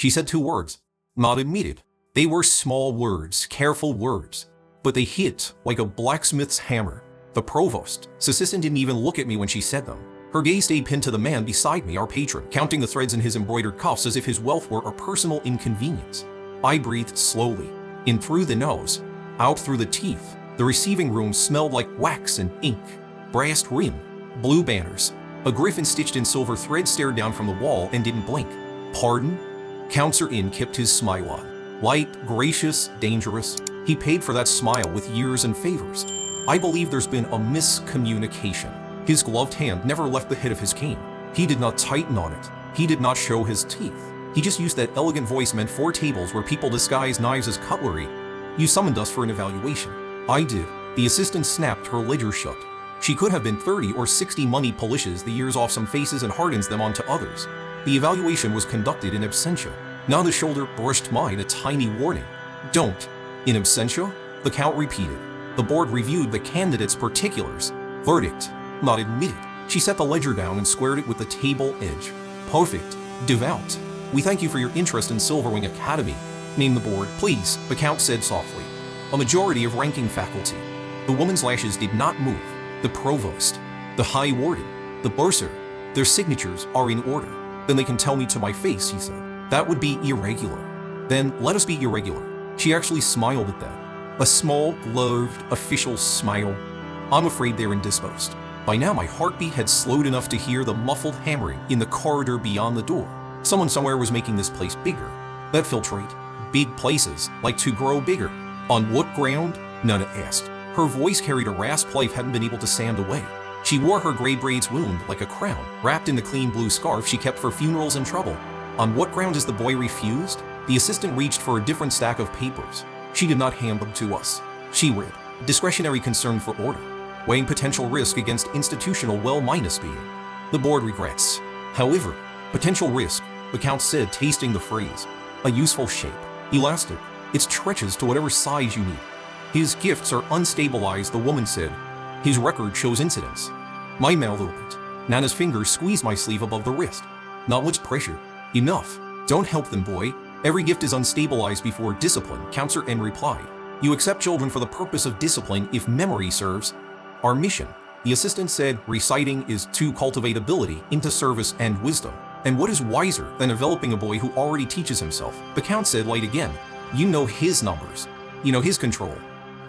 She said 2 words. Not admitted. They were small words, careful words, but they hit like a blacksmith's hammer. The provost, assistant, didn't even look at me when she said them. Her gaze stayed pinned to the man beside me, our patron, counting the threads in his embroidered cuffs as if his wealth were a personal inconvenience. I breathed slowly, in through the nose, out through the teeth. The receiving room smelled like wax and ink. Brass rim, blue banners. A griffin stitched in silver thread stared down from the wall and didn't blink. Pardon? Counselor In kept his smile on. Light, gracious, dangerous. He paid for that smile with years and favors. I believe there's been a miscommunication. His gloved hand never left the head of his cane. He did not tighten on it. He did not show his teeth. He just used that elegant voice meant for tables where people disguise knives as cutlery. You summoned us for an evaluation. I did. The assistant snapped her ledger shut. She could have been 30 or 60 money polishes the years off some faces and hardens them onto others. The evaluation was conducted in absentia. Now the shoulder brushed mine, a tiny warning. Don't. In absentia? The count repeated. The board reviewed the candidate's particulars. Verdict. Not admitted. She set the ledger down and squared it with the table edge. Perfect. Devout. We thank you for your interest in Silverwing Academy. Name the board, please, the count said softly. A majority of ranking faculty. The woman's lashes did not move. The provost, the high warden, the bursar, their signatures are in order. Then they can tell me to my face, he said. That would be irregular. Then let us be irregular. She actually smiled at that. A small, gloved, official smile. I'm afraid they're indisposed. By now my heartbeat had slowed enough to hear the muffled hammering in the corridor beyond the door. Someone somewhere was making this place bigger. That filtrate. Big places like to grow bigger. On what ground? Nana asked. Her voice carried a rasp life hadn't been able to sand away. She wore her gray braids wound like a crown, wrapped in the clean blue scarf she kept for funerals and trouble. On what ground is the boy refused? The assistant reached for a different stack of papers. She did not hand them to us. She read, discretionary concern for order, weighing potential risk against institutional well-being. The board regrets. However, potential risk, the count said, tasting the phrase. A useful shape, elastic. It stretches to whatever size you need. His gifts are unstabilized, the woman said. His record shows incidents. My mouth opened. Nana's fingers squeezed my sleeve above the wrist. Not much pressure. Enough. Don't help them, boy. Every gift is unstabilized before discipline, Counselor N replied. You accept children for the purpose of discipline if memory serves. Our mission, the assistant said, reciting, is to cultivate ability into service and wisdom. And what is wiser than developing a boy who already teaches himself? The count said, light again. You know his numbers. You know his control.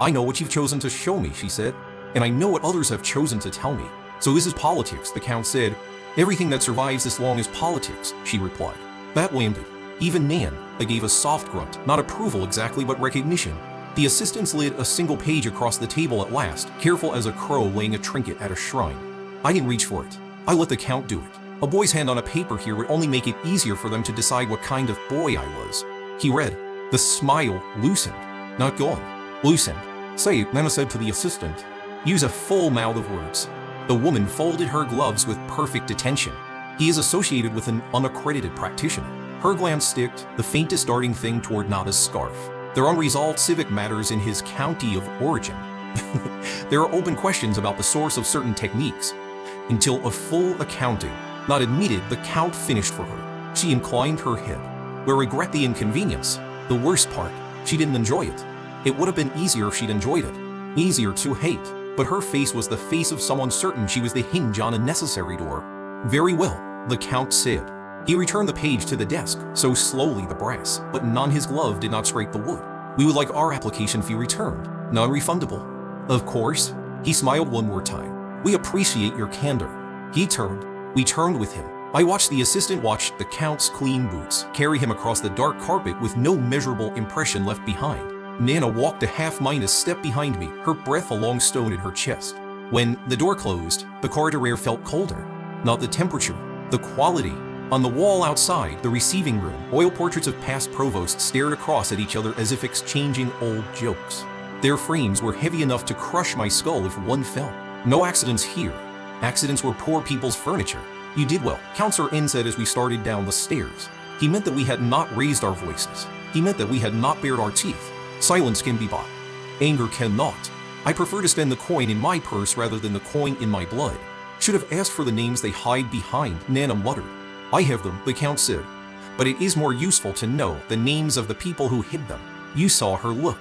I know what you've chosen to show me, she said. And I know what others have chosen to tell me. So this is politics, the count said. Everything that survives this long is politics, she replied. That landed. Even Nan, I gave a soft grunt, not approval exactly, but recognition. The assistant slid a single page across the table at last, careful as a crow laying a trinket at a shrine. I didn't reach for it. I let the count do it. A boy's hand on a paper here would only make it easier for them to decide what kind of boy I was. He read. The smile loosened, not gone. Loosened. Say, Nana said to the assistant. Use a full mouth of words. The woman folded her gloves with perfect attention. He is associated with an unaccredited practitioner. Her glance sticked, the faintest darting thing toward Nada's scarf. There are unresolved civic matters in his county of origin. There are open questions about the source of certain techniques. Until a full accounting, not admitted, the count finished for her. She inclined her head. Where regret the inconvenience, the worst part, she didn't enjoy it. It would have been easier if she'd enjoyed it. Easier to hate. But her face was the face of someone certain she was the hinge on a necessary door. Very well, the count said. He returned the page to the desk, so slowly the brass, but none his glove did not scrape the wood. We would like our application fee returned, non-refundable. Of course. He smiled one more time. We appreciate your candor. He turned. We turned with him. I watched the assistant watch the count's clean boots carry him across the dark carpet with no measurable impression left behind. Nana walked a half-minus step behind me, her breath a long stone in her chest. When the door closed, the corridor air felt colder. Not the temperature, the quality. On the wall outside, the receiving room, oil portraits of past provosts stared across at each other as if exchanging old jokes. Their frames were heavy enough to crush my skull if one fell. No accidents here. Accidents were poor people's furniture. You did well, Counselor N said as we started down the stairs. He meant that we had not raised our voices. He meant that we had not bared our teeth. Silence can be bought. Anger cannot. I prefer to spend the coin in my purse rather than the coin in my blood. Should have asked for the names they hide behind, Nana muttered. I have them, the count said. but it is more useful to know the names of the people who hid them. You saw her look.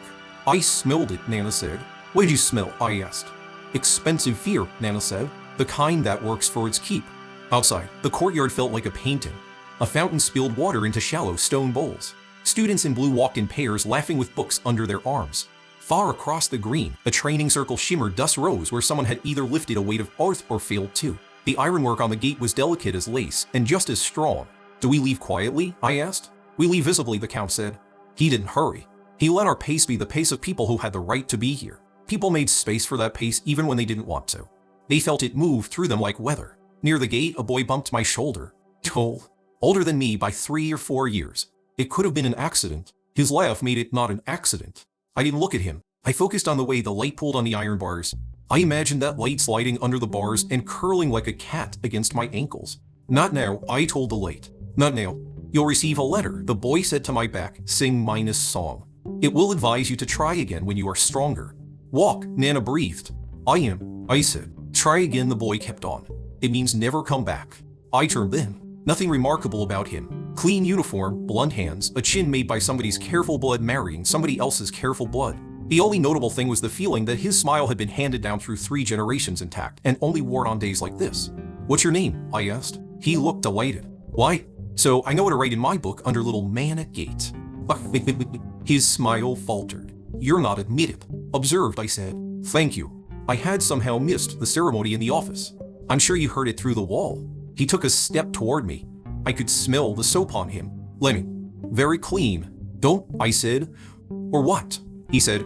I smelled it, Nana said. What did you smell? I asked. Expensive fear, Nana said. The kind that works for its keep. Outside, the courtyard felt like a painting. A fountain spilled water into shallow stone bowls. Students in blue walked in pairs, laughing with books under their arms. Far across the green, a training circle shimmered, dust rose where someone had either lifted a weight of earth or failed to. The ironwork on the gate was delicate as lace and just as strong. Do we leave quietly? I asked. We leave visibly, the Count said. He didn't hurry. He let our pace be the pace of people who had the right to be here. People made space for that pace even when they didn't want to. They felt it move through them like weather. Near the gate, a boy bumped my shoulder. Tall, older than me by 3 or 4 years. It could have been an accident. His laugh made it not an accident. I didn't look at him. I focused on the way the light pulled on the iron bars. I imagined that light sliding under the bars and curling like a cat against my ankles. Not now, I told the light. Not now. You'll receive a letter, the boy said to my back, sing minus song. It will advise you to try again when you are stronger. Walk, Nana breathed. I am, I said. Try again, the boy kept on. It means never come back. I turned then. Nothing remarkable about him. Clean uniform, blunt hands, a chin made by somebody's careful blood marrying somebody else's careful blood. The only notable thing was the feeling that his smile had been handed down through 3 generations intact and only worn on days like this. What's your name? I asked. He looked delighted. Why? So I know what to write in my book under little man at gate. His smile faltered. You're not admitted. Observed, I said. Thank you. I had somehow missed the ceremony in the office. I'm sure you heard it through the wall. He took a step toward me. I could smell the soap on him. Lemon. Very clean. Don't, I said. Or what? He said.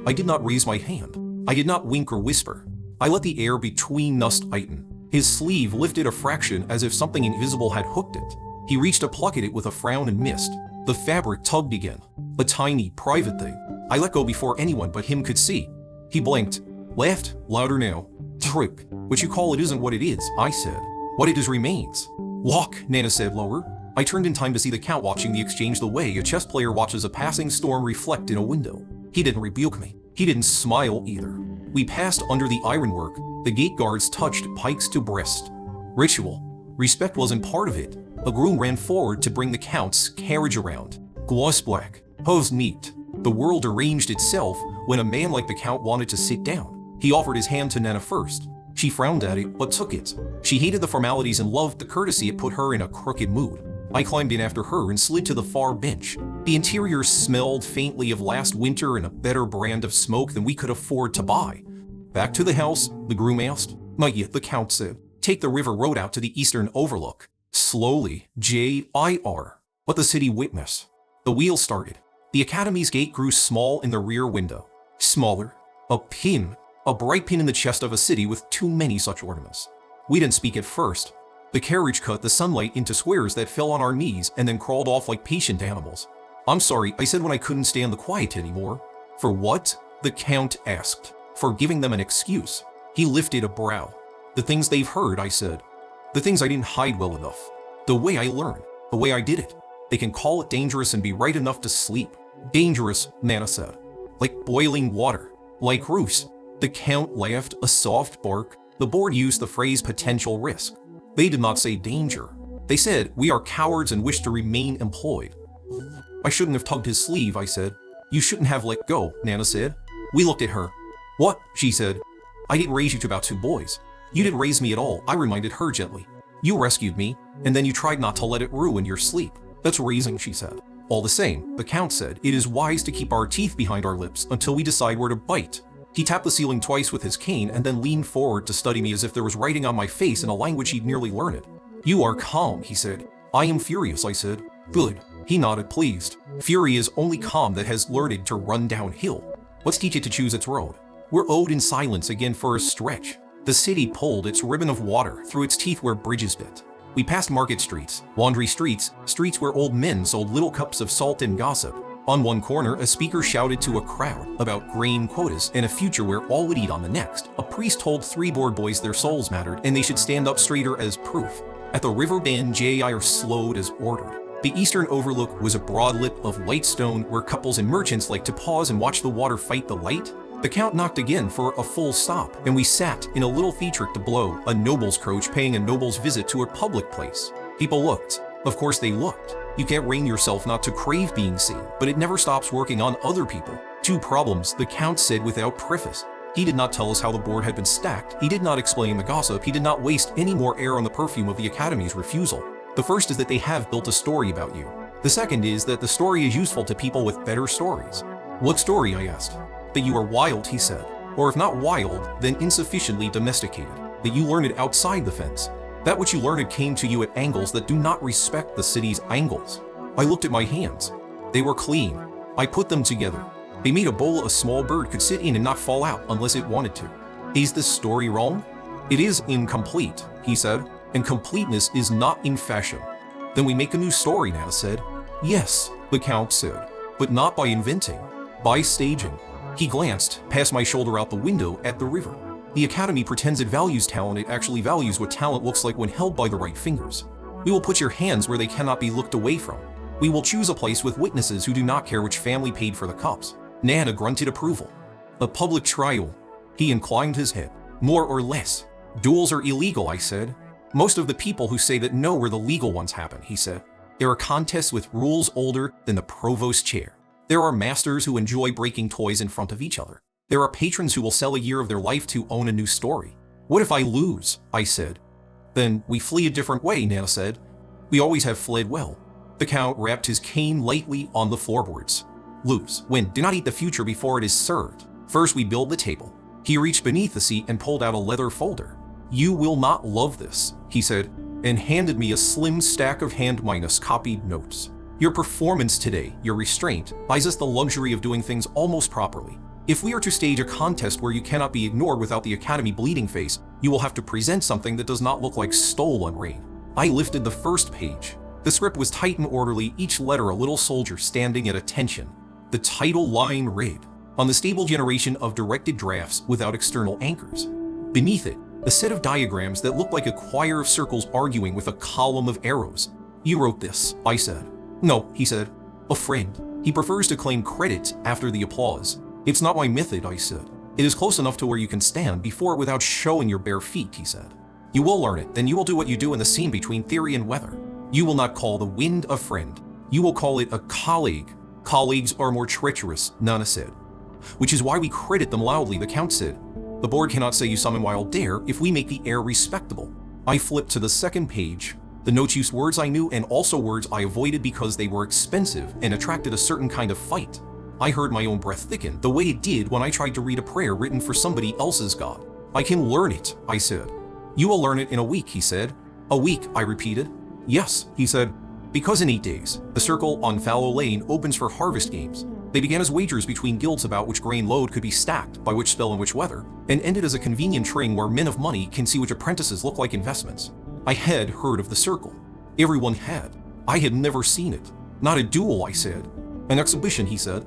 I did not raise my hand. I did not wink or whisper. I let the air between us tighten. His sleeve lifted a fraction as if something invisible had hooked it. He reached to pluck at it with a frown and missed. The fabric tugged again. A tiny, private thing. I let go before anyone but him could see. He blinked. Laughed, louder now. Trick. What you call it isn't what it is, I said. What it is remains. Walk, Nana said lower. I turned in time to see the Count watching the exchange the way a chess player watches a passing storm reflect in a window. He didn't rebuke me. He didn't smile either. We passed under the ironwork. The gate guards touched pikes to breast. Ritual. Respect wasn't part of it. A groom ran forward to bring the Count's carriage around. Gloss black. Hose neat. The world arranged itself when a man like the Count wanted to sit down. He offered his hand to Nana first. She frowned at it, but took it. She hated the formalities and loved the courtesy it put her in a crooked mood. I climbed in after her and slid to the far bench. The interior smelled faintly of last winter and a better brand of smoke than we could afford to buy. Back to the house, the groom asked. Not yet, the Count said. Take the river road out to the eastern overlook. Slowly, J-I-R. Let the city witness. The wheel started. The academy's gate grew small in the rear window. Smaller. A pin. A bright pin in the chest of a city with too many such ornaments. We didn't speak at first. The carriage cut the sunlight into squares that fell on our knees and then crawled off like patient animals. I'm sorry, I said when I couldn't stand the quiet anymore. For what? The Count asked. For giving them an excuse. He lifted a brow. The things they've heard, I said. The things I didn't hide well enough. The way I learned. The way I did it. They can call it dangerous and be right enough to sleep. Dangerous, Nana said. Like boiling water. Like roofs. The Count laughed, a soft bark. The board used the phrase potential risk. They did not say danger. They said, we are cowards and wish to remain employed. I shouldn't have tugged his sleeve, I said. You shouldn't have let go, Nana said. We looked at her. What? She said. I didn't raise you to about 2 boys. You didn't raise me at all, I reminded her gently. You rescued me, and then you tried not to let it ruin your sleep. That's raising, she said. All the same, the Count said, it is wise to keep our teeth behind our lips until we decide where to bite. He tapped the ceiling twice with his cane and then leaned forward to study me as if there was writing on my face in a language he'd nearly learned. You are calm, he said. I am furious, I said. Good. He nodded, pleased. Fury is only calm that has learned to run downhill. Let's teach it to choose its road. We're owed in silence again for a stretch. The city pulled its ribbon of water through its teeth where bridges bit. We passed market streets, laundry streets, streets where old men sold little cups of salt and gossip. On one corner, a speaker shouted to a crowd about grain quotas and a future where all would eat on the next. A priest told 3 bored boys their souls mattered and they should stand up straighter as proof. At the river bend, J.I.R. slowed as ordered. The eastern overlook was a broad lip of light stone where couples and merchants liked to pause and watch the water fight the light. The Count knocked again for a full stop, and we sat in a little theatric to blow, a noble's coach paying a noble's visit to a public place. People looked. Of course they looked. You can't rein yourself not to crave being seen, but it never stops working on other people. 2 problems, the Count said without preface. He did not tell us how the board had been stacked. He did not explain the gossip. He did not waste any more air on the perfume of the Academy's refusal. The first is that they have built a story about you. The second is that the story is useful to people with better stories. What story? I asked. That you are wild, he said. Or if not wild, then insufficiently domesticated. That you learn it outside the fence. That which you learned came to you at angles that do not respect the city's angles. I looked at my hands. They were clean. I put them together. They made a bowl a small bird could sit in and not fall out unless it wanted to. Is this story wrong? It is incomplete, he said, and completeness is not in fashion. Then we make a new story, Nana said. Yes, the Count said, but not by inventing, by staging. He glanced past my shoulder out the window at the river. The Academy pretends it values talent. It actually values what talent looks like when held by the right fingers. We will put your hands where they cannot be looked away from. We will choose a place with witnesses who do not care which family paid for the cups. Nana grunted approval. A public trial. He inclined his head. More or less. Duels are illegal, I said. Most of the people who say that know where the legal ones happen, he said. There are contests with rules older than the provost's chair. There are masters who enjoy breaking toys in front of each other. There are patrons who will sell a year of their life to own a new story. What if I lose? I said. Then we flee a different way, Nana said. We always have fled well. The Count rapped his cane lightly on the floorboards. Lose, win, do not eat the future before it is served. First we build the table. He reached beneath the seat and pulled out a leather folder. You will not love this, he said, and handed me a slim stack of hand-copied notes. Your performance today, your restraint, buys us the luxury of doing things almost properly. If we are to stage a contest where you cannot be ignored without the Academy bleeding face, you will have to present something that does not look like stolen rain. I lifted the first page. The script was tight and orderly, each letter a little soldier standing at attention. The title line read, on the stable generation of directed drafts without external anchors. Beneath it, a set of diagrams that looked like a choir of circles arguing with a column of arrows. You wrote this, I said. No, he said. A friend. He prefers to claim credit after the applause. It's not my method, I said. It is close enough to where you can stand before it without showing your bare feet, he said. You will learn it, then you will do what you do in the scene between theory and weather. You will not call the wind a friend. You will call it a colleague. Colleagues are more treacherous, Nana said. Which is why we credit them loudly, the Count said. The board cannot say you summon wild dare if we make the air respectable. I flipped to the second page. The notes used words I knew and also words I avoided because they were expensive and attracted a certain kind of fight. I heard my own breath thicken, the way it did when I tried to read a prayer written for somebody else's God. I can learn it, I said. You will learn it in a week, he said. A week, I repeated. Yes, he said. Because in 8 days, the circle on Fallow Lane opens for harvest games. They began as wagers between guilds about which grain load could be stacked, by which spell and which weather, and ended as a convenient ring where men of money can see which apprentices look like investments. I had heard of the circle. Everyone had. I had never seen it. Not a duel, I said. An exhibition, he said.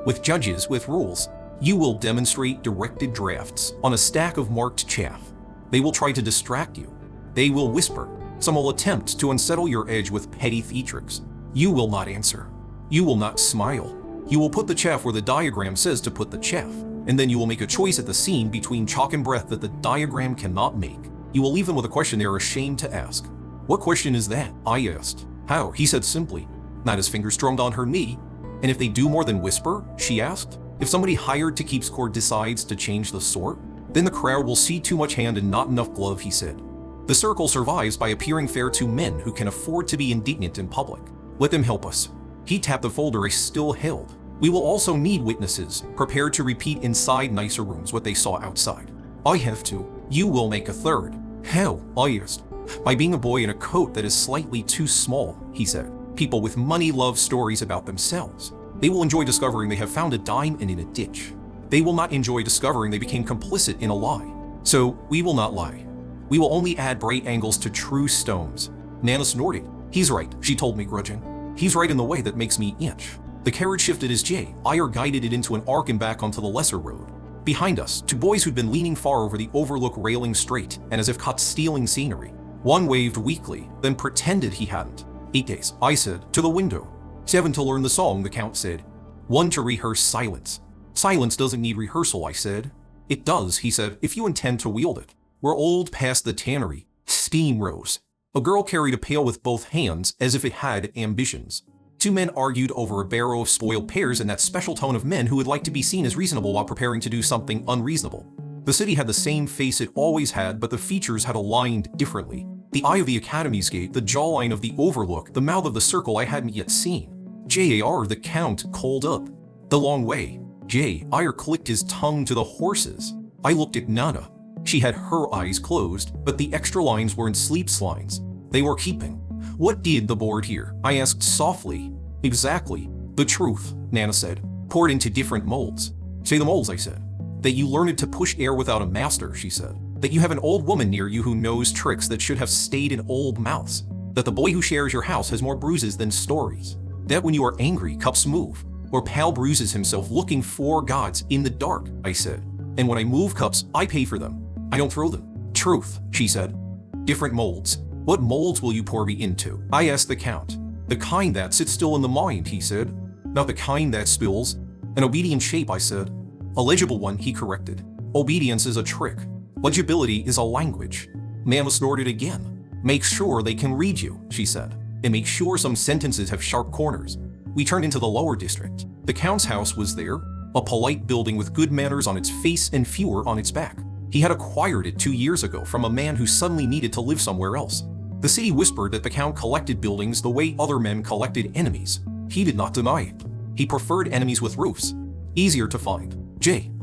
With judges, with rules. You will demonstrate directed drafts on a stack of marked chaff. They will try to distract you. They will whisper. Some will attempt to unsettle your edge with petty theatrics. You will not answer. You will not smile. You will put the chaff where the diagram says to put the chaff, and then you will make a choice at the scene between chalk and breath that the diagram cannot make. You will leave them with a question they are ashamed to ask. What question is that? I asked. How? He said simply. Nana's fingers drummed on her knee. And if they do more than whisper? She asked. If somebody hired to keep score decides to change the sort, then the crowd will see too much hand and not enough glove, he said. The circle survives by appearing fair to men who can afford to be indignant in public. Let them help us. He tapped the folder I still held. We will also need witnesses, prepared to repeat inside nicer rooms what they saw outside. I have to. You will make a third. How? I asked. By being a boy in a coat that is slightly too small, he said. People with money love stories about themselves. They will enjoy discovering they have found a diamond in a ditch. They will not enjoy discovering they became complicit in a lie. So we will not lie. We will only add bright angles to true stones. Nana snorted. He's right, she told me, grudging. He's right in the way that makes me itch. The carriage shifted as Jay, Iyer guided it into an arc and back onto the lesser road. Behind us, two boys who'd been leaning far over the overlook railing straight and as if caught stealing scenery. One waved weakly, then pretended he hadn't. 8 days, I said, to the window. 7 to learn the song, the Count said. 1 to rehearse silence. Silence doesn't need rehearsal, I said. It does, he said, if you intend to wield it. We're old past the tannery. Steam rose. A girl carried a pail with both hands as if it had ambitions. Two men argued over a barrow of spoiled pears in that special tone of men who would like to be seen as reasonable while preparing to do something unreasonable. The city had the same face it always had, but the features had aligned differently. The eye of the Academy's gate, the jawline of the Overlook, the mouth of the circle I hadn't yet seen. Jar, the Count, called up. The long way. Jar clicked his tongue to the horses. I looked at Nana. She had her eyes closed, but the extra lines weren't sleep lines. They were keeping. What did the board hear? I asked softly. Exactly. The truth, Nana said. Poured into different molds. Say the molds, I said. That you learned to push air without a master, she said. That you have an old woman near you who knows tricks that should have stayed in old mouths. That the boy who shares your house has more bruises than stories. That when you are angry, cups move. Or Pal bruises himself looking for gods in the dark, I said. And when I move cups, I pay for them. I don't throw them. Truth, she said. Different molds. What molds will you pour me into? I asked the Count. The kind that sits still in the mind, he said. Not the kind that spills. An obedient shape, I said. A legible one, he corrected. Obedience is a trick. Legibility is a language. Nana snorted again. Make sure they can read you, she said. And make sure some sentences have sharp corners. We turned into the lower district. The Count's house was there, a polite building with good manners on its face and fewer on its back. He had acquired it 2 years ago from a man who suddenly needed to live somewhere else. The city whispered that the Count collected buildings the way other men collected enemies. He did not deny it. He preferred enemies with roofs. Easier to find.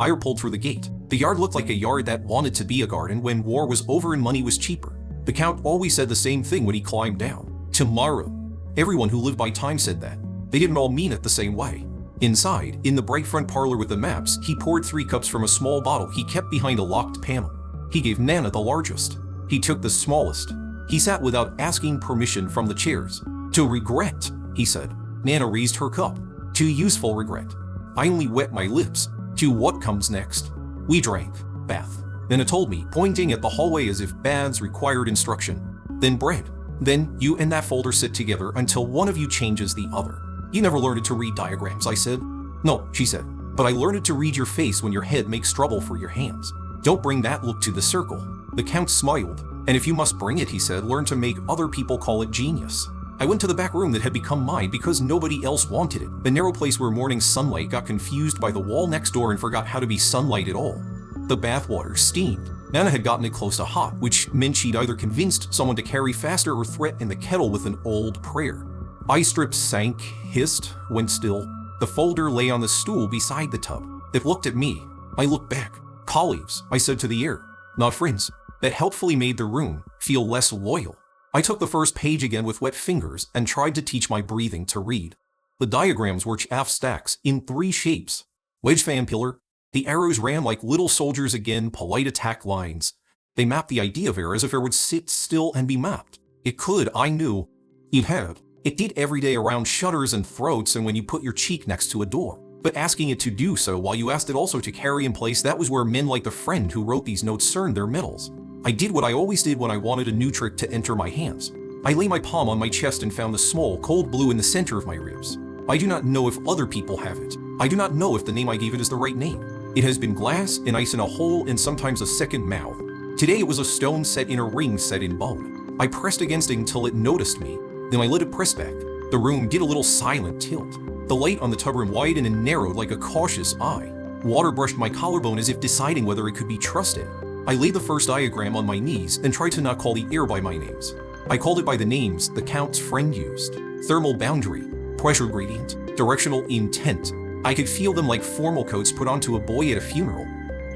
I pulled through the gate. The yard looked like a yard that wanted to be a garden when war was over and money was cheaper. The Count always said the same thing when he climbed down. Tomorrow. Everyone who lived by time said that. They didn't all mean it the same way. Inside, in the bright front parlor with the maps, he poured 3 cups from a small bottle he kept behind a locked panel. He gave Nana the largest. He took the smallest. He sat without asking permission from the chairs. To regret, he said. Nana raised her cup. To useful regret. I only wet my lips. To what comes next. We drank. Bath. Nana told me, pointing at the hallway as if baths required instruction. Then bread. Then you and that folder sit together until one of you changes the other. You never learned to read diagrams, I said. No, she said. But I learned to read your face when your head makes trouble for your hands. Don't bring that look to the circle. The Count smiled. And if you must bring it, he said, learn to make other people call it genius. I went to the back room that had become mine because nobody else wanted it. The narrow place where morning sunlight got confused by the wall next door and forgot how to be sunlight at all. The bathwater steamed. Nana had gotten it close to hot, which meant she'd either convinced someone to carry faster or threatened the kettle with an old prayer. Eye strips sank, hissed, went still. The folder lay on the stool beside the tub. It looked at me. I looked back. Colleagues, I said to the air. Not friends. That helpfully made the room feel less loyal. I took the first page again with wet fingers and tried to teach my breathing to read. The diagrams were chaff stacks in 3 shapes. Wedge fan pillar. The arrows ran like little soldiers again, polite attack lines. They mapped the idea of air as if air would sit still and be mapped. It could, I knew. It had. It did every day around shutters and throats and when you put your cheek next to a door. But asking it to do so while you asked it also to carry in place, that was where men like the friend who wrote these notes earned their medals. I did what I always did when I wanted a new trick to enter my hands. I lay my palm on my chest and found the small, cold blue in the center of my ribs. I do not know if other people have it. I do not know if the name I gave it is the right name. It has been glass and ice in a hole and sometimes a second mouth. Today it was a stone set in a ring set in bone. I pressed against it until it noticed me. Then I let it press back. The room did a little silent tilt. The light on the tub room widened and narrowed like a cautious eye. Water brushed my collarbone as if deciding whether it could be trusted. I laid the first diagram on my knees and tried to not call the air by my names. I called it by the names the Count's friend used. Thermal boundary, pressure gradient, directional intent. I could feel them like formal coats put onto a boy at a funeral.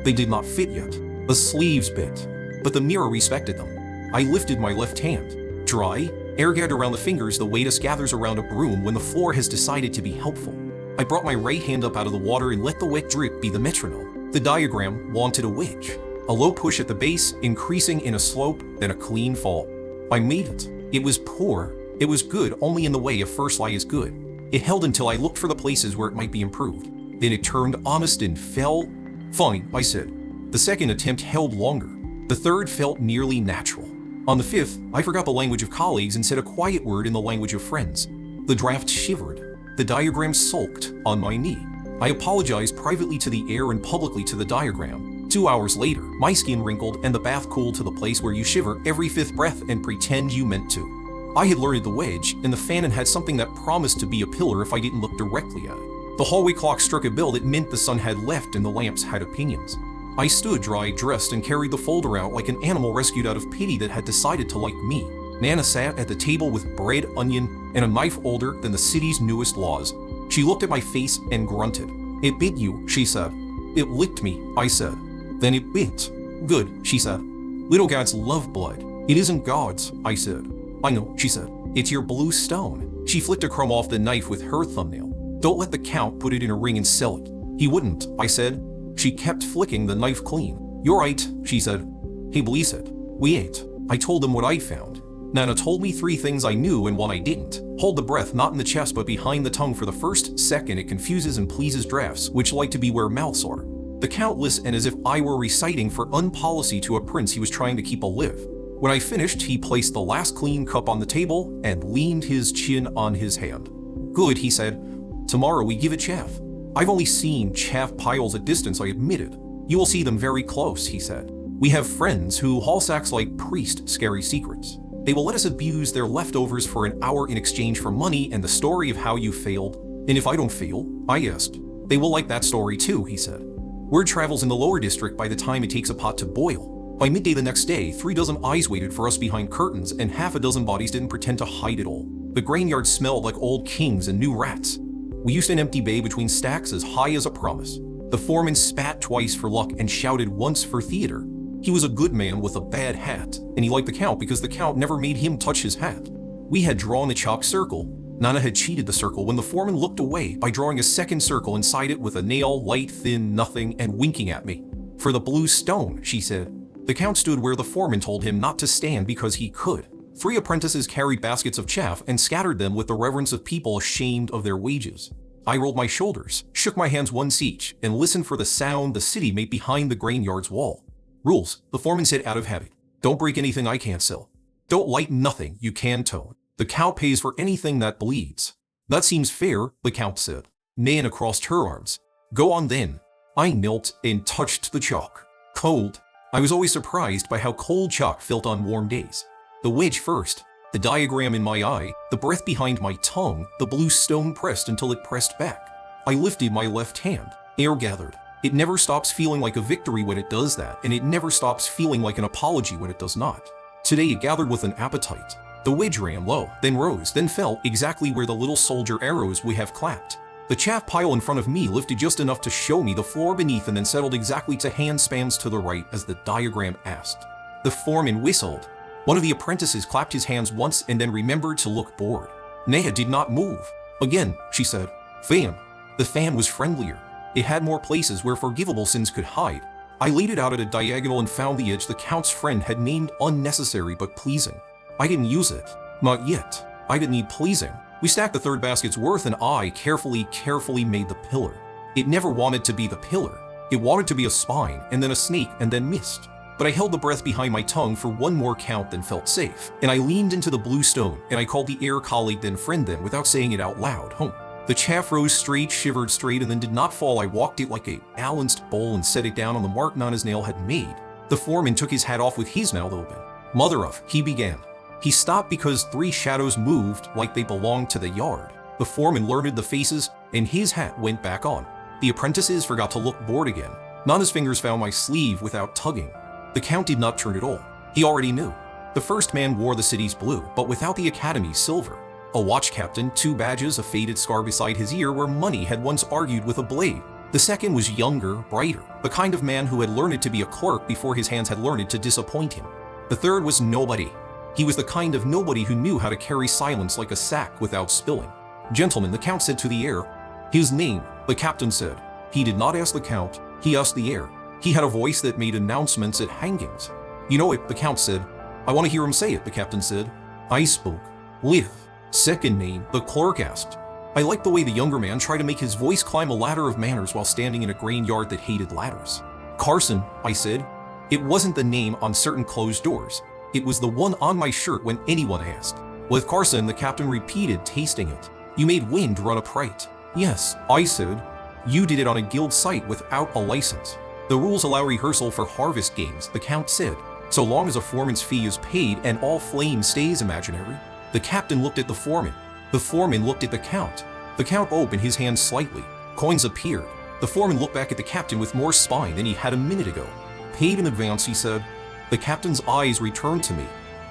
They did not fit yet. The sleeves bit, but the mirror respected them. I lifted my left hand. Dry, air gathered around the fingers the way dust gathers around a broom when the floor has decided to be helpful. I brought my right hand up out of the water and let the wet drip be the metronome. The diagram wanted a wedge. A low push at the base, increasing in a slope, then a clean fall. I made it. It was poor. It was good only in the way a first lie is good. It held until I looked for the places where it might be improved. Then it turned honest and fell. Fine, I said. The second attempt held longer. The third felt nearly natural. On the 5th, I forgot the language of colleagues and said a quiet word in the language of friends. The draft shivered. The diagram sulked on my knee. I apologized privately to the air and publicly to the diagram. 2 hours later, my skin wrinkled and the bath cooled to the place where you shiver every fifth breath and pretend you meant to. I had learned the wedge, and the fan had something that promised to be a pillar if I didn't look directly at it. The hallway clock struck a bell that meant the sun had left and the lamps had opinions. I stood dry, dressed, and carried the folder out like an animal rescued out of pity that had decided to like me. Nana sat at the table with bread, onion, and a knife older than the city's newest laws. She looked at my face and grunted. "It bit you," she said. "It licked me," I said. "Then it bit." "Good," she said. "Little gods love blood." "It isn't God's," I said. "I know," she said. "It's your blue stone." She flicked a crumb off the knife with her thumbnail. "Don't let the Count put it in a ring and sell it." "He wouldn't," I said. She kept flicking the knife clean. "You're right," she said. "He believes it." We ate. I told him what I found. Nana told me 3 things I knew and 1 I didn't. Hold the breath not in the chest but behind the tongue for the first second. It confuses and pleases drafts, which like to be where mouths are. The Count listened as if I were reciting for unpolicy to a prince he was trying to keep alive. When I finished, he placed the last clean cup on the table and leaned his chin on his hand. "Good," he said. "Tomorrow we give it chaff." "I've only seen chaff piles at distance," I admitted. "You will see them very close," he said. "We have friends who haul sacks like priest scary secrets. They will let us abuse their leftovers for an hour in exchange for money and the story of how you failed." "And if I don't fail?" I asked. "They will like that story too," he said. "Word travels in the lower district by the time it takes a pot to boil. By midday the next day, 3 dozen eyes waited for us behind curtains and half a dozen bodies didn't pretend to hide it all. The graveyard smelled like old kings and new rats. We used an empty bay between stacks as high as a promise. The foreman spat twice for luck and shouted once for theater. He was a good man with a bad hat, and he liked the Count because the Count never made him touch his hat. We had drawn a chalk circle. Nana had cheated the circle when the foreman looked away by drawing a second circle inside it with a nail, light, thin, nothing, and winking at me. "For the blue stone," she said. The Count stood where the foreman told him not to stand because he could. 3 apprentices carried baskets of chaff and scattered them with the reverence of people ashamed of their wages. I rolled my shoulders, shook my hands once each, and listened for the sound the city made behind the graveyard's wall. "Rules," the foreman said out of habit. "Don't break anything I can't sell. Don't light nothing you can tone. The Count pays for anything that bleeds." "That seems fair," the Count said. Nana crossed her arms. "Go on then." I knelt and touched the chalk. Cold. I was always surprised by how cold chalk felt on warm days. The wedge first, the diagram in my eye, the breath behind my tongue, the blue stone pressed until it pressed back. I lifted my left hand. Air gathered. It never stops feeling like a victory when it does that, and it never stops feeling like an apology when it does not. Today it gathered with an appetite. The wedge ran low, then rose, then fell exactly where the little soldier arrows we have clapped. The chaff pile in front of me lifted just enough to show me the floor beneath and then settled exactly to handspans to the right as the diagram asked. The foreman whistled. One of the apprentices clapped his hands once and then remembered to look bored. Naya did not move. Again, she said, "Fan." The fan was friendlier. It had more places where forgivable sins could hide. I laid it out at a diagonal and found the edge the Count's friend had named unnecessary but pleasing. I didn't use it. Not yet. I didn't need pleasing. We stacked the 3rd basket's worth and I carefully made the pillar. It never wanted to be the pillar. It wanted to be a spine and then a snake and then mist. But I held the breath behind my tongue for 1 more count than felt safe, and I leaned into the blue stone, and I called the air colleague then friend then without saying it out loud, home. The chaff rose straight, shivered straight, and then did not fall. I walked it like a balanced bowl and set it down on the mark Nana's nail had made. The foreman took his hat off with his mouth open. "Mother of," he began. He stopped because 3 shadows moved like they belonged to the yard. The foreman alerted the faces, and his hat went back on. The apprentices forgot to look bored again. Nana's fingers found my sleeve without tugging. The Count did not turn at all. He already knew. The first man wore the city's blue, but without the academy's silver. A watch captain, 2 badges, a faded scar beside his ear where money had once argued with a blade. The second was younger, brighter, the kind of man who had learned to be a clerk before his hands had learned to disappoint him. The third was nobody. He was the kind of nobody who knew how to carry silence like a sack without spilling. "Gentlemen," the Count said to the air. "His name," the captain said. He did not ask the Count, he asked the air. He had a voice that made announcements at hangings. "You know it," the Count said. "I want to hear him say it," the captain said. I spoke. "Lith." "Second name," the clerk asked. I liked the way the younger man tried to make his voice climb a ladder of manners while standing in a graveyard that hated ladders. "Carson," I said. It wasn't the name on certain closed doors. It was the one on my shirt when anyone asked. "With Carson," the captain repeated, tasting it. "You made wind run upright." "Yes," I said. "You did it on a guild site without a license." The rules allow rehearsal for harvest games, the Count said, so long as a foreman's fee is paid and all flame stays imaginary. The captain looked at the foreman. The foreman looked at the Count. The Count opened his hand slightly. Coins appeared. The foreman looked back at the captain with more spine than he had a minute ago. Paid in advance, he said. The captain's eyes returned to me.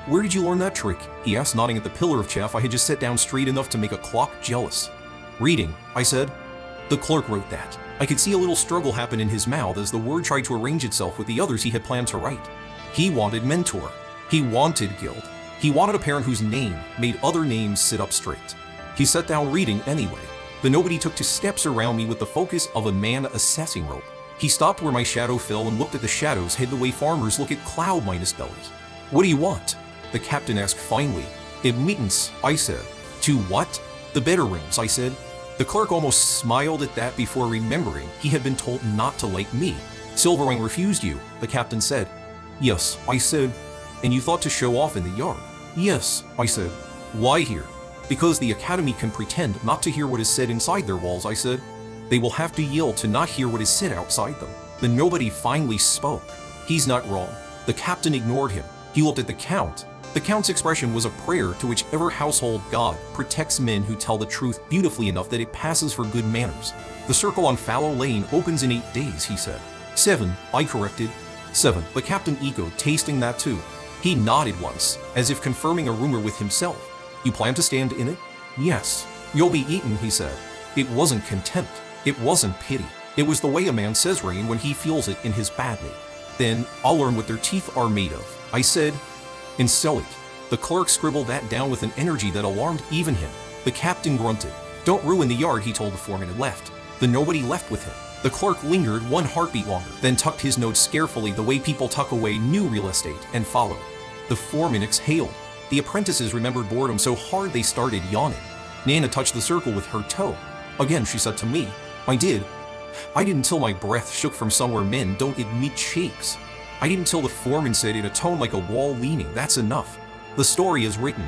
Where did you learn that trick? He asked, nodding at the pillar of chaff I had just set down straight enough to make a clock jealous. Reading, I said. The clerk wrote that. I could see a little struggle happen in his mouth as the word tried to arrange itself with the others he had planned to write. He wanted mentor. He wanted guild. He wanted a parent whose name made other names sit up straight. He sat down reading anyway. The nobody took 2 steps around me with the focus of a man assessing rope. He stopped where my shadow fell and looked at the shadows head the way farmers look at cloud minus bellies. What do you want? The captain asked finally. Admittance, I said. To what? The better rooms, I said. The clerk almost smiled at that before remembering he had been told not to like me. Silverwing refused you, the captain said. Yes, I said. And you thought to show off in the yard? Yes, I said. Why here? Because the academy can pretend not to hear what is said inside their walls, I said. They will have to yield to not hear what is said outside them. Then nobody finally spoke. He's not wrong. The captain ignored him. He looked at the Count. The Count's expression was a prayer to whichever household god protects men who tell the truth beautifully enough that it passes for good manners. The circle on Fallow Lane opens in 8 days, he said. 7, I corrected. 7, the captain echoed, tasting that too. He nodded once, as if confirming a rumor with himself. You plan to stand in it? Yes. You'll be eaten, he said. It wasn't contempt. It wasn't pity. It was the way a man says rain when he feels it in his badly. Then I'll learn what their teeth are made of, I said. And sell it. The clerk scribbled that down with an energy that alarmed even him. The captain grunted. Don't ruin the yard, he told the foreman and left. The nobody left with him. The clerk lingered 1 heartbeat longer, then tucked his notes carefully the way people tuck away new real estate and followed. The foreman exhaled. The apprentices remembered boredom so hard they started yawning. Nana touched the circle with her toe. Again, she said to me, I did. I did until my breath shook from somewhere men don't admit shakes. I did until the foreman said in a tone like a wall leaning, that's enough. The story is written.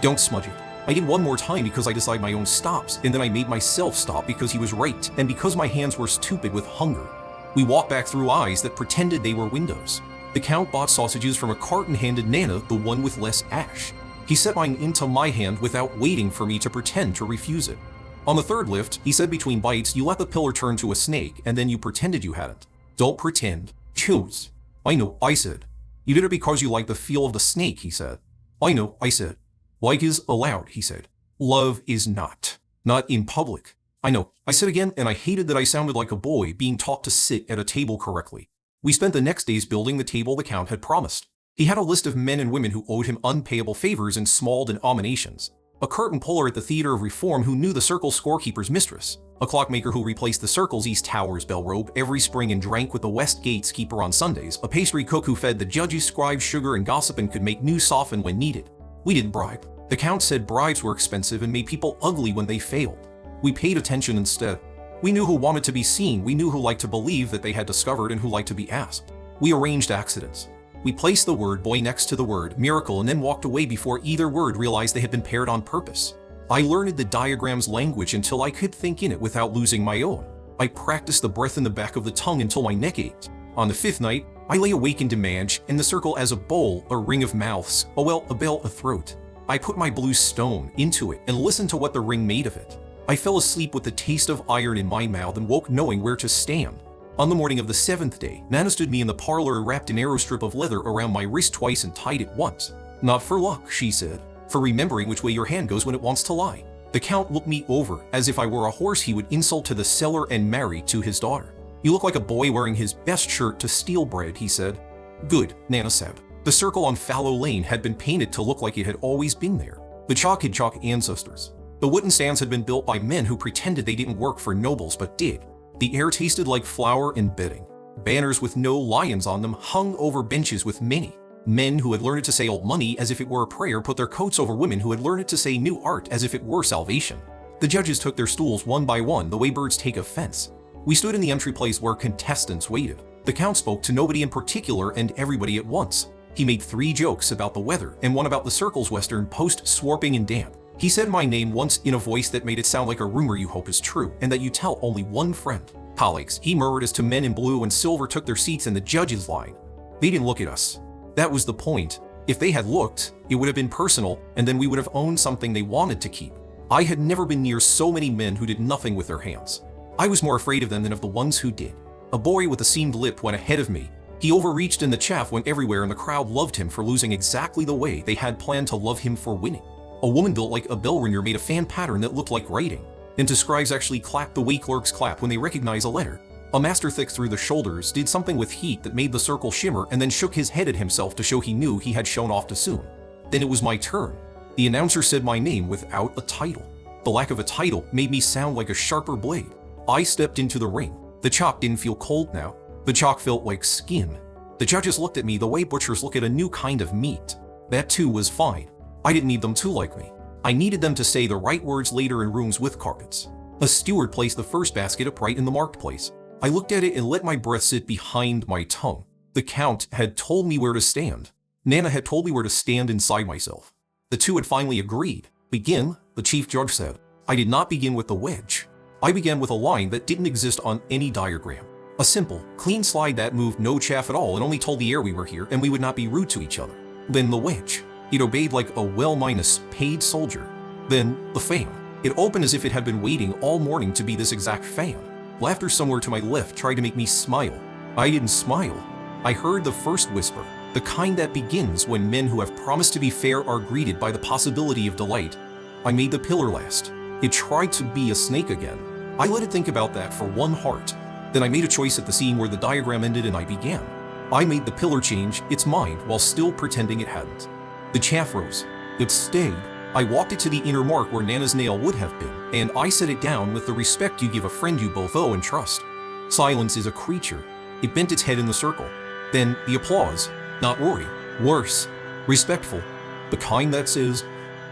Don't smudge it. I did one more time because I decided my own stops, and then I made myself stop because he was right, and because my hands were stupid with hunger. We walked back through eyes that pretended they were windows. The Count bought sausages from a cart and handed Nana the one with less ash. He set mine into my hand without waiting for me to pretend to refuse it. On the 3rd lift, he said between bites, you let the pillar turn to a snake, and then you pretended you hadn't. Don't pretend. Choose. I know, I said. You did it because you like the feel of the snake, he said. I know, I said. Like is allowed, he said. Love is not. Not in public. I know, I said again, and I hated that I sounded like a boy being taught to sit at a table correctly. We spent the next days building the table the Count had promised. He had a list of men and women who owed him unpayable favors in small denominations. A curtain puller at the Theater of Reform who knew the circle's scorekeeper's mistress. A clockmaker who replaced the circle's East Tower's bell robe every spring and drank with the West Gate's keeper on Sundays. A pastry cook who fed the judges, scribes, sugar, and gossip and could make news soften when needed. We didn't bribe. The Count said bribes were expensive and made people ugly when they failed. We paid attention instead. We knew who wanted to be seen. We knew who liked to believe that they had discovered and who liked to be asked. We arranged accidents. We placed the word boy next to the word miracle and then walked away before either word realized they had been paired on purpose. I learned the diagram's language until I could think in it without losing my own. I practiced the breath in the back of the tongue until my neck ached. On the 5th night, I lay awake in Demage, in the circle as a bowl, a ring of mouths, a bell, a throat. I put my blue stone into it and listened to what the ring made of it. I fell asleep with the taste of iron in my mouth and woke knowing where to stand. On the morning of the 7th day, Nana stood me in the parlor wrapped an arrow strip of leather around my wrist twice and tied it once. Not for luck, she said, for remembering which way your hand goes when it wants to lie. The Count looked me over as if I were a horse he would insult to the cellar and marry to his daughter. You look like a boy wearing his best shirt to steal bread, he said. Good, Nana said. The circle on Fallow Lane had been painted to look like it had always been there. The chalk had chalk ancestors. The wooden stands had been built by men who pretended they didn't work for nobles but did. The air tasted like flour and bedding. Banners with no lions on them hung over benches with many. Men who had learned to say old money as if it were a prayer put their coats over women who had learned to say new art as if it were salvation. The judges took their stools one by one the way birds take a fence. We stood in the entry place where contestants waited. The Count spoke to nobody in particular and everybody at once. He made 3 jokes about the weather and one about the circle's western post swarping and damp. He said my name once in a voice that made it sound like a rumor you hope is true and that you tell only one friend. Colleagues, he murmured as two men in blue and silver took their seats in the judge's line. They didn't look at us. That was the point. If they had looked, it would have been personal, and then we would have owned something they wanted to keep. I had never been near so many men who did nothing with their hands. I was more afraid of them than of the ones who did. A boy with a seamed lip went ahead of me. He overreached and the chaff went everywhere, and the crowd loved him for losing exactly the way they had planned to love him for winning. A woman built like a bell ringer made a fan pattern that looked like writing, and two scribes actually clapped the way clerks clap when they recognize a letter. A master thick through the shoulders did something with heat that made the circle shimmer and then shook his head at himself to show he knew he had shown off too soon. Then it was my turn. The announcer said my name without a title. The lack of a title made me sound like a sharper blade. I stepped into the ring. The chalk didn't feel cold now. The chalk felt like skin. The judges looked at me the way butchers look at a new kind of meat. That too was fine. I didn't need them to like me. I needed them to say the right words later in rooms with carpets. A steward placed the first basket upright in the marketplace. I looked at it and let my breath sit behind my tongue. The count had told me where to stand. Nana had told me where to stand inside myself. The two had finally agreed. Begin, the chief judge said. I did not begin with the wedge. I began with a line that didn't exist on any diagram. A simple, clean slide that moved no chaff at all and only told the air we were here and we would not be rude to each other. Then the wedge. It obeyed like a well-paid soldier. Then the fan. It opened as if it had been waiting all morning to be this exact fan. Laughter somewhere to my left tried to make me smile. I didn't smile. I heard the first whisper, the kind that begins when men who have promised to be fair are greeted by the possibility of delight. I made the pillar last. It tried to be a snake again. I let it think about that for one heart. Then I made a choice at the scene where the diagram ended and I began. I made the pillar change its mind while still pretending it hadn't. The chaff rose. It stayed. I walked it to the inner mark where Nana's nail would have been, and I set it down with the respect you give a friend you both owe and trust. Silence is a creature. It bent its head in the circle. Then the applause. Not worry. Worse. Respectful. The kind that says,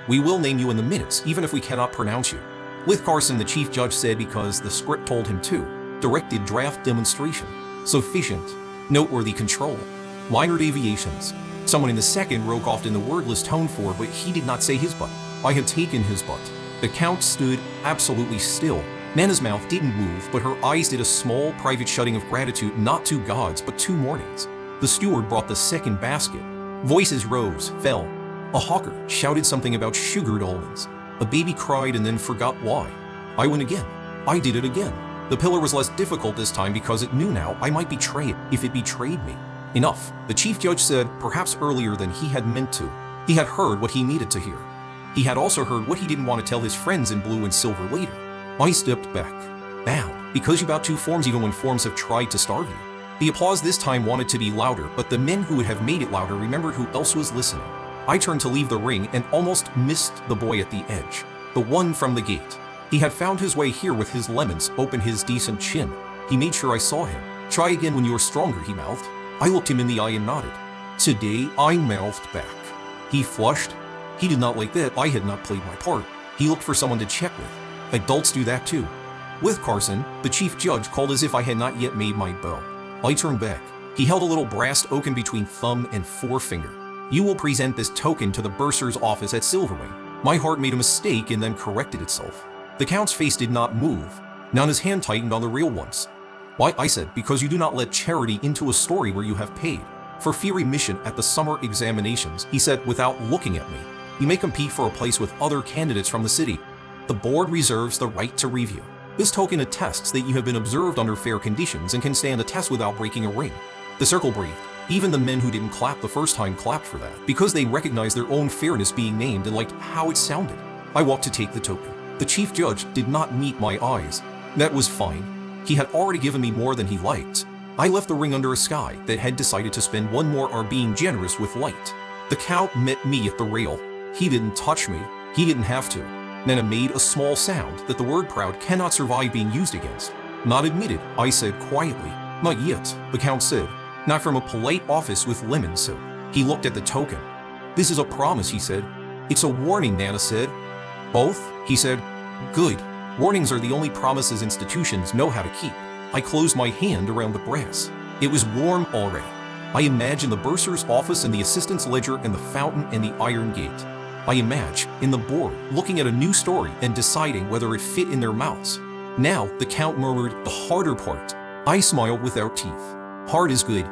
we will name you in the minutes, even if we cannot pronounce you. With Carson, the chief judge said because the script told him to. Directed draft demonstration. Sufficient. Noteworthy control. Minor deviations. Someone in the second row coughed in the wordless tone for, but he did not say his butt. I had taken his butt. The count stood absolutely still. Nana's mouth didn't move, but her eyes did a small, private shutting of gratitude not to gods, but to mornings. The steward brought the second basket. Voices rose, fell. A hawker shouted something about sugared almonds. A baby cried and then forgot why. I went again. I did it again. The pillar was less difficult this time because it knew now I might betray it if it betrayed me. Enough, the chief judge said, perhaps earlier than he had meant to. He had heard what he needed to hear. He had also heard what he didn't want to tell his friends in blue and silver later. I stepped back. Now, because you bow to forms even when forms have tried to starve you. The applause this time wanted to be louder, but the men who would have made it louder remembered who else was listening. I turned to leave the ring and almost missed the boy at the edge. The one from the gate. He had found his way here with his lemons, opened his decent chin. He made sure I saw him. Try again when you are stronger, he mouthed. I looked him in the eye and nodded. Today, I mouthed back. He flushed. He did not like that I had not played my part. He looked for someone to check with. Adults do that too. With Carson, the chief judge called as if I had not yet made my bow. I turned back. He held a little brass token between thumb and forefinger. You will present this token to the bursar's office at Silverwing. My heart made a mistake and then corrected itself. The count's face did not move. Nana's hand tightened on the real ones. Why, I said, because you do not let charity into a story where you have paid. For fee remission at the summer examinations, he said without looking at me. You may compete for a place with other candidates from the city. The board reserves the right to review. This token attests that you have been observed under fair conditions and can stand a test without breaking a ring. The circle breathed. Even the men who didn't clap the first time clapped for that, because they recognized their own fairness being named and liked how it sounded. I walked to take the token. The chief judge did not meet my eyes. That was fine. He had already given me more than he liked. I left the ring under a sky that had decided to spend one more hour being generous with light. The count met me at the rail. He didn't touch me. He didn't have to. Nana made a small sound that the word proud cannot survive being used against. Not admitted, I said quietly. Not yet, the count said. Not from a polite office with lemon soap. He looked at the token. This is a promise, he said. It's a warning, Nana said. Both? He said. Good. Warnings are the only promises institutions know how to keep. I closed my hand around the brass. It was warm already. I imagined the bursar's office and the assistant's ledger and the fountain and the iron gate. I imagined, in the board, looking at a new story and deciding whether it fit in their mouths. Now, the Count murmured the harder part. I smiled without teeth. Hard is good.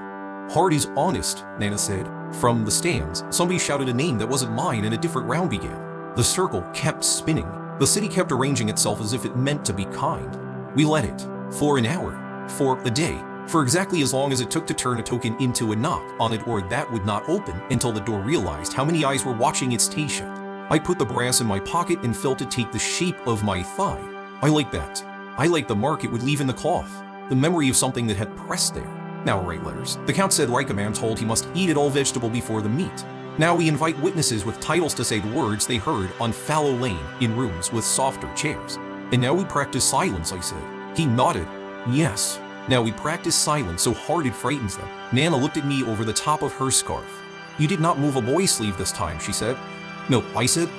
Hard is honest, Nana said. From the stands, somebody shouted a name that wasn't mine and a different round began. The circle kept spinning. The city kept arranging itself as if it meant to be kind. We let it. For an hour. For a day. For exactly as long as it took to turn a token into a knock on a door that would not open until the door realized how many eyes were watching its stay shut. I put the brass in my pocket and felt it take the shape of my thigh. I like that. I like the mark it would leave in the cloth. The memory of something that had pressed there. Now write letters. The Count said like a man told he must eat it all vegetable before the meat. Now we invite witnesses with titles to say the words they heard on Fallow Lane in rooms with softer chairs. And now we practice silence, I said. He nodded. Yes. Now we practice silence so hard it frightens them. Nana looked at me over the top of her scarf. You did not move a boy's sleeve this time, she said. No, I said.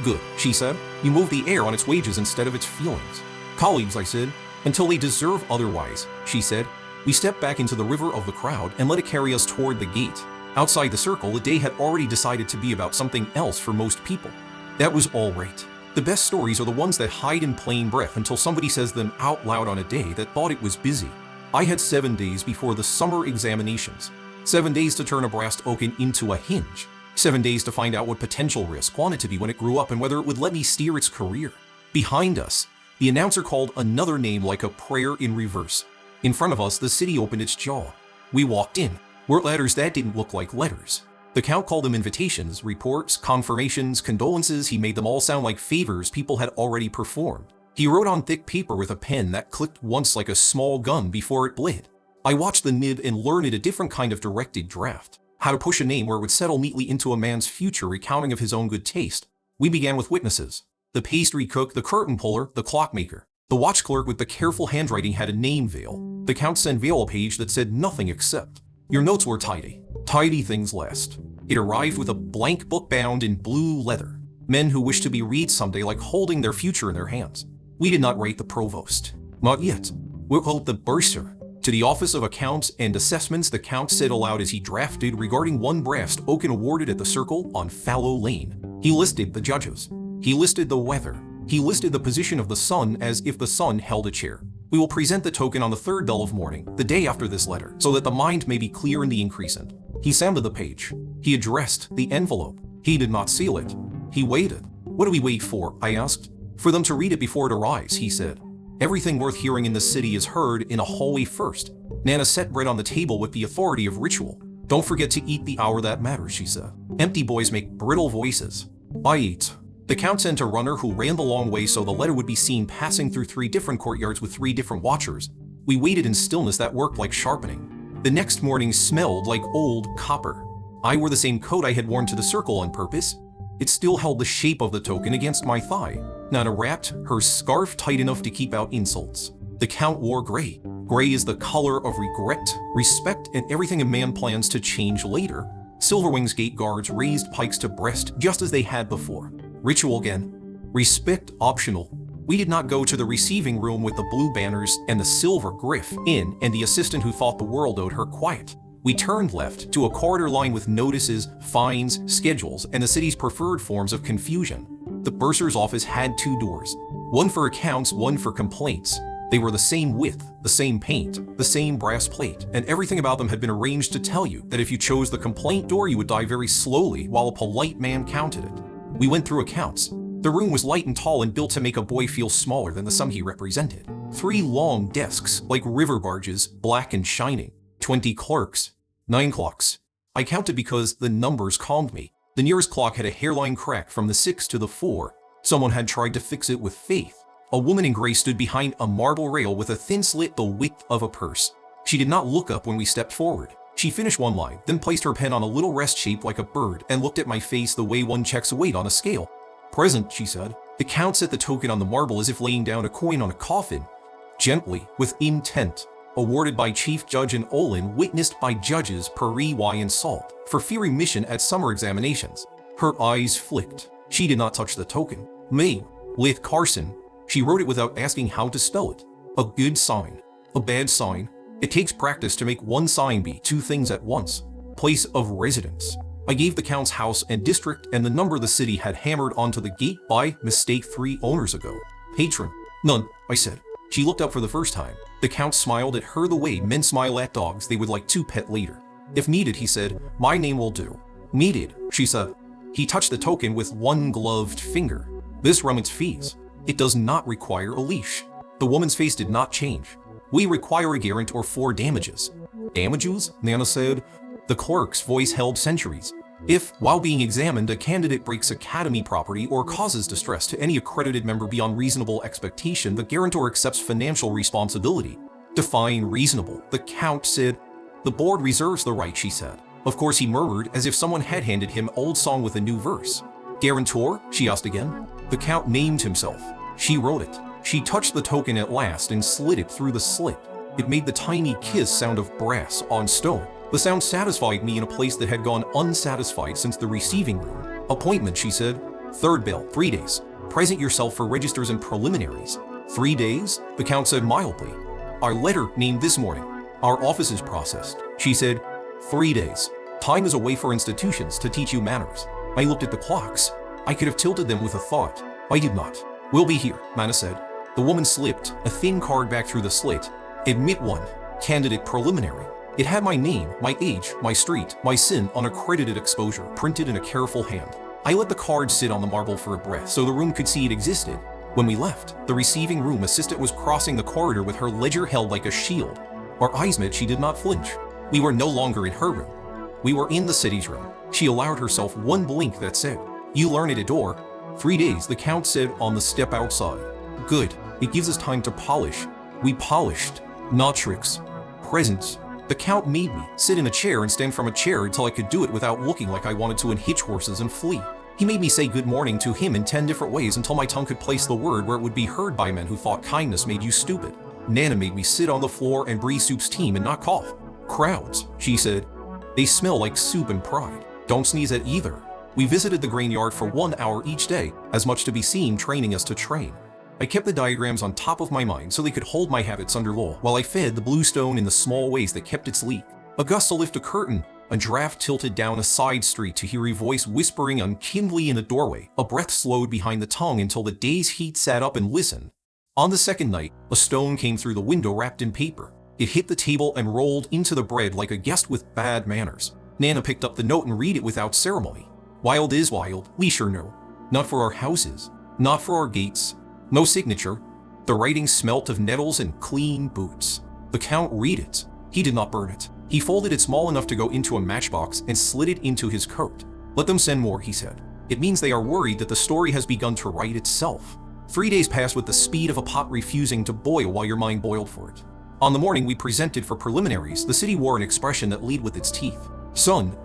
Good, she said. You moved the air on its wages instead of its feelings. Colleagues, I said. Until they deserve otherwise, she said. We stepped back into the river of the crowd and let it carry us toward the gate. Outside the circle, the day had already decided to be about something else for most people. That was all right. The best stories are the ones that hide in plain breath until somebody says them out loud on a day that thought it was busy. I had 7 days before the summer examinations. 7 days to turn a brass token into a hinge. 7 days to find out what potential risk wanted to be when it grew up and whether it would let me steer its career. Behind us, the announcer called another name like a prayer in reverse. In front of us, the city opened its jaw. We walked in. Were letters that didn't look like letters. The Count called them invitations, reports, confirmations, condolences. He made them all sound like favors people had already performed. He wrote on thick paper with a pen that clicked once like a small gun before it bled. I watched the nib and learned a different kind of directed draft. How to push a name where it would settle neatly into a man's future recounting of his own good taste. We began with witnesses. The pastry cook, the curtain puller, the clockmaker. The watch clerk with the careful handwriting had a name veil. The Count sent veil a page that said nothing except, your notes were tidy. Tidy things last. It arrived with a blank book bound in blue leather. Men who wish to be read someday like holding their future in their hands. We did not write the provost. Not yet. We wrote the bursar. To the Office of Accounts and Assessments, the Count said aloud as he drafted regarding one brass token awarded at the circle on Fallow Lane. He listed the judges. He listed the weather. He listed the position of the sun as if the sun held a chair. We will present the token on the third bell of morning, the day after this letter, so that the mind may be clear in the increasant. He sounded the page. He addressed the envelope. He did not seal it. He waited. What do we wait for? I asked. For them to read it before it arrives, he said. Everything worth hearing in the city is heard in a hallway first. Nana set bread on the table with the authority of ritual. Don't forget to eat the hour that matters, she said. Empty boys make brittle voices. I ate. The Count sent a runner who ran the long way so the letter would be seen passing through 3 different courtyards with 3 different watchers. We waited in stillness that worked like sharpening. The next morning smelled like old copper. I wore the same coat I had worn to the circle on purpose. It still held the shape of the token against my thigh. Nana wrapped her scarf tight enough to keep out insults. The Count wore gray. Gray is the color of regret, respect, and everything a man plans to change later. Silverwing's gate guards raised pikes to breast just as they had before. Ritual again. Respect optional. We did not go to the receiving room with the blue banners and the silver griff in and the assistant who thought the world owed her quiet. We turned left to a corridor lined with notices, fines, schedules, and the city's preferred forms of confusion. The bursar's office had 2 doors. One for accounts, one for complaints. They were the same width, the same paint, the same brass plate, and everything about them had been arranged to tell you that if you chose the complaint door, you would die very slowly while a polite man counted it. We went through accounts. The room was light and tall and built to make a boy feel smaller than the sum he represented. 3 long desks, like river barges, black and shining. 20 clerks. 9 clocks. I counted because the numbers calmed me. The nearest clock had a hairline crack from the 6 to the 4. Someone had tried to fix it with faith. A woman in gray stood behind a marble rail with a thin slit the width of a purse. She did not look up when we stepped forward. She finished one line, then placed her pen on a little rest shaped like a bird and looked at my face the way one checks a weight on a scale. Present, she said. The Count set the token on the marble as if laying down a coin on a coffin. Gently, with intent. Awarded by Chief Judge and Olin, witnessed by judges Peri, Y, and Salt, for fearing mission at summer examinations. Her eyes flicked. She did not touch the token. Me, Lith Carson. She wrote it without asking how to spell it. A good sign. A bad sign. It takes practice to make one sign be 2 things at once. Place of residence. I gave the Count's house and district and the number the city had hammered onto the gate by mistake 3 owners ago. Patron. None, I said. She looked up for the first time. The Count smiled at her the way men smile at dogs they would like to pet later. If needed, he said, my name will do. Needed, she said. He touched the token with one gloved finger. This remits fees. It does not require a leash. The woman's face did not change. We require a guarantor for damages. Damages? Nana said. The clerk's voice held centuries. If, while being examined, a candidate breaks academy property or causes distress to any accredited member beyond reasonable expectation, the guarantor accepts financial responsibility. Define reasonable, the Count said. The board reserves the right, she said. Of course, he murmured, as if someone had handed him old song with a new verse. Guarantor? She asked again. The Count named himself. She wrote it. She touched the token at last and slid it through the slit. It made the tiny kiss sound of brass on stone. The sound satisfied me in a place that had gone unsatisfied since the receiving room. Appointment, she said. Third bell, 3 days. Present yourself for registers and preliminaries. 3 days? The Count said mildly. Our letter named this morning. Our office is processed. She said, 3 days. Time is a way for institutions to teach you manners. I looked at the clocks. I could have tilted them with a thought. I did not. We'll be here, Mana said. The woman slipped a thin card back through the slit. Admit one. Candidate preliminary. It had my name, my age, my street, my sin, unaccredited exposure, printed in a careful hand. I let the card sit on the marble for a breath so the room could see it existed. When we left, the receiving room assistant was crossing the corridor with her ledger held like a shield. Our eyes met, she did not flinch. We were no longer in her room. We were in the city's room. She allowed herself one blink that said, you learn at a door. 3 days, the Count said on the step outside. Good. It gives us time to polish. We polished. Not tricks. Presents. The Count made me sit in a chair and stand from a chair until I could do it without looking like I wanted to unhitch horses and flee. He made me say good morning to him in 10 different ways until my tongue could place the word where it would be heard by men who thought kindness made you stupid. Nana made me sit on the floor and breathe soup's team and not cough. Crowds, she said. They smell like soup and pride. Don't sneeze at either. We visited the grain yard for 1 hour each day, as much to be seen training us to train. I kept the diagrams on top of my mind so they could hold my habits under law while I fed the bluestone in the small ways that kept its leak. A gust to lift a curtain, a draft tilted down a side street to hear a voice whispering unkindly in a doorway. A breath slowed behind the tongue until the day's heat sat up and listened. On the second night, a stone came through the window wrapped in paper. It hit the table and rolled into the bread like a guest with bad manners. Nana picked up the note and read it without ceremony. Wild is wild, we sure know. Not for our houses, not for our gates. No signature. The writing smelt of nettles and clean boots. The Count read it. He did not burn it. He folded it small enough to go into a matchbox and slid it into his coat. Let them send more, he said. It means they are worried that the story has begun to write itself. 3 days passed with the speed of a pot refusing to boil while your mind boiled for it. On the morning we presented for preliminaries, the city wore an expression that led with its teeth. Sun,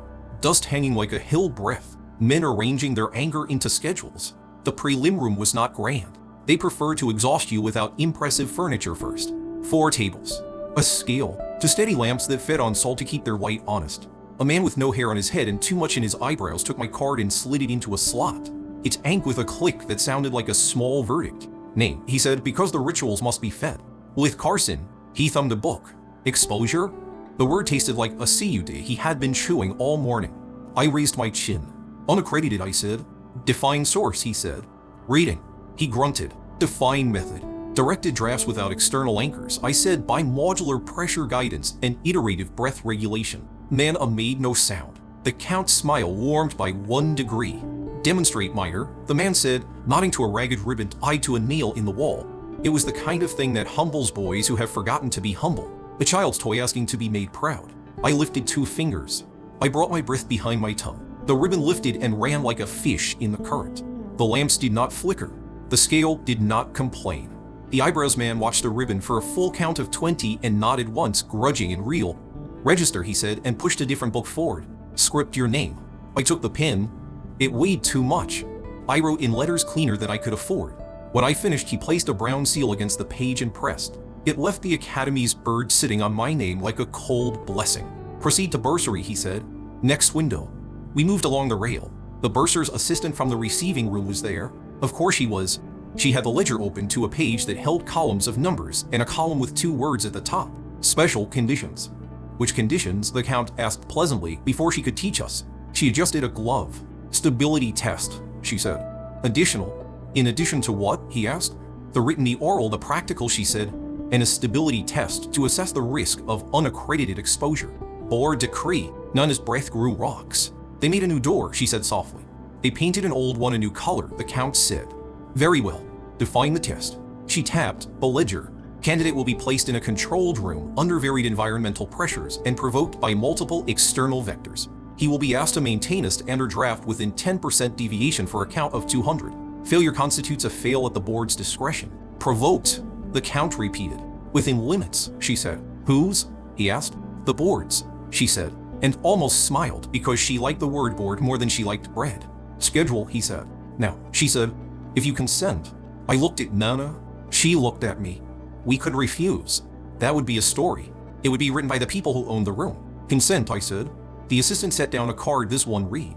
dust hanging like a hill breath, men arranging their anger into schedules. The prelim room was not grand. They preferred to exhaust you without impressive furniture first. 4 tables. A scale. To steady lamps that fed on salt to keep their light honest. A man with no hair on his head and too much in his eyebrows took my card and slid it into a slot. It anked with a click that sounded like a small verdict. Name, he said, because the rituals must be fed. With Carson, he thumbed a book. Exposure? The word tasted like a CUD he had been chewing all morning. I raised my chin. Unaccredited, I said. Define source, he said. Reading. He grunted. Define method. Directed drafts without external anchors. I said by modular pressure guidance and iterative breath regulation. Nana made no sound. The Count's smile warmed by 1 degree. Demonstrate, minor, the man said, nodding to a ragged ribbon tied to a nail in the wall. It was the kind of thing that humbles boys who have forgotten to be humble. A child's toy asking to be made proud. I lifted 2 fingers. I brought my breath behind my tongue. The ribbon lifted and ran like a fish in the current. The lamps did not flicker. The scale did not complain. The eyebrows man watched the ribbon for a full count of 20 and nodded once, grudging and real. Register, he said, and pushed a different book forward. Script your name. I took the pen. It weighed too much. I wrote in letters cleaner than I could afford. When I finished, he placed a brown seal against the page and pressed. It left the Academy's bird sitting on my name like a cold blessing. Proceed to bursary, he said. Next window. We moved along the rail. The bursar's assistant from the receiving room was there. Of course she was. She had the ledger open to a page that held columns of numbers and a column with 2 words at the top. Special conditions. Which conditions? The Count asked pleasantly before she could teach us. She adjusted a glove. Stability test, she said. Additional. In addition to what? He asked. The written, the oral, the practical, she said, and a stability test to assess the risk of unaccredited exposure. Board decree, none as breath grew rocks. They made a new door, she said softly. They painted an old one a new color, the count said. Very well. Define the test. She tapped the ledger. Candidate will be placed in a controlled room under varied environmental pressures and provoked by multiple external vectors. He will be asked to maintain a standard draft within 10% deviation for a count of 200. Failure constitutes a fail at the board's discretion. Provoked, the count repeated. Within limits, she said. Whose? He asked. The board's, she said, and almost smiled because she liked the word board more than she liked bread. Schedule, he said. Now, she said, if you consent. I looked at Nana. She looked at me. We could refuse. That would be a story. It would be written by the people who owned the room. Consent, I said. The assistant set down a card. This one read.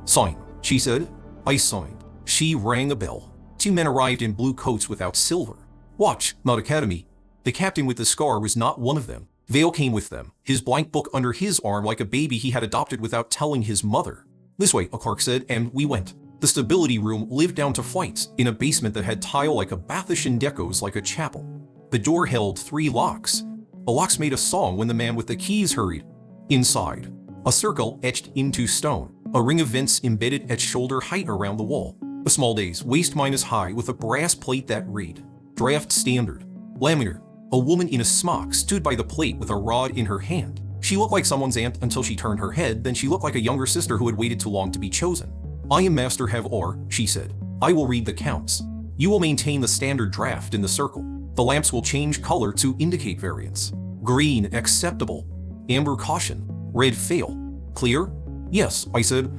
Sign, she said. I signed. She rang a bell. 2 men arrived in blue coats without silver. Watch, not academy. The captain with the scar was not one of them. Vale came with them, his blank book under his arm like a baby he had adopted without telling his mother. This way, a clerk said, and we went. The stability room lived down to flights in a basement that had tile like a bathish and decos like a chapel. The door held 3 locks. The locks made a song when the man with the keys hurried. Inside, a circle etched into stone, a ring of vents embedded at shoulder height around the wall. A small dais, waist minus high, with a brass plate that read, Draft Standard. Laminar. A woman in a smock stood by the plate with a rod in her hand. She looked like someone's aunt until she turned her head, then she looked like a younger sister who had waited too long to be chosen. I am Master Have-Or, she said. I will read the counts. You will maintain the standard draft in the circle. The lamps will change color to indicate variance. Green, acceptable. Amber, caution. Red, fail. Clear? Yes, I said.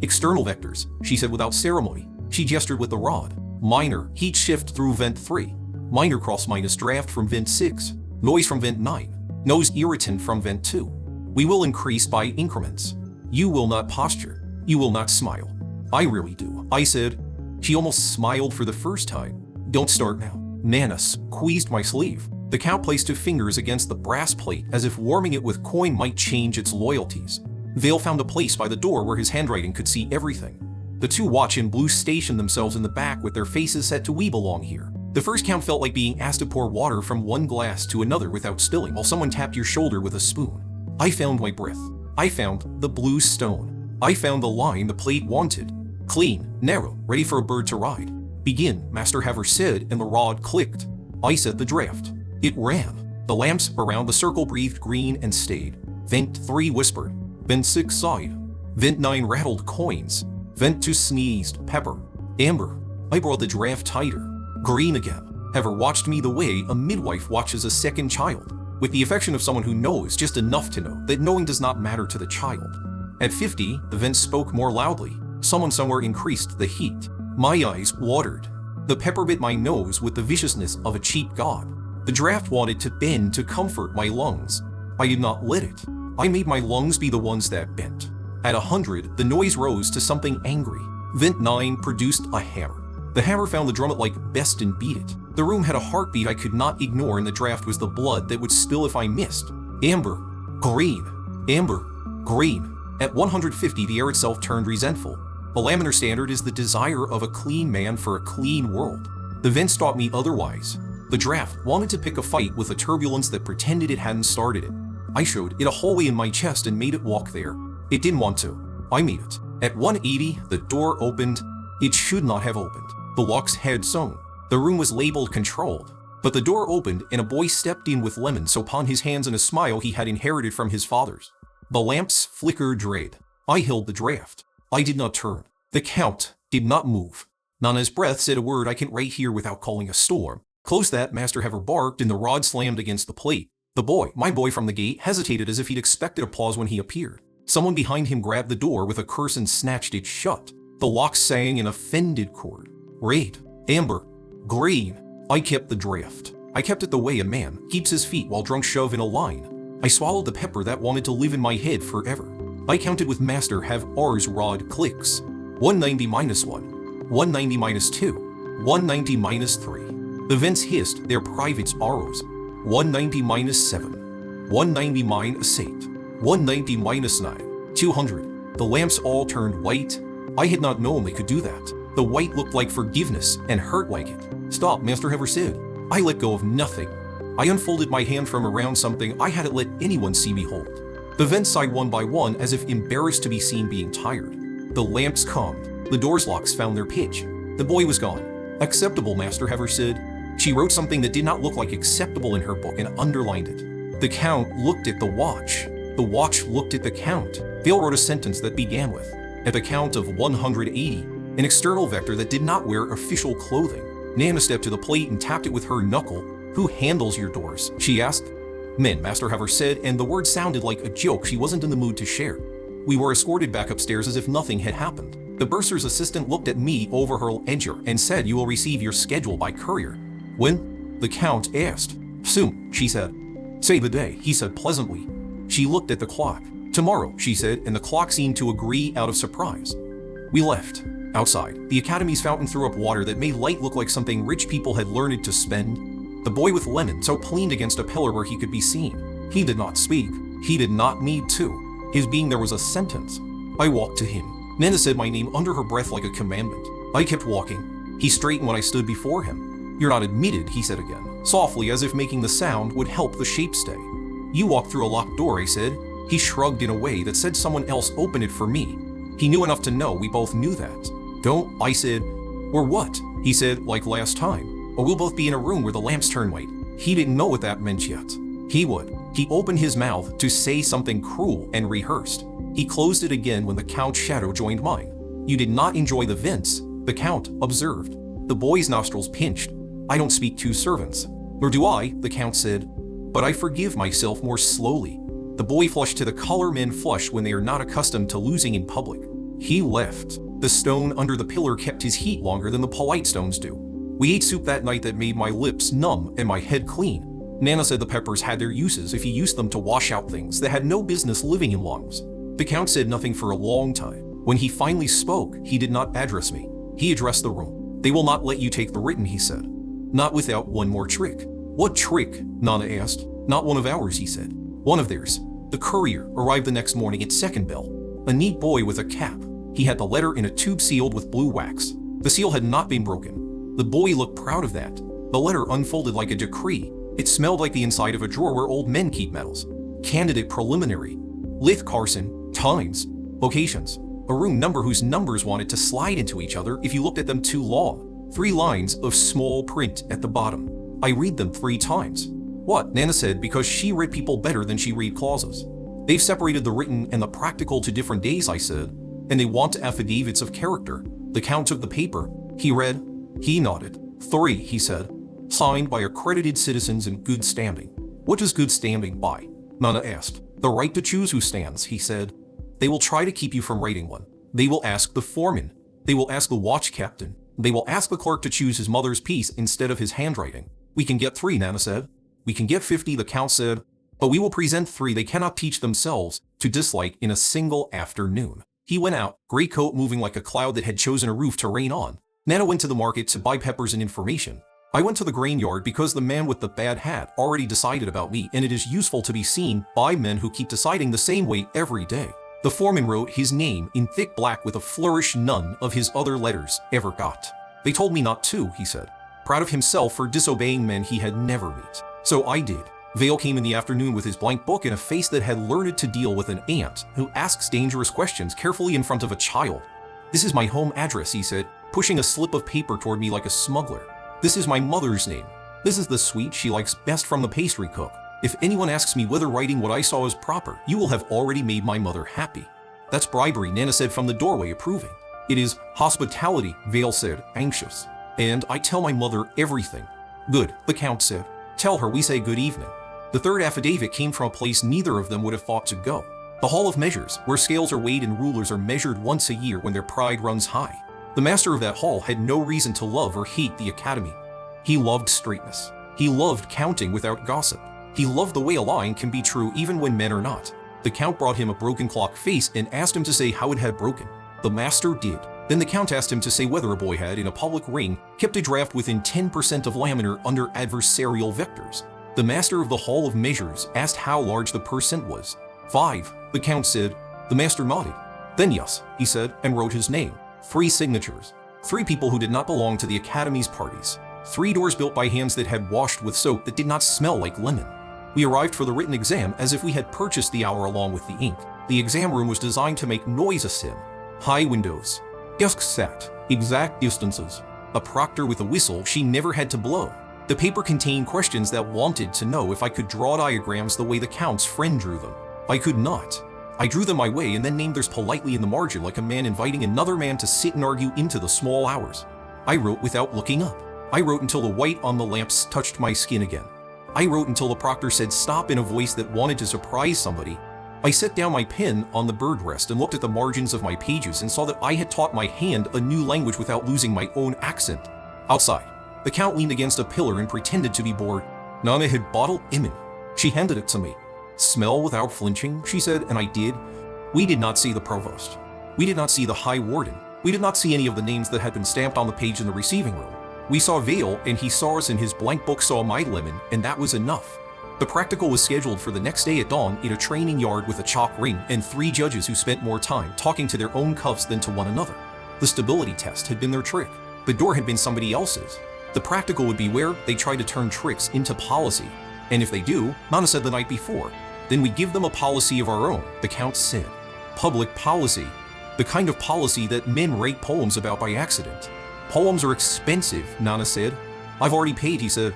External vectors, she said without ceremony. She gestured with the rod. Minor, heat shift through vent 3. Minor cross minus draft from vent 6. Noise from vent 9. Nose irritant from vent 2. We will increase by increments. You will not posture. You will not smile. I really do, I said. She almost smiled for the first time. Don't start now. Nana squeezed my sleeve. The count placed 2 fingers against the brass plate as if warming it with coin might change its loyalties. Vale found a place by the door where his handwriting could see everything. The 2 watch in blue stationed themselves in the back with their faces set to we belong here. The first count felt like being asked to pour water from one glass to another without spilling while someone tapped your shoulder with a spoon. I found my breath. I found the blue stone. I found the line the plate wanted. Clean, narrow, ready for a bird to ride. Begin, Master Haver said, and the rod clicked. I said the draft. It ran. The lamps around the circle breathed green and stayed. Vent 3 whispered. Vent 6 sighed. Vent 9 rattled coins. Vent 2 sneezed, pepper. Amber. I brought the draft tighter. Green again. Haver watched me the way a midwife watches a second child, with the affection of someone who knows just enough to know that knowing does not matter to the child. At 50, the vent spoke more loudly. Someone somewhere increased the heat. My eyes watered. The pepper bit my nose with the viciousness of a cheap god. The draft wanted to bend to comfort my lungs. I did not let it. I made my lungs be the ones that bent. At 100, the noise rose to something angry. Vent 9 produced a hammer. The hammer found the drum it like best and beat it. The room had a heartbeat I could not ignore, and the draft was the blood that would spill if I missed. Amber. Green. Amber. Green. At 150, the air itself turned resentful. The laminar standard is the desire of a clean man for a clean world. The vents taught me otherwise. The draft wanted to pick a fight with a turbulence that pretended it hadn't started it. I showed it a hallway in my chest and made it walk there. It didn't want to. I made it. At 180, the door opened. It should not have opened. The locks had sewn. The room was labeled controlled. But the door opened and a boy stepped in with lemons upon his hands and a smile he had inherited from his father's. The lamps flickered red. I held the draft. I did not turn. The count did not move. Nana's breath said a word I can't write here without calling a storm. Close that, Master Haver barked, and the rod slammed against the plate. The boy, my boy from the gate, hesitated as if he'd expected applause when he appeared. Someone behind him grabbed the door with a curse and snatched it shut. The lock sang in offended chord. Red, amber, green. I kept the draft. I kept it the way a man keeps his feet while drunk shove in a line. I swallowed the pepper that wanted to live in my head forever. I counted with Master Have-Or's rod clicks. 190 minus 1, 190 minus 2, 190 minus 3. The vents hissed their privates arrows. 190 minus 7, 190 minus 8, 190 minus 9, 200. The lamps all turned white. I had not known they could do that. The white looked like forgiveness and hurt like it. Stop, Master Hever said. I let go of nothing. I unfolded my hand from around something I hadn't let anyone see me hold. The vents sighed one by one as if embarrassed to be seen being tired. The lamps calmed. The doors locks found their pitch. The boy was gone. Acceptable, Master Hever said. She wrote something that did not look like acceptable in her book and underlined it. The Count looked at the watch. The watch looked at the Count. Vale wrote a sentence that began with, at the count of 180, an external vector that did not wear official clothing. Nana stepped to the plate and tapped it with her knuckle. Who handles your doors? She asked. Men, Master Hever said, and the word sounded like a joke she wasn't in the mood to share. We were escorted back upstairs as if nothing had happened. The bursar's assistant looked at me over her ledger and said, "You will receive your schedule by courier." When? The Count asked. "Soon," she said. "Say the day," he said pleasantly. She looked at the clock. "Tomorrow," she said, and the clock seemed to agree out of surprise. We left. Outside, the academy's fountain threw up water that made light look like something rich people had learned to spend. The boy with lemon so leaned against a pillar where he could be seen. He did not speak. He did not need to. His being there was a sentence. I walked to him. Nana said my name under her breath like a commandment. I kept walking. He straightened when I stood before him. "You're not admitted," he said again, softly as if making the sound would help the shape stay. "You walked through a locked door," I said. He shrugged in a way that said someone else opened it for me. He knew enough to know we both knew that. "Don't," I said. "Or what?" He said, like last time. "Or we'll both be in a room where the lamps turn white." He didn't know what that meant yet. He would. He opened his mouth to say something cruel and rehearsed. He closed it again when the Count's shadow joined mine. "You did not enjoy the vents," the Count observed. The boy's nostrils pinched. "I don't speak to servants." "Nor do I," the Count said. "But I forgive myself more slowly." The boy flushed to the color men flush when they are not accustomed to losing in public. He left. The stone under the pillar kept his heat longer than the polite stones do. We ate soup that night that made my lips numb and my head clean. Nana said the peppers had their uses if you used them to wash out things that had no business living in lungs. The Count said nothing for a long time. When he finally spoke, he did not address me. He addressed the room. "They will not let you take the written," he said. "Not without one more trick." "What trick?" Nana asked. "Not one of ours," he said. "One of theirs." The courier arrived the next morning at second bell. A neat boy with a cap. He had the letter in a tube sealed with blue wax. The seal had not been broken. The boy looked proud of that. The letter unfolded like a decree. It smelled like the inside of a drawer where old men keep medals. Candidate preliminary. Lith Carson. Times. Locations. A room number whose numbers wanted to slide into each other if you looked at them too long. 3 lines of small print at the bottom. I read them 3 times. "What?" Nana said, because she read people better than she read clauses. "They've separated the written and the practical to different days," I said, "and they want affidavits of character." The Count took the paper. He read. He nodded. 3, he said. "Signed by accredited citizens in good standing." "What does good standing buy?" Nana asked. "The right to choose who stands," he said. "They will try to keep you from writing one. They will ask the foreman. They will ask the watch captain. They will ask the clerk to choose his mother's piece instead of his handwriting." "We can get 3, Nana said. "We can get 50, the Count said. "But we will present 3 they cannot teach themselves to dislike in a single afternoon." He went out, gray coat moving like a cloud that had chosen a roof to rain on. Nana went to the market to buy peppers and information. I went to the grain yard because the man with the bad hat already decided about me, and it is useful to be seen by men who keep deciding the same way every day. The foreman wrote his name in thick black with a flourish none of his other letters ever got. "They told me not to," he said, proud of himself for disobeying men he had never met. So I did. Vale came in the afternoon with his blank book and a face that had learned to deal with an aunt who asks dangerous questions carefully in front of a child. "This is my home address," he said, pushing a slip of paper toward me like a smuggler. "This is my mother's name. This is the sweet she likes best from the pastry cook. If anyone asks me whether writing what I saw is proper, you will have already made my mother happy." "That's bribery," Nana said from the doorway, approving. "It is hospitality," Vale said, anxious. "And I tell my mother everything." "Good," the Count said. "Tell her we say good evening." The third affidavit came from a place neither of them would have thought to go. The Hall of Measures, where scales are weighed and rulers are measured once a year when their pride runs high. The master of that hall had no reason to love or hate the academy. He loved straightness. He loved counting without gossip. He loved the way a line can be true even when men are not. The Count brought him a broken clock face and asked him to say how it had broken. The master did. Then the Count asked him to say whether a boy had, in a public ring, kept a draft within 10% of laminar under adversarial vectors. The master of the Hall of Measures asked how large the percent was. 5, the Count said. The master nodded. "Then yes," he said, and wrote his name. 3 signatures. 3 people who did not belong to the Academy's parties. 3 doors built by hands that had washed with soap that did not smell like lemon. We arrived for the written exam as if we had purchased the hour along with the ink. The exam room was designed to make noise a sin. High windows. Desks sat. Exact distances. A proctor with a whistle she never had to blow. The paper contained questions that wanted to know if I could draw diagrams the way the Count's friend drew them. I could not. I drew them my way and then named theirs politely in the margin like a man inviting another man to sit and argue into the small hours. I wrote without looking up. I wrote until the white on the lamps touched my skin again. I wrote until the proctor said stop in a voice that wanted to surprise somebody. I set down my pen on the bird rest and looked at the margins of my pages and saw that I had taught my hand a new language without losing my own accent. Outside, the Count leaned against a pillar and pretended to be bored. Nana had bottled Imin. She handed it to me. Smell without flinching, she said, and I did. We did not see the provost. We did not see the high warden. We did not see any of the names that had been stamped on the page in the receiving room. We saw Vale, and he saw us, and his blank book saw my lemon, and that was enough. The practical was scheduled for the next day at dawn in a training yard with a chalk ring and 3 judges who spent more time talking to their own cuffs than to one another. The stability test had been their trick. The door had been somebody else's. The practical would be where they try to turn tricks into policy. And if they do, Nana said the night before, then we give them a policy of our own, the Count said. Public policy. The kind of policy that men write poems about by accident. Poems are expensive, Nana said. I've already paid, he said.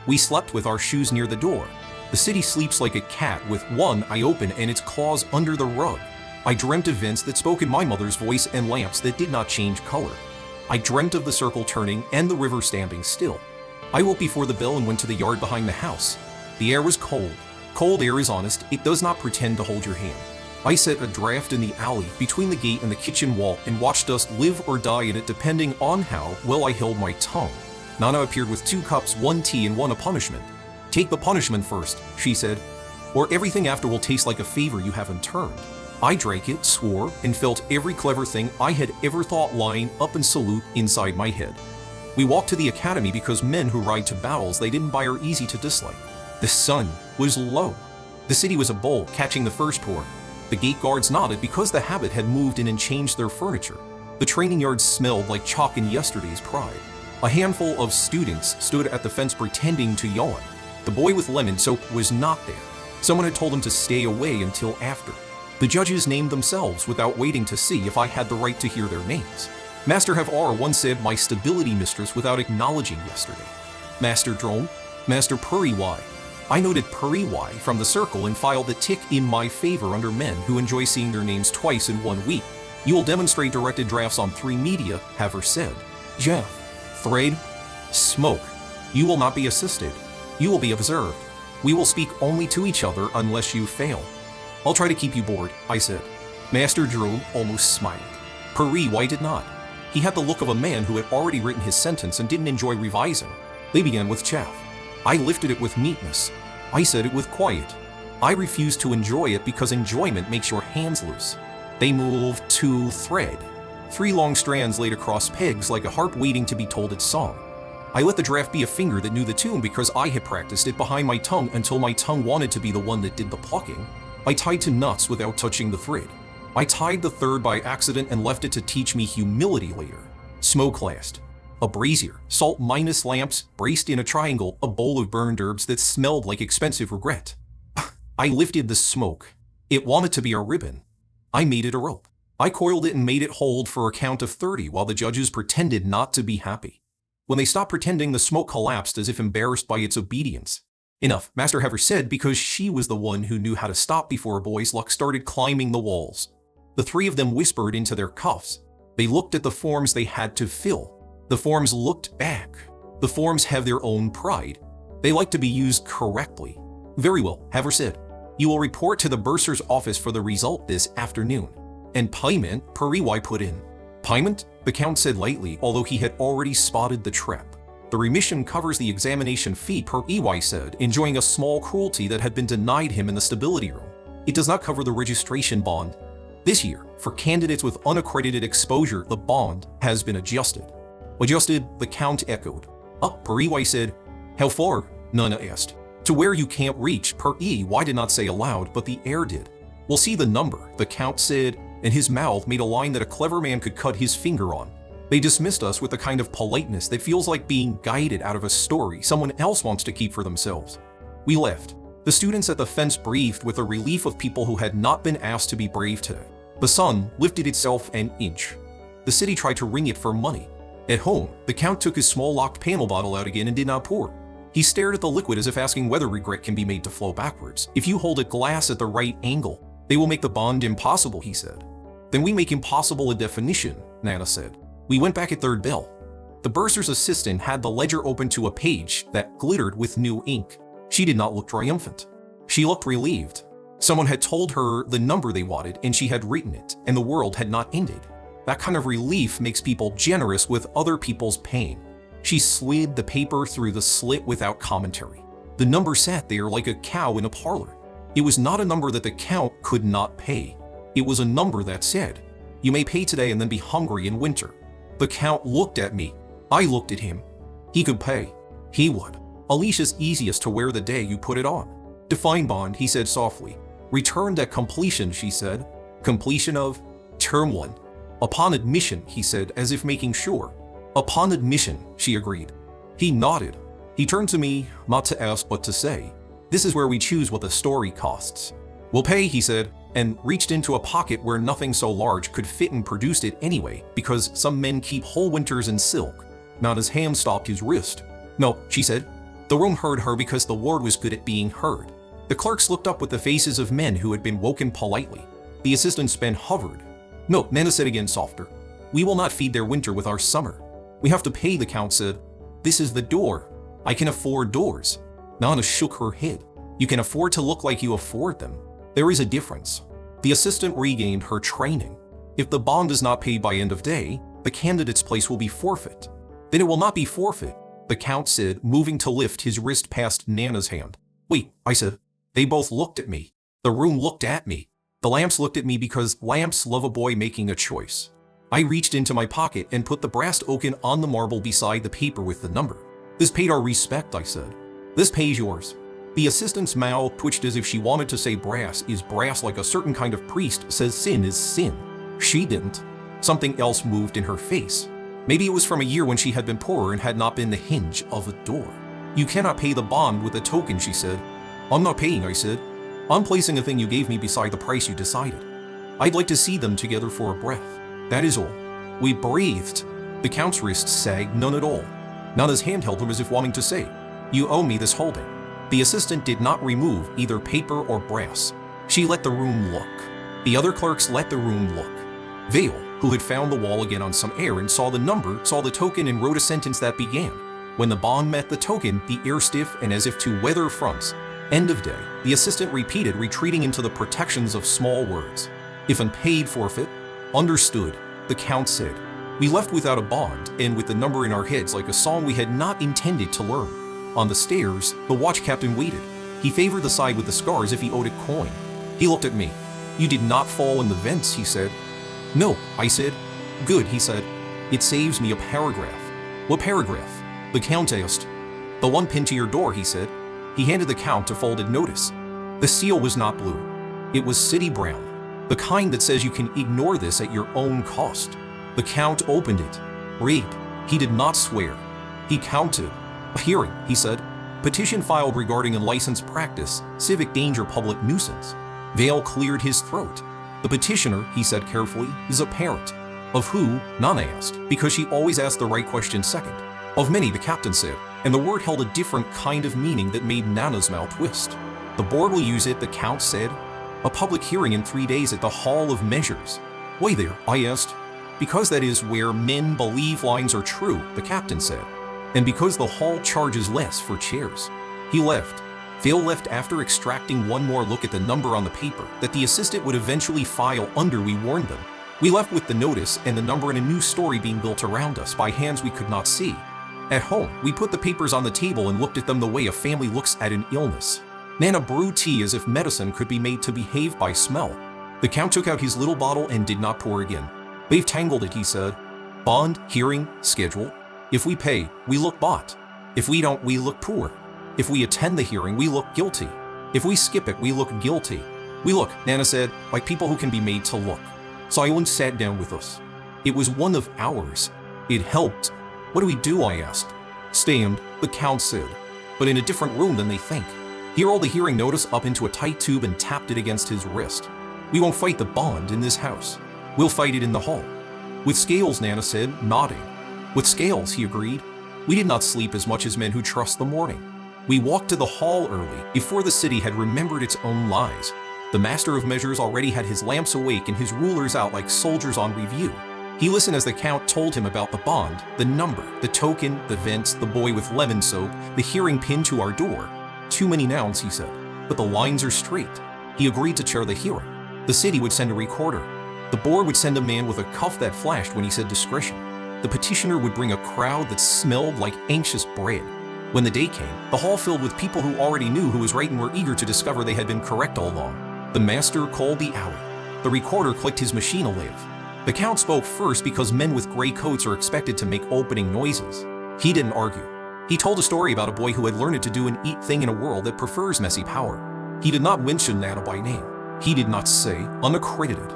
We slept with our shoes near the door. The city sleeps like a cat with one eye open and its claws under the rug. I dreamt of vents that spoke in my mother's voice and lamps that did not change color. I dreamt of the circle turning and the river standing still. I woke before the bell and went to the yard behind the house. The air was cold. Cold air is honest, it does not pretend to hold your hand. I set a draft in the alley between the gate and the kitchen wall and watched us live or die in it depending on how well I held my tongue. Nana appeared with 2 cups, 1 tea and 1 a punishment. Take the punishment first, she said, or everything after will taste like a favor you haven't turned. I drank it, swore, and felt every clever thing I had ever thought lying up in salute inside my head. We walked to the academy because men who ride to battles they didn't buy are easy to dislike. The sun was low. The city was a bowl catching the first pour. The gate guards nodded because the habit had moved in and changed their furniture. The training yard smelled like chalk in yesterday's pride. A handful of students stood at the fence pretending to yawn. The boy with lemon soap was not there. Someone had told him to stay away until after. The judges named themselves without waiting to see if I had the right to hear their names. Master Havar once said my stability mistress without acknowledging yesterday. Master Drone, Master Puriwai. I noted Puriwai from the circle and filed the tick in my favor under men who enjoy seeing their names twice in 1 week. You will demonstrate directed drafts on 3 media, Havar said. Jeff, Thread, Smoke. You will not be assisted. You will be observed. We will speak only to each other unless you fail. I'll try to keep you bored, I said. Master Drew almost smiled. Puriwai did not. He had the look of a man who had already written his sentence and didn't enjoy revising. They began with chaff. I lifted it with neatness. I said it with quiet. I refused to enjoy it because enjoyment makes your hands loose. They moved to thread. 3 long strands laid across pegs like a harp waiting to be told its song. I let the draft be a finger that knew the tune because I had practiced it behind my tongue until my tongue wanted to be the one that did the plucking. I tied to knots without touching the thread. I tied the 3rd by accident and left it to teach me humility later. Smoke last. A brazier, salt minus lamps, braced in a triangle, a bowl of burned herbs that smelled like expensive regret. I lifted the smoke. It wanted to be a ribbon. I made it a rope. I coiled it and made it hold for a count of 30 while the judges pretended not to be happy. When they stopped pretending, the smoke collapsed as if embarrassed by its obedience. Enough, Master Havar said, because she was the one who knew how to stop before a boy's luck started climbing the walls. The 3 of them whispered into their cuffs. They looked at the forms they had to fill. The forms looked back. The forms have their own pride. They like to be used correctly. Very well, Havar said. You will report to the bursar's office for the result this afternoon. And payment, Puriwai put in. Payment? The Count said lightly, although he had already spotted the trap. The remission covers the examination fee, Puriwai said, enjoying a small cruelty that had been denied him in the stability room. It does not cover the registration bond. This year, for candidates with unaccredited exposure, the bond has been adjusted. Adjusted, the Count echoed. Puriwai said. How far? Nana asked. To where you can't reach, Puriwai did not say aloud, but the air did. We'll see the number, the Count said, and his mouth made a line that a clever man could cut his finger on. They dismissed us with the kind of politeness that feels like being guided out of a story someone else wants to keep for themselves. We left. The students at the fence breathed with the relief of people who had not been asked to be brave today. The sun lifted itself an inch. The city tried to wring it for money. At home, the Count took his small locked panel bottle out again and did not pour. He stared at the liquid as if asking whether regret can be made to flow backwards. If you hold a glass at the right angle, they will make the bond impossible, he said. Then we make impossible a definition, Nana said. We went back at third bell. The bursar's assistant had the ledger open to a page that glittered with new ink. She did not look triumphant. She looked relieved. Someone had told her the number they wanted and she had written it, and the world had not ended. That kind of relief makes people generous with other people's pain. She slid the paper through the slit without commentary. The number sat there like a cow in a parlor. It was not a number that the Count could not pay. It was a number that said, "You may pay today and then be hungry in winter." The Count looked at me. I looked at him. He could pay. He would. A leash is easiest to wear the day you put it on. Define bond, he said softly. Returned at completion, she said. Completion of term 1. Upon admission, he said, as if making sure. Upon admission, she agreed. He nodded. He turned to me, not to ask but to say, "This is where we choose what the story costs." "We'll pay," he said, and reached into a pocket where nothing so large could fit and produced it anyway, because some men keep whole winters in silk. Nana's hand stopped his wrist. "No," she said. The room heard her because the ward was good at being heard. The clerks looked up with the faces of men who had been woken politely. The assistant's pen hovered. "No," Nana said again softer. "We will not feed their winter with our summer. We have to pay," the Count said. "This is the door. I can afford doors." Nana shook her head. "You can afford to look like you afford them. There is a difference." The assistant regained her training. If the bond is not paid by end of day, the candidate's place will be forfeit. "Then it will not be forfeit," the Count said, moving to lift his wrist past Nana's hand. "Wait," I said. They both looked at me. The room looked at me. The lamps looked at me because lamps love a boy making a choice. I reached into my pocket and put the brass token on the marble beside the paper with the number. "This paid our respect," I said. "This pays yours." The assistant's mouth twitched as if she wanted to say brass is brass like a certain kind of priest says sin is sin. She didn't. Something else moved in her face. Maybe it was from a year when she had been poorer and had not been the hinge of a door. "You cannot pay the bond with a token," she said. "I'm not paying," I said. "I'm placing a thing you gave me beside the price you decided. I'd like to see them together for a breath. That is all." We breathed. The Count's wrist sagged none at all. Nana's hand held him as if wanting to say, "You owe me this holding." The assistant did not remove either paper or brass. She let the room look. The other clerks let the room look. Vale, who had found the wall again on some errand, saw the number, saw the token, and wrote a sentence that began. When the bond met the token, the air stiff and as if to weather fronts. End of day, the assistant repeated, retreating into the protections of small words. "If unpaid, forfeit." "Understood," the Count said. We left without a bond and with the number in our heads like a song we had not intended to learn. On the stairs, the watch captain waited. He favored the side with the scar as if he owed it coin. He looked at me. "You did not fall in the vents," he said. "No," I said. "Good," he said. "It saves me a paragraph." "What paragraph?" the Count asked. "The one pinned to your door," he said. He handed the Count a folded notice. The seal was not blue. It was city brown, the kind that says you can ignore this at your own cost. The Count opened it. "Read." He did not swear. He counted. "A hearing," he said. "Petition filed regarding unlicensed practice, civic danger, public nuisance." Vale cleared his throat. "The petitioner," he said carefully, "is a parent." "Of who?" Nana asked, because she always asked the right question second. "Of many," the captain said, and the word held a different kind of meaning that made Nana's mouth twist. "The board will use it," the Count said. "A public hearing in 3 days at the Hall of Measures." "Why there?" I asked. "Because that is where men believe lines are true," the captain said. "And because the hall charges less for chairs." He left. Vale left after extracting one more look at the number on the paper that the assistant would eventually file under. We warned them. We left with the notice and the number and a new story being built around us by hands we could not see. At home, we put the papers on the table and looked at them the way a family looks at an illness. Nana brewed tea as if medicine could be made to behave by smell. The Count took out his little bottle and did not pour again. "They've tangled it," he said. "Bond, hearing, schedule. If we pay, we look bought. If we don't, we look poor. If we attend the hearing, we look guilty. If we skip it, we look guilty. We look," Nana said, "like people who can be made to look." Silence sat down with us. It was one of ours. It helped. What do we do, I asked. Stand, the count said, but in a different room than they think. He rolled the hearing notice up into a tight tube and tapped it against his wrist. We won't fight the bond in this house. We'll fight it in the hall. With scales, Nana said, nodding. With scales, he agreed. We did not sleep as much as men who trust the morning. We walked to the hall early, before the city had remembered its own lies. The master of measures already had his lamps awake and his rulers out like soldiers on review. He listened as the count told him about the bond, the number, the token, the vents, the boy with lemon soap, the hearing pin to our door. Too many nouns, he said, but the lines are straight. He agreed to chair the hearing. The city would send a recorder. The board would send a man with a cuff that flashed when he said discretion. The petitioner would bring a crowd that smelled like anxious bread. When the day came, the hall filled with people who already knew who was right and were eager to discover they had been correct all along. The master called the hour. The recorder clicked his machine a lathe. The count spoke first because men with gray coats are expected to make opening noises. He didn't argue. He told a story about a boy who had learned to do an eat thing in a world that prefers messy power. He did not mention Nana by name. He did not say unaccredited.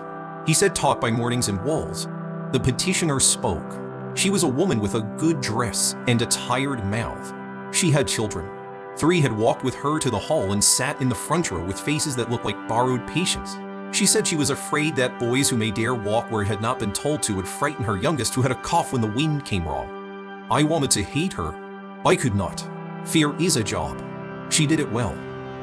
He said taught by mornings in walls. The petitioner spoke. She was a woman with a good dress and a tired mouth. She had children. 3 had walked with her to the hall and sat in the front row with faces that looked like borrowed patience. She said she was afraid that boys who may dare walk where it had not been told to would frighten her youngest who had a cough when the wind came wrong. I wanted to hate her. I could not. Fear is a job. She did it well.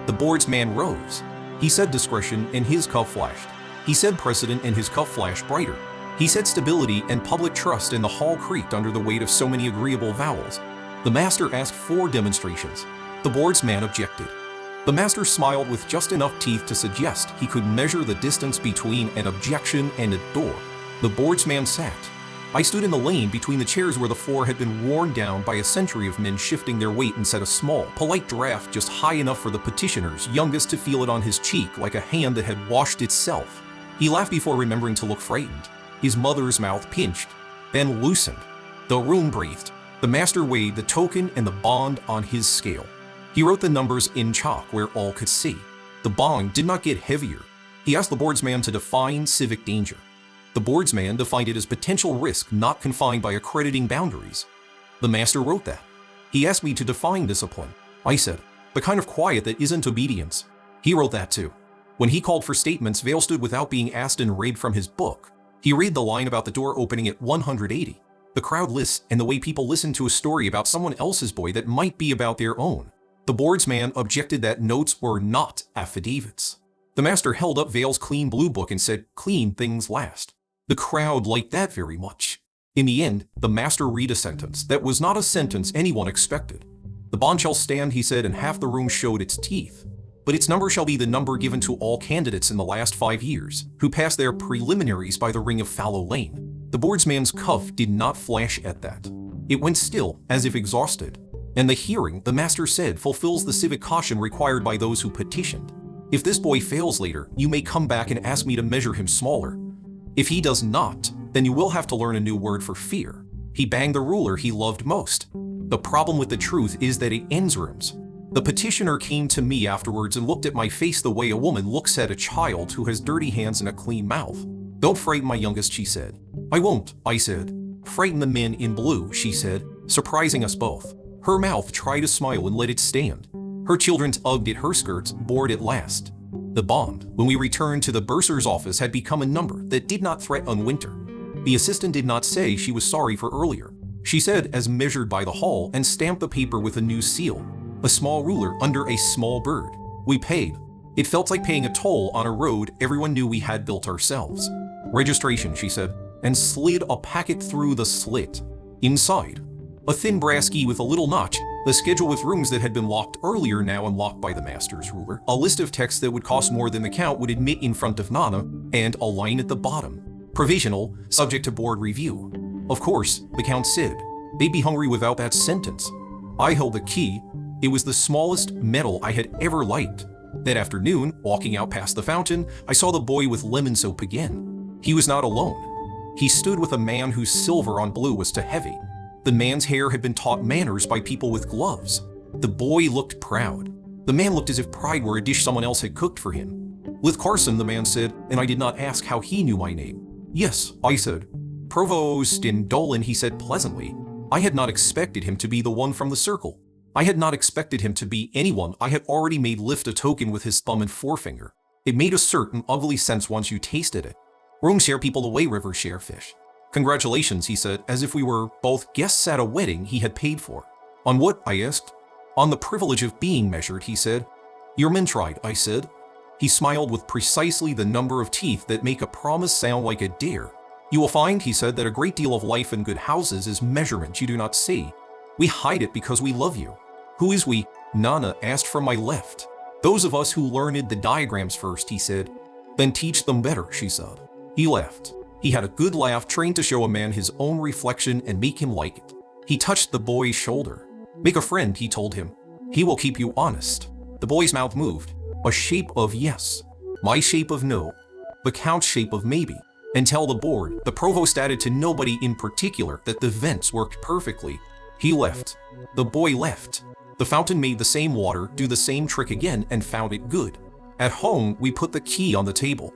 The board's man rose. He said discretion and his cuff flashed. He said precedent and his cuff flashed brighter. He said stability and public trust and the hall creaked under the weight of so many agreeable vowels. The master asked 4 demonstrations. The board's man objected. The master smiled with just enough teeth to suggest he could measure the distance between an objection and a door. The board's man sat. I stood in the lane between the chairs where the floor had been worn down by a century of men shifting their weight and set a small, polite draft just high enough for the petitioner's youngest to feel it on his cheek like a hand that had washed itself. He laughed before remembering to look frightened. His mother's mouth pinched, then loosened. The room breathed. The master weighed the token and the bond on his scale. He wrote the numbers in chalk where all could see. The bond did not get heavier. He asked the board's man to define civic danger. The board's man defined it as potential risk not confined by accrediting boundaries. The master wrote that. He asked me to define discipline. I said, the kind of quiet that isn't obedience. He wrote that too. When he called for statements, Vale stood without being asked and read from his book. He read the line about the door opening at 180. The crowd listened, and the way people listen to a story about someone else's boy that might be about their own. The board's man objected that notes were not affidavits. The master held up Vale's clean blue book and said, clean things last. The crowd liked that very much. In the end, the master read a sentence that was not a sentence anyone expected. The bond shall stand, he said, and half the room showed its teeth. But its number shall be the number given to all candidates in the last 5 years, who passed their preliminaries by the ring of fallow lane. The board's man's cuff did not flash at that. It went still, as if exhausted. And the hearing, the master said, fulfills the civic caution required by those who petitioned. If this boy fails later, you may come back and ask me to measure him smaller. If he does not, then you will have to learn a new word for fear. He banged the ruler he loved most. The problem with the truth is that it ends rooms. The petitioner came to me afterwards and looked at my face the way a woman looks at a child who has dirty hands and a clean mouth. Don't frighten my youngest, she said. I won't, I said. Frighten the men in blue, she said, surprising us both. Her mouth tried to smile and let it stand. Her children tugged at her skirts, bored at last. The bond, when we returned to the bursar's office, had become a number that did not threaten winter. The assistant did not say she was sorry for earlier. She said, as measured by the hall, and stamped the paper with a new seal. A small ruler under a small bird. We paid. It felt like paying a toll on a road everyone knew we had built ourselves. Registration, she said, and slid a packet through the slit. Inside, a thin brass key with a little notch, the schedule with rooms that had been locked earlier now unlocked by the master's ruler, a list of texts that would cost more than the count would admit in front of Nana, and a line at the bottom. Provisional, subject to board review. Of course, the count said, they'd be hungry without that sentence. I held the key. It was the smallest metal I had ever liked. That afternoon, walking out past the fountain, I saw the boy with lemon soap again. He was not alone. He stood with a man whose silver on blue was too heavy. The man's hair had been taught manners by people with gloves. The boy looked proud. The man looked as if pride were a dish someone else had cooked for him. With Carson, the man said, and I did not ask how he knew my name. Yes, I said. Provost in Dolan, he said pleasantly. I had not expected him to be the one from the circle. I had not expected him to be anyone I had already made lift a token with his thumb and forefinger. It made a certain ugly sense once you tasted it. Room share people the way rivers share fish. Congratulations, he said, as if we were both guests at a wedding he had paid for. On what? I asked. On the privilege of being measured, he said. Your men tried, I said. He smiled with precisely the number of teeth that make a promise sound like a dare. You will find, he said, that a great deal of life in good houses is measurement you do not see. We hide it because we love you. Who is we? Nana asked from my left. Those of us who learned the diagrams first, he said. Then teach them better, she said. He laughed. He had a good laugh trained to show a man his own reflection and make him like it. He touched the boy's shoulder. Make a friend, he told him. He will keep you honest. The boy's mouth moved. A shape of yes. My shape of no. The Count's shape of maybe. And tell the board, the provost added to nobody in particular, that the vents worked perfectly. He left. The boy left. The fountain made the same water, do the same trick again, and found it good. At home, we put the key on the table.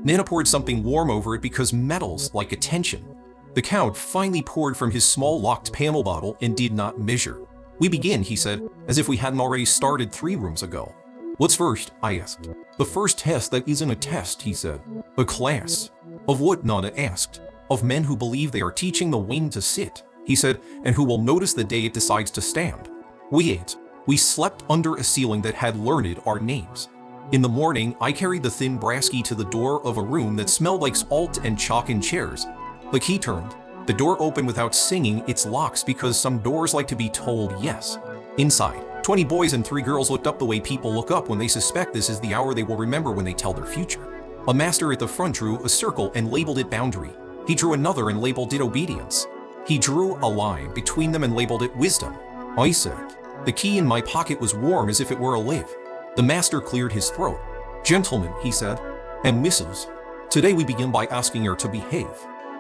Nana poured something warm over it because metals like attention. The Count finally poured from his small locked panel bottle and did not measure. We begin, he said, as if we hadn't already started 3 rooms ago. What's first? I asked. The first test that isn't a test, he said. A class. Of what? Nana asked. Of men who believe they are teaching the wind to sit, he said, and who will notice the day it decides to stand. We ate. We slept under a ceiling that had learned our names. In the morning, I carried the thin brass key to the door of a room that smelled like salt and chalk and chairs. The key turned. The door opened without singing its locks because some doors like to be told yes. Inside, 20 boys and 3 girls looked up the way people look up when they suspect this is the hour they will remember when they tell their future. A master at the front drew a circle and labeled it boundary. He drew another and labeled it obedience. He drew a line between them and labeled it wisdom. I said. The key in my pocket was warm as if it were alive. The master cleared his throat. Gentlemen, he said, and misses, today we begin by asking her to behave.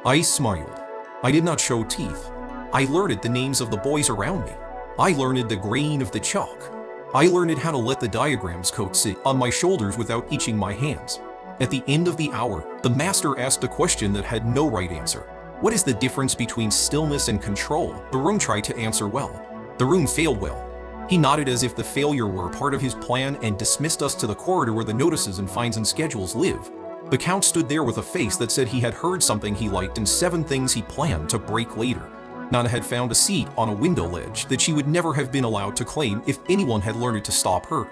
I smiled. I did not show teeth. I learned the names of the boys around me. I learned the grain of the chalk. I learned how to let the diagram's coat sit on my shoulders without itching my hands. At the end of the hour, the master asked a question that had no right answer. What is the difference between stillness and control? The room tried to answer well. The room failed well. He nodded as if the failure were part of his plan and dismissed us to the corridor where the notices and fines and schedules live. The Count stood there with a face that said he had heard something he liked and 7 things he planned to break later. Nana had found a seat on a window ledge that she would never have been allowed to claim if anyone had learned to stop her.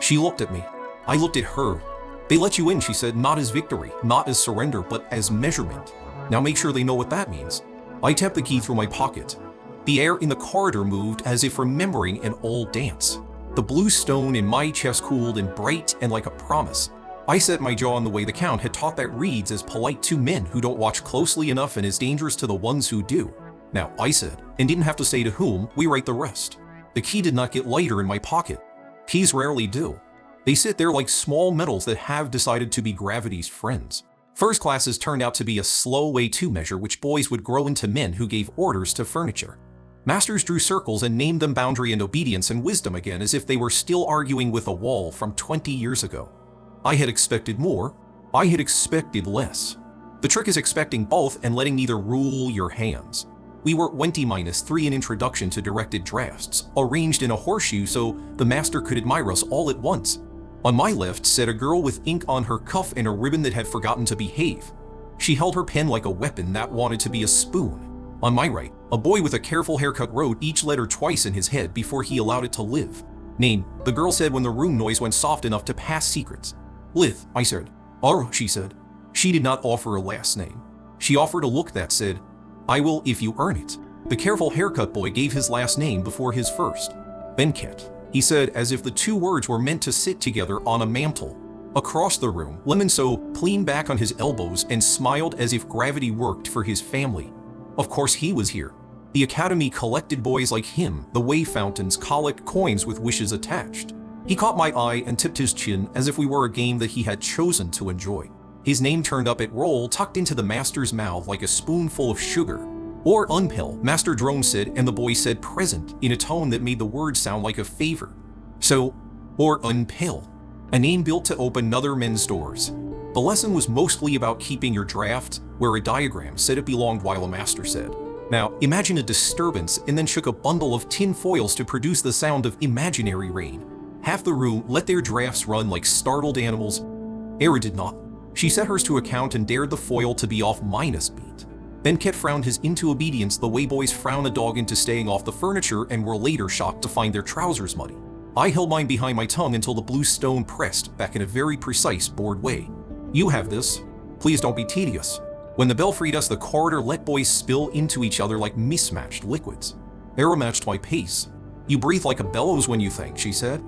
She looked at me. I looked at her. They let you in, she said, not as victory, not as surrender, but as measurement. Now make sure they know what that means. I tapped the key through my pocket. The air in the corridor moved as if remembering an old dance. The blue stone in my chest cooled and bright and like a promise. I set my jaw on the way the Count had taught that reads as polite to men who don't watch closely enough and as dangerous to the ones who do. Now, I said, and didn't have to say to whom, we write the rest. The key did not get lighter in my pocket. Keys rarely do. They sit there like small metals that have decided to be gravity's friends. First classes turned out to be a slow way to measure which boys would grow into men who gave orders to furniture. Masters drew circles and named them boundary and obedience and wisdom again as if they were still arguing with a wall from 20 years ago. I had expected more. I had expected less. The trick is expecting both and letting neither rule your hands. We were 20-3 in introduction to directed drafts, arranged in a horseshoe so the master could admire us all at once. On my left sat a girl with ink on her cuff and a ribbon that had forgotten to behave. She held her pen like a weapon that wanted to be a spoon. On my right, a boy with a careful haircut wrote each letter twice in his head before he allowed it to live. Name, the girl said when the room noise went soft enough to pass secrets. Lith, I said. Ara, she said. She did not offer a last name. She offered a look that said, I will if you earn it. The careful haircut boy gave his last name before his first. Benket, he said as if the 2 words were meant to sit together on a mantle. Across the room, Lemonceau leaned back on his elbows and smiled as if gravity worked for his family. Of course he was here. The academy collected boys like him, the way fountains collect coins with wishes attached. He caught my eye and tipped his chin as if we were a game that he had chosen to enjoy. His name turned up at roll tucked into the master's mouth like a spoonful of sugar. Or unpill, Master Drone said, and the boy said present in a tone that made the word sound like a favor. So, or unpill, a name built to open other men's doors. The lesson was mostly about keeping your draft where a diagram said it belonged while a master said. Now, imagine a disturbance and then shook a bundle of tin foils to produce the sound of imaginary rain. Half the room let their drafts run like startled animals. Era did not. She set hers to account and dared the foil to be off minus beat. Benket frowned his into obedience the way boys frown a dog into staying off the furniture and were later shocked to find their trousers muddy. I held mine behind my tongue until the blue stone pressed back in a very precise, bored way. You have this. Please don't be tedious. When the bell freed us, the corridor let boys spill into each other like mismatched liquids. Era matched my pace. You breathe like a bellows when you think, she said.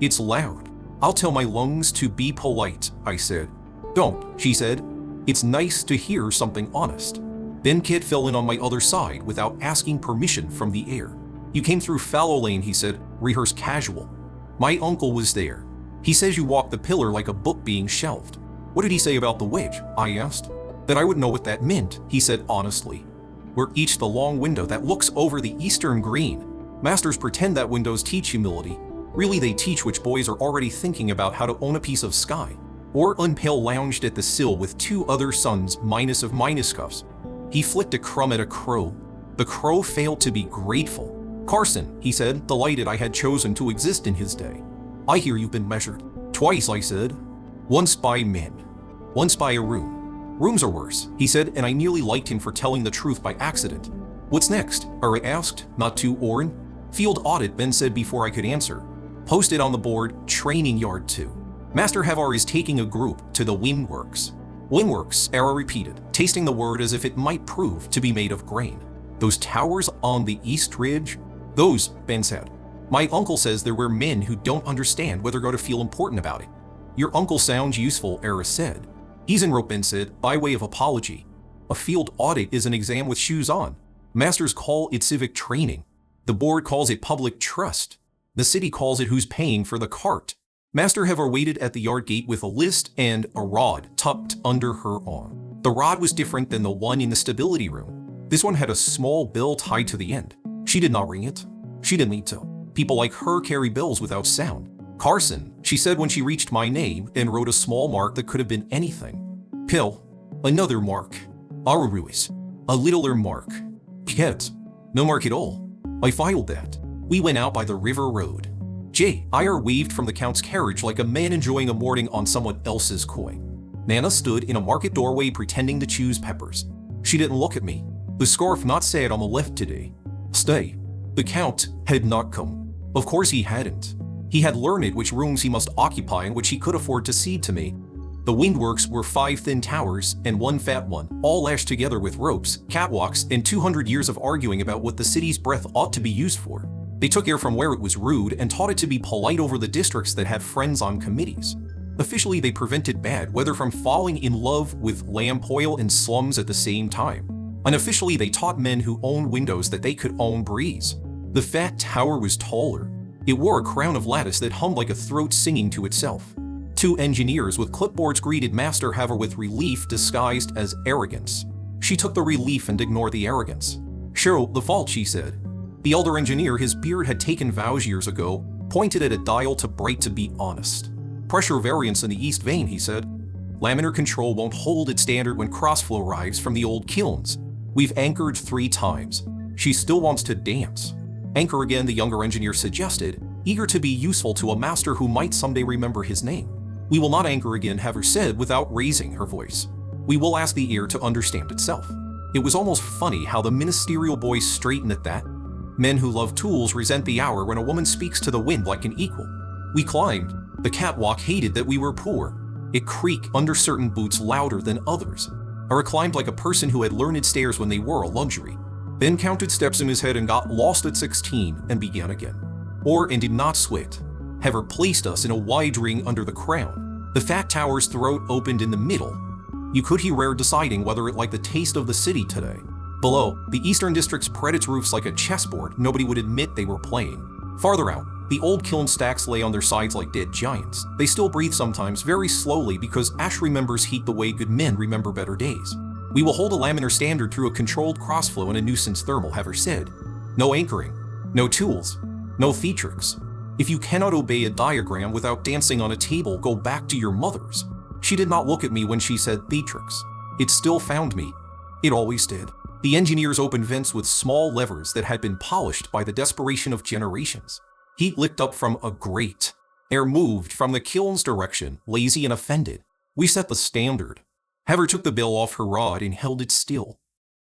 It's loud. I'll tell my lungs to be polite, I said. Don't, she said. It's nice to hear something honest. Benket fell in on my other side without asking permission from the air. You came through fallow lane, he said, rehearse casual. My uncle was there. He says you walked the pillar like a book being shelved. What did he say about the wedge? I asked. That I would know what that meant, he said honestly. We're each the long window that looks over the eastern green. Masters pretend that windows teach humility. Really, they teach which boys are already thinking about how to own a piece of sky. Or Unpale lounged at the sill with two other sons minus of minuscuffs. He flicked a crumb at a crow. The crow failed to be grateful. Carson, he said, delighted I had chosen to exist in his day. I hear you've been measured. Twice, I said. Once by men. Once by a room. Rooms are worse, he said, and I nearly liked him for telling the truth by accident. What's next? Ura asked, not too Orin. Field audit, Ben said before I could answer. Posted on the board, training yard 2. Master Havar is taking a group to the Windworks. Windworks, Era repeated, tasting the word as if it might prove to be made of grain. Those towers on the East Ridge? Those, Ben said. My uncle says there were men who don't understand whether going to feel important about it. Your uncle sounds useful, Era said. He's en route, Ben said, by way of apology. A field audit is an exam with shoes on. Masters call it civic training. The board calls it public trust. The city calls it who's paying for the cart. Master Havar waited at the yard gate with a list and a rod tucked under her arm. The rod was different than the one in the stability room. This one had a small bill tied to the end. She did not ring it. She didn't need to. People like her carry bills without sound. Carson, she said when she reached my name and wrote a small mark that could have been anything. Pill, another mark. Araruis, a littler mark. Ket, no mark at all. I filed that. We went out by the river road. Ir waved from the Count's carriage like a man enjoying a morning on someone else's coin. Nana stood in a market doorway pretending to choose peppers. She didn't look at me. The scarf not said on the left today. Stay. The Count had not come. Of course he hadn't. He had learned which rooms he must occupy and which he could afford to cede to me. The Windworks were 5 thin towers and 1 fat one, all lashed together with ropes, catwalks, and 200 years of arguing about what the city's breath ought to be used for. They took air from where it was rude and taught it to be polite over the districts that had friends on committees. Officially, they prevented bad weather from falling in love with lamp oil and slums at the same time. Unofficially, they taught men who owned windows that they could own breeze. The fat tower was taller. It wore a crown of lattice that hummed like a throat singing to itself. 2 engineers with clipboards greeted Master Havar with relief disguised as arrogance. She took the relief and ignored the arrogance. Cheryl, the fault, she said. The elder engineer, his beard had taken vows years ago, pointed at a dial to bright to be honest. Pressure variance in the east vein, he said. Laminar control won't hold its standard when crossflow arrives from the old kilns. We've anchored 3 times. She still wants to dance. Anchor again, the younger engineer suggested, eager to be useful to a master who might someday remember his name. We will not anchor again, Havar said without raising her voice. We will ask the ear to understand itself. It was almost funny how the ministerial boys straightened at that. Men who love tools resent the hour when a woman speaks to the wind like an equal. We climbed. The catwalk hated that we were poor. It creaked under certain boots louder than others. Or it climbed like a person who had learned stairs when they were a luxury. Ben counted steps in his head and got lost at 16 and began again. And did not sweat. Havar placed us in a wide ring under the crown. The fat tower's throat opened in the middle. You could hear Rare deciding whether it liked the taste of the city today. Below, the eastern district spread its roofs like a chessboard. Nobody would admit they were playing. Farther out, the old kiln stacks lay on their sides like dead giants. They still breathe sometimes, very slowly, because ash remembers heat the way good men remember better days. We will hold a laminar standard through a controlled crossflow and a nuisance thermal, Havar said. No anchoring, no tools, no theatrics. If you cannot obey a diagram without dancing on a table, go back to your mother's. She did not look at me when she said Beatrix. It still found me. It always did. The engineers opened vents with small levers that had been polished by the desperation of generations. Heat licked up from a grate. Air moved from the kiln's direction, lazy and offended. We set the standard. Heather took the bell off her rod and held it still.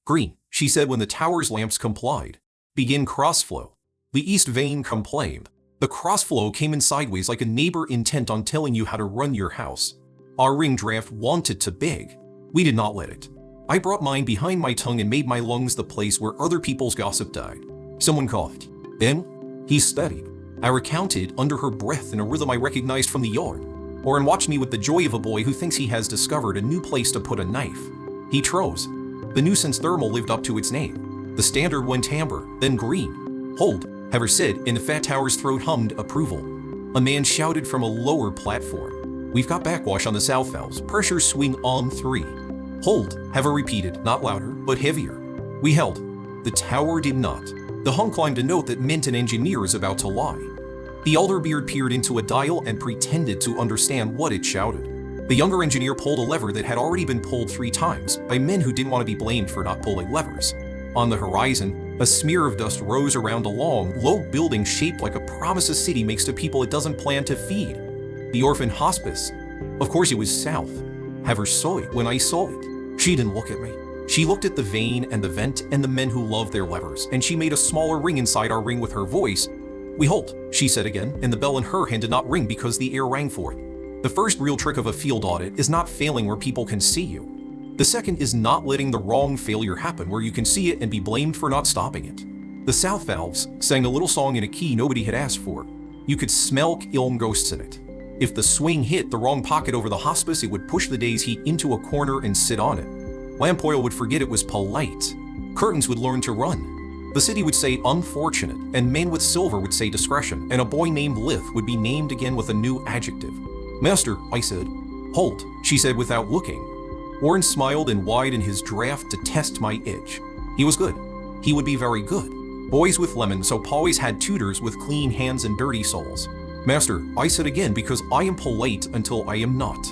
Green, she said when the tower's lamps complied. Begin crossflow. The east vein complained. The crossflow came in sideways like a neighbor intent on telling you how to run your house. Our ring draft wanted to beg. We did not let it. I brought mine behind my tongue and made my lungs the place where other people's gossip died. Someone coughed. Then, he studied. I recounted under her breath in a rhythm I recognized from the yard. Oren watched me with the joy of a boy who thinks he has discovered a new place to put a knife. He chose. The nuisance thermal lived up to its name. The standard went amber, then green. Hold, Heather said, and the fat tower's throat hummed approval. A man shouted from a lower platform. We've got backwash on the south valves. Pressure swing on 3. Hold, Heather repeated, not louder, but heavier. We held. The tower did not. The hum climbed a note that meant an engineer is about to lie. The elder beard peered into a dial and pretended to understand what it shouted. The younger engineer pulled a lever that had already been pulled 3 times by men who didn't want to be blamed for not pulling levers. On the horizon, a smear of dust rose around a long, low building shaped like a promise a city makes to people it doesn't plan to feed. The orphan hospice. Of course it was south. Heather saw it when I saw it. She didn't look at me. She looked at the vein and the vent and the men who loved their levers, and she made a smaller ring inside our ring with her voice. We hold, she said again, and the bell in her hand did not ring because the air rang for it. The first real trick of a field audit is not failing where people can see you. The second is not letting the wrong failure happen where you can see it and be blamed for not stopping it. The south valves sang a little song in a key nobody had asked for. You could smell ilm ghosts in it. If the swing hit the wrong pocket over the hospice, it would push the day's heat into a corner and sit on it. Lamp oil would forget it was polite. Curtains would learn to run. The city would say unfortunate, and men with silver would say discretion, and a boy named Lith would be named again with a new adjective. Master, I said. Hold, she said without looking. Warren smiled and wide in his draft to test my edge. He was good. He would be very good. Boys with lemons, so always had tutors with clean hands and dirty souls. Master, I said again because I am polite until I am not.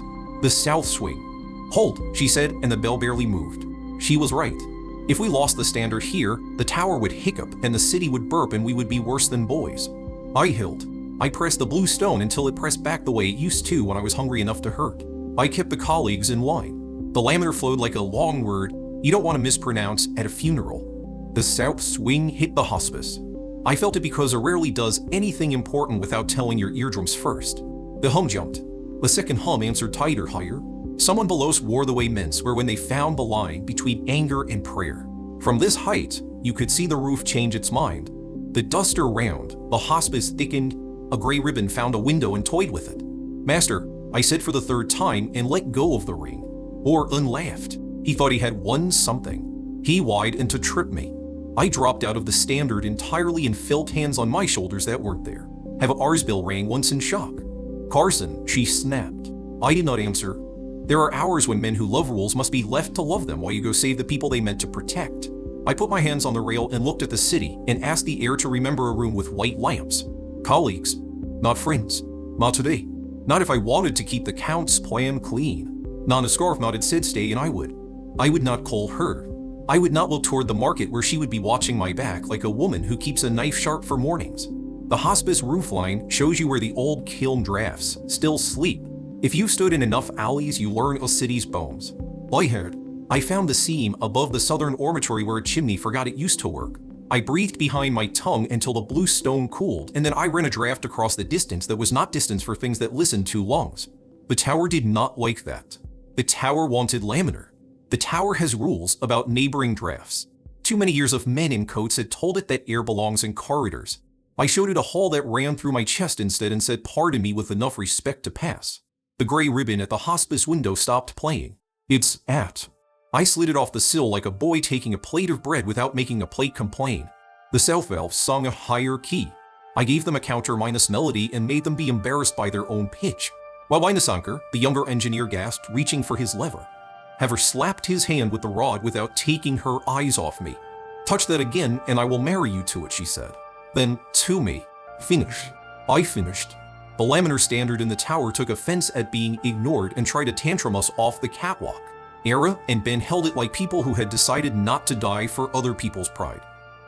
The south swing. Hold, she said, and the bell barely moved. She was right. If we lost the standard here, the tower would hiccup and the city would burp and we would be worse than boys. I held. I pressed the blue stone until it pressed back the way it used to when I was hungry enough to hurt. I kept the colleagues in line. The laminar flowed like a long word you don't want to mispronounce at a funeral. The south swing hit the hospice. I felt it because it rarely does anything important without telling your eardrums first. The hum jumped. The second hum answered tighter, higher. Someone below swore the way men swear when they found the line between anger and prayer. From this height, you could see the roof change its mind. The duster round, the hospice thickened, a gray ribbon found a window and toyed with it. Master, I said for the third time and let go of the ring. Orrin laughed. He thought he had won something. He whined and to trip me. I dropped out of the standard entirely and felt hands on my shoulders that weren't there. Have ours bell rang once in shock. Carson, she snapped. I did not answer. There are hours when men who love rules must be left to love them while you go save the people they meant to protect. I put my hands on the rail and looked at the city and asked the air to remember a room with white lamps. Colleagues, not friends. Not today. Not if I wanted to keep the Count's plan clean. Nana Scarf nodded said stay and I would. I would not call her. I would not look toward the market where she would be watching my back like a woman who keeps a knife sharp for mornings. The hospice roofline shows you where the old kiln drafts still sleep. If you've stood in enough alleys, you learn a city's bones. I heard. I found the seam above the southern ormitory where a chimney forgot it used to work. I breathed behind my tongue until the blue stone cooled, and then I ran a draft across the distance that was not distance for things that listened to lungs. The tower did not like that. The tower wanted laminar. The tower has rules about neighboring drafts. Too many years of men in coats had told it that air belongs in corridors. I showed it a hall that ran through my chest instead and said pardon me with enough respect to pass. The gray ribbon at the hospice window stopped playing. It's at. I slid it off the sill like a boy taking a plate of bread without making a plate complain. The south valve sung a higher key. I gave them a counter minus melody and made them be embarrassed by their own pitch. While Weinesanker, the younger engineer, gasped, reaching for his lever. Heather slapped his hand with the rod without taking her eyes off me. Touch that again and I will marry you to it, she said. Then to me. Finish. I finished. The laminar standard in the tower took offense at being ignored and tried to tantrum us off the catwalk. Era and Ben held it like people who had decided not to die for other people's pride.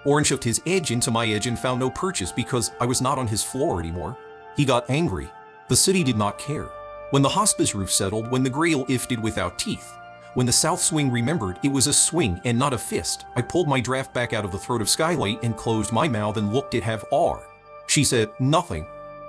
Orange shoved his edge into my edge and found no purchase because I was not on his floor anymore. He got angry. The city did not care. When the hospice roof settled, when the grail ifted without teeth, when the south swing remembered it was a swing and not a fist, I pulled my draft back out of the throat of Skylight and closed my mouth and looked at Have R. She said, nothing.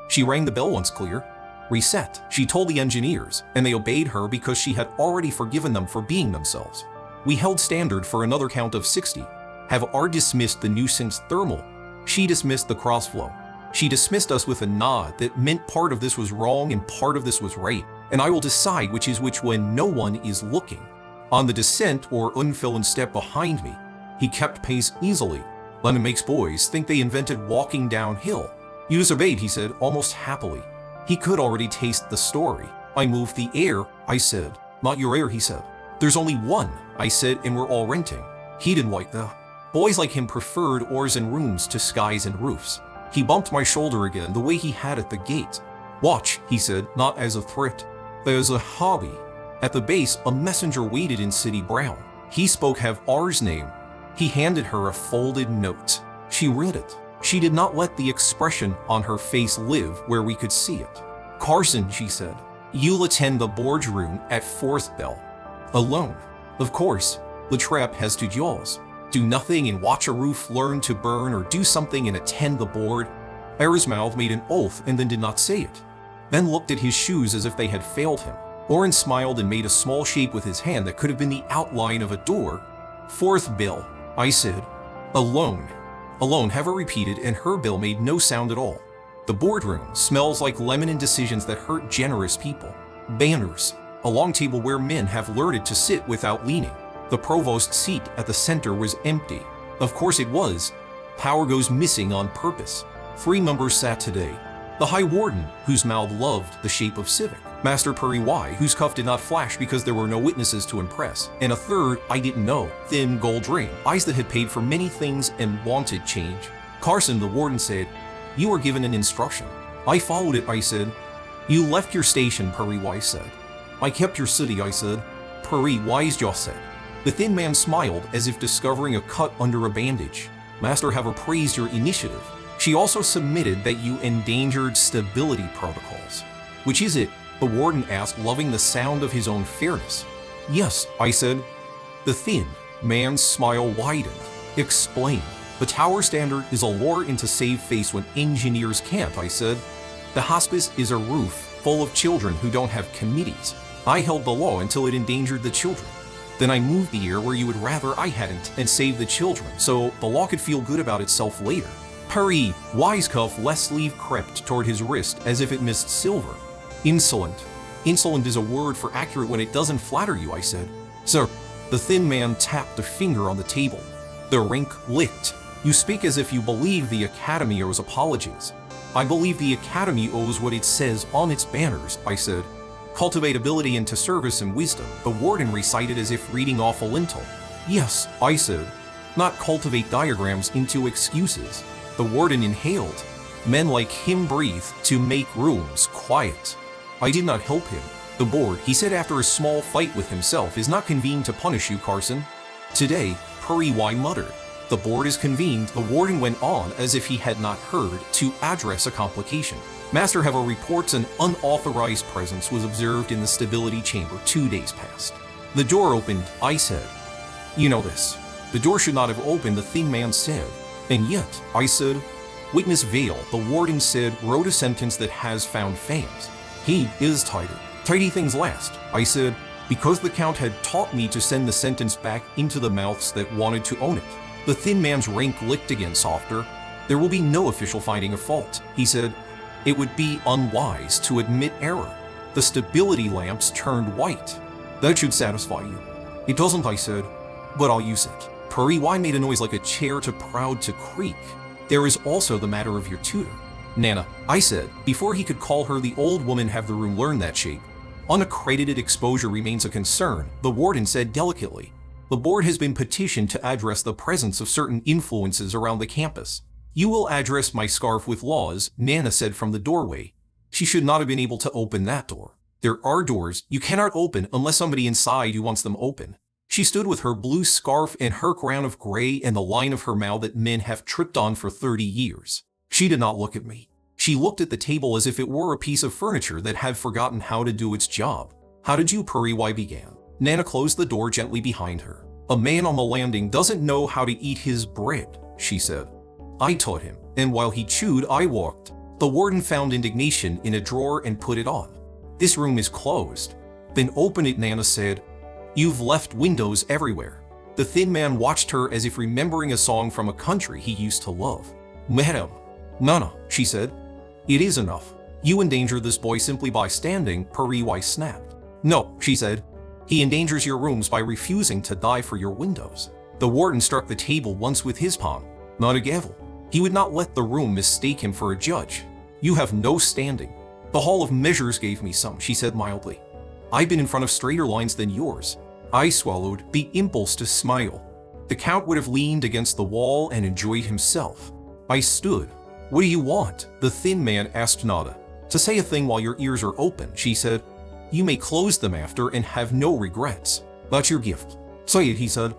She rang the bell once clear. Reset, she told the engineers, and they obeyed her because she had already forgiven them for being themselves. We held standard for another count of 60. Have R dismissed the nuisance thermal. She dismissed the crossflow. She dismissed us with a nod that meant part of this was wrong and part of this was right, and I will decide which is which when no one is looking. On the descent or unfilling step behind me, he kept pace easily. London makes boys think they invented walking downhill. You disobeyed, he said, almost happily. He could already taste the story. I moved the air, I said. Not your air, he said. There's only one, I said, and we're all renting. He didn't like that. Boys like him preferred oars and rooms to skies and roofs. He bumped my shoulder again the way he had at the gate. Watch, he said, not as a threat. There's a hobby. At the base, a messenger waited in City Brown. He spoke Have R's name. He handed her a folded note. She read it. She did not let the expression on her face live where we could see it. Carson, she said, you'll attend the boardroom at 4th bell. Alone. Of course, Latrap has 2 jaws. Do nothing and watch a roof learn to burn, or do something and attend the board. Era's mouth made an oath and then did not say it. Ben looked at his shoes as if they had failed him. Oren smiled and made a small shape with his hand that could have been the outline of a door. 4th bell, I said. Alone. Alone, Heather repeated, and her bill made no sound at all. The boardroom smells like lemon indecisions that hurt generous people. Banners. A long table where men have learned to sit without leaning. The provost's seat at the center was empty. Of course it was. Power goes missing on purpose. 3 members sat today. The High Warden, whose mouth loved the shape of civic. Master Puri Y, whose cuff did not flash because there were no witnesses to impress. And a third I didn't know, thin gold ring, eyes that had paid for many things and wanted change. Carson, the warden, said, you were given an instruction. I followed it, I said. You left your station, Puri Y said. I kept your city, I said. Puri Y's jaw said. The thin man smiled as if discovering a cut under a bandage. Master Haver praised your initiative. She also submitted that you endangered stability protocols. Which is it? The warden asked, loving the sound of his own fairness. Yes, I said. The thin man's smile widened. Explain. The tower standard is a lure into save face when engineers can't, I said. The hospice is a roof full of children who don't have committees. I held the law until it endangered the children. Then I moved the air where you would rather I hadn't and saved the children, so the law could feel good about itself later. Hurry! Wisecuff left sleeve crept toward his wrist as if it missed silver. Insolent. Insolent is a word for accurate when it doesn't flatter you, I said. Sir, the thin man tapped a finger on the table. The rink licked. You speak as if you believe the Academy owes apologies. I believe the Academy owes what it says on its banners, I said. Cultivate ability into service and wisdom, the warden recited as if reading off a lintel. Yes, I said. Not cultivate diagrams into excuses. The warden inhaled. Men like him breathe to make rooms quiet. I did not help him. The board, he said after a small fight with himself, is not convened to punish you, Carson. Today, Puri Y muttered. The board is convened, the warden went on as if he had not heard, to address a complication. Master Hever reports an unauthorized presence was observed in the stability chamber 2 days past. The door opened, I said. You know this. The door should not have opened, the thin man said. And yet, I said. Witness Vale, the warden said, wrote a sentence that has found fans. He is tidy. Tidy things last, I said, because the Count had taught me to send the sentence back into the mouths that wanted to own it. The thin man's rank licked again softer. There will be no official finding of fault, he said. It would be unwise to admit error. The stability lamps turned white. That should satisfy you. It doesn't, I said, but I'll use it. Puri Y made a noise like a chair too proud to creak. There is also the matter of your tutor. Nana, I said, before he could call her the old woman have the room learn that shape. Unaccredited exposure remains a concern, the warden said delicately. The board has been petitioned to address the presence of certain influences around the campus. You will address my scarf with laws, Nana said from the doorway. She should not have been able to open that door. There are doors you cannot open unless somebody inside you wants them open. She stood with her blue scarf and her crown of gray and the line of her mouth that men have tripped on for 30 years. She did not look at me. She looked at the table as if it were a piece of furniture that had forgotten how to do its job. How did you purry? I began. Nana closed the door gently behind her. A man on the landing doesn't know how to eat his bread, she said. I taught him, and while he chewed, I walked. The warden found indignation in a drawer and put it on. This room is closed. Then open it, Nana said. You've left windows everywhere. The thin man watched her as if remembering a song from a country he used to love. Madam, Nana, she said. It is enough. You endanger this boy simply by standing, Pariwai snapped. No, she said. He endangers your rooms by refusing to die for your windows. The warden struck the table once with his palm. Not a gavel. He would not let the room mistake him for a judge. You have no standing. The Hall of Measures gave me some, she said mildly. I've been in front of straighter lines than yours. I swallowed the impulse to smile. The Count would have leaned against the wall and enjoyed himself. I stood. What do you want? The thin man asked Nada. To say a thing while your ears are open, she said. You may close them after and have no regrets. That's your gift. Say it, he said.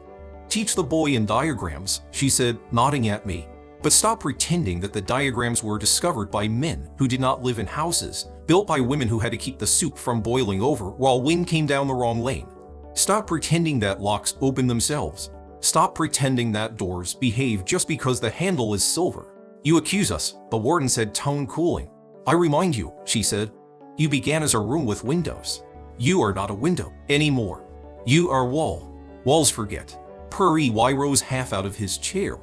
Teach the boy in diagrams, she said, nodding at me. But stop pretending that the diagrams were discovered by men who did not live in houses, built by women who had to keep the soup from boiling over while wind came down the wrong lane. Stop pretending that locks open themselves. Stop pretending that doors behave just because the handle is silver. You accuse us, the warden said, tone cooling. I remind you, she said. You began as a room with windows. You are not a window anymore. You are wall. Walls forget. Pariwai rose half out of his chair.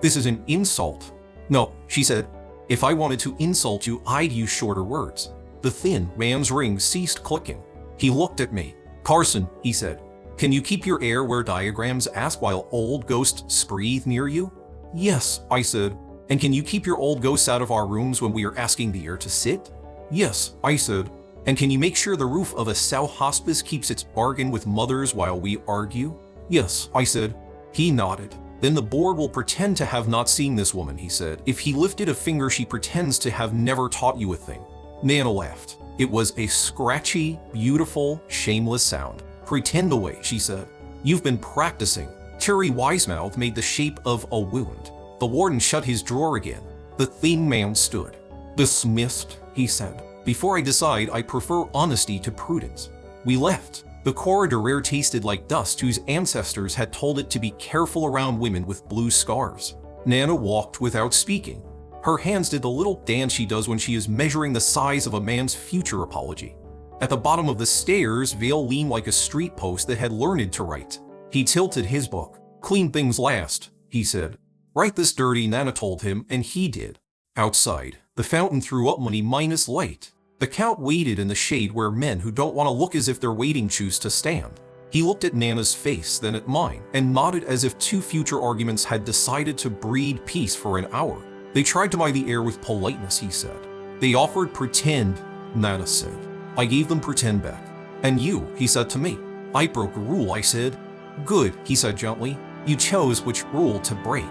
This is an insult. No, she said. If I wanted to insult you, I'd use shorter words. The thin man's ring ceased clicking. He looked at me. Carson, he said. Can you keep your air where diagrams ask while old ghosts breathe near you? Yes, I said. And can you keep your old ghosts out of our rooms when we are asking the air to sit? Yes, I said. And can you make sure the roof of a South hospice keeps its bargain with mothers while we argue? Yes, I said. He nodded. Then the board will pretend to have not seen this woman, he said. If he lifted a finger, she pretends to have never taught you a thing. Nana laughed. It was a scratchy, beautiful, shameless sound. Pretend away, she said. You've been practicing. Terry Wisemouth made the shape of a wound. The warden shut his drawer again. The thin man stood. Dismissed, he said. Before I decide, I prefer honesty to prudence. We left. The corridor tasted like dust whose ancestors had told it to be careful around women with blue scarves. Nana walked without speaking. Her hands did the little dance she does when she is measuring the size of a man's future apology. At the bottom of the stairs, Vale leaned like a street post that had learned to write. He tilted his book. Clean things last, he said. Write this dirty, Nana told him, and he did. Outside, the fountain threw up money minus light. The Count waited in the shade where men who don't want to look as if they're waiting choose to stand. He looked at Nana's face, then at mine, and nodded as if two future arguments had decided to breed peace for an hour. They tried to buy the air with politeness, he said. They offered pretend, Nana said. I gave them pretend back. And you, he said to me. I broke a rule, I said. Good, he said gently. You chose which rule to break.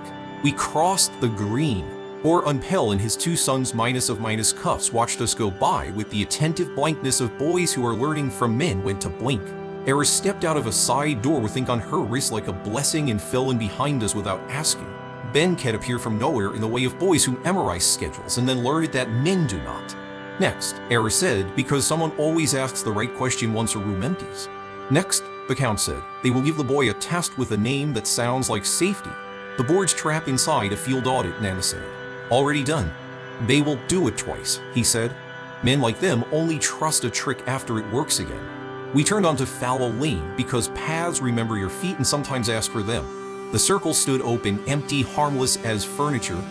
We crossed the green. Or Unpel and his two sons minus cuffs watched us go by with the attentive blankness of boys who are learning from men when to blink. Eris stepped out of a side door with ink on her wrist like a blessing and fell in behind us without asking. Ben Cat appeared from nowhere in the way of boys who memorize schedules and then learned that men do not. Next, Eris said, because someone always asks the right question once a room empties. Next, the Count said, they will give the boy a test with a name that sounds like safety. The board's trap inside a field audit, Nana said. Already done. They will do it twice, he said. Men like them only trust a trick after it works again. We turned onto Fallow Lane because paths remember your feet and sometimes ask for them. The circle stood open, empty, harmless as furniture.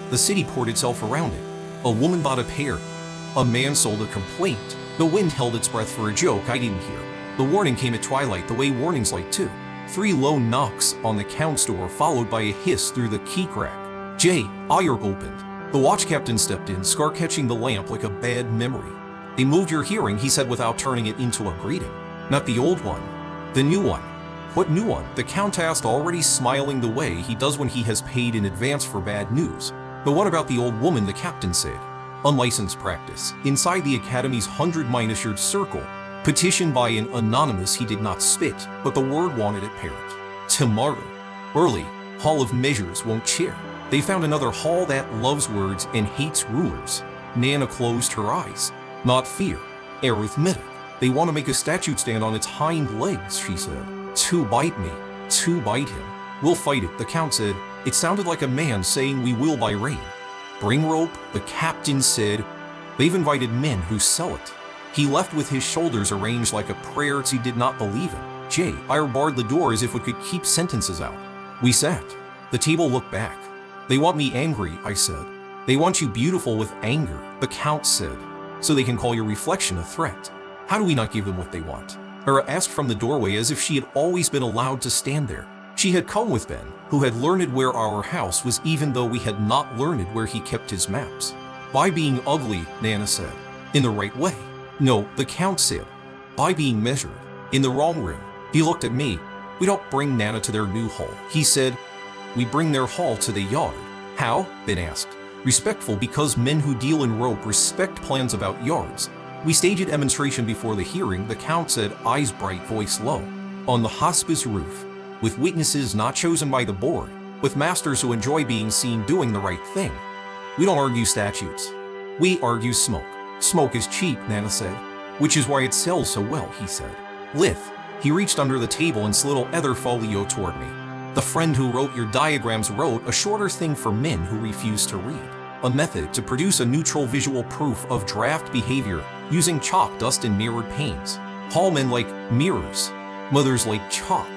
The city poured itself around it. A woman bought a pear. A man sold a complaint. The wind held its breath for a joke I didn't hear. The warning came at twilight, the way warnings like too. 3 low knocks on the Count's door, followed by a hiss through the key crack. Jay, Ayer opened. The watch captain stepped in, scar catching the lamp like a bad memory. They moved your hearing, he said without turning it into a greeting. Not the old one, the new one. What new one? The Count asked, already smiling the way he does when he has paid in advance for bad news. The one about the old woman, the captain said. Unlicensed practice. Inside the Academy's 100-yard circle, petitioned by an anonymous he did not spit, but the word wanted it parrot. Tomorrow. Early. Hall of Measures won't chair. They found another hall that loves words and hates rulers. Nana closed her eyes. Not fear. Arithmetic. They want to make a statute stand on its hind legs, she said. To bite me. To bite him. We'll fight it, the count said. It sounded like a man saying we will by rain. Bring rope, the captain said. They've invited men who sell it. He left with his shoulders arranged like a prayer he did not believe in. Jay, I barred the door as if it could keep sentences out. We sat. The table looked back. They want me angry, I said. They want you beautiful with anger, the count said. So they can call your reflection a threat. How do we not give them what they want? Era asked from the doorway as if she had always been allowed to stand there. She had come with Ben, who had learned where our house was even though we had not learned where he kept his maps. By being ugly, Nana said. In the right way. No, the count said. By being measured. In the wrong room. He looked at me. We don't bring Nana to their new hall. He said, we bring their hall to the yard. How? Ben asked. Respectful because men who deal in rope respect plans about yards. We staged a demonstration before the hearing, the count said, eyes bright, voice low. On the hospice roof. With witnesses not chosen by the board, with masters who enjoy being seen doing the right thing. We don't argue statutes. We argue smoke. Smoke is cheap, Nana said, which is why it sells so well, he said. Lith. He reached under the table and slid a other folio toward me. The friend who wrote your diagrams wrote a shorter thing for men who refuse to read. A method to produce a neutral visual proof of draft behavior using chalk, dust, and mirrored panes. Hallmen like mirrors. Mothers like chalk.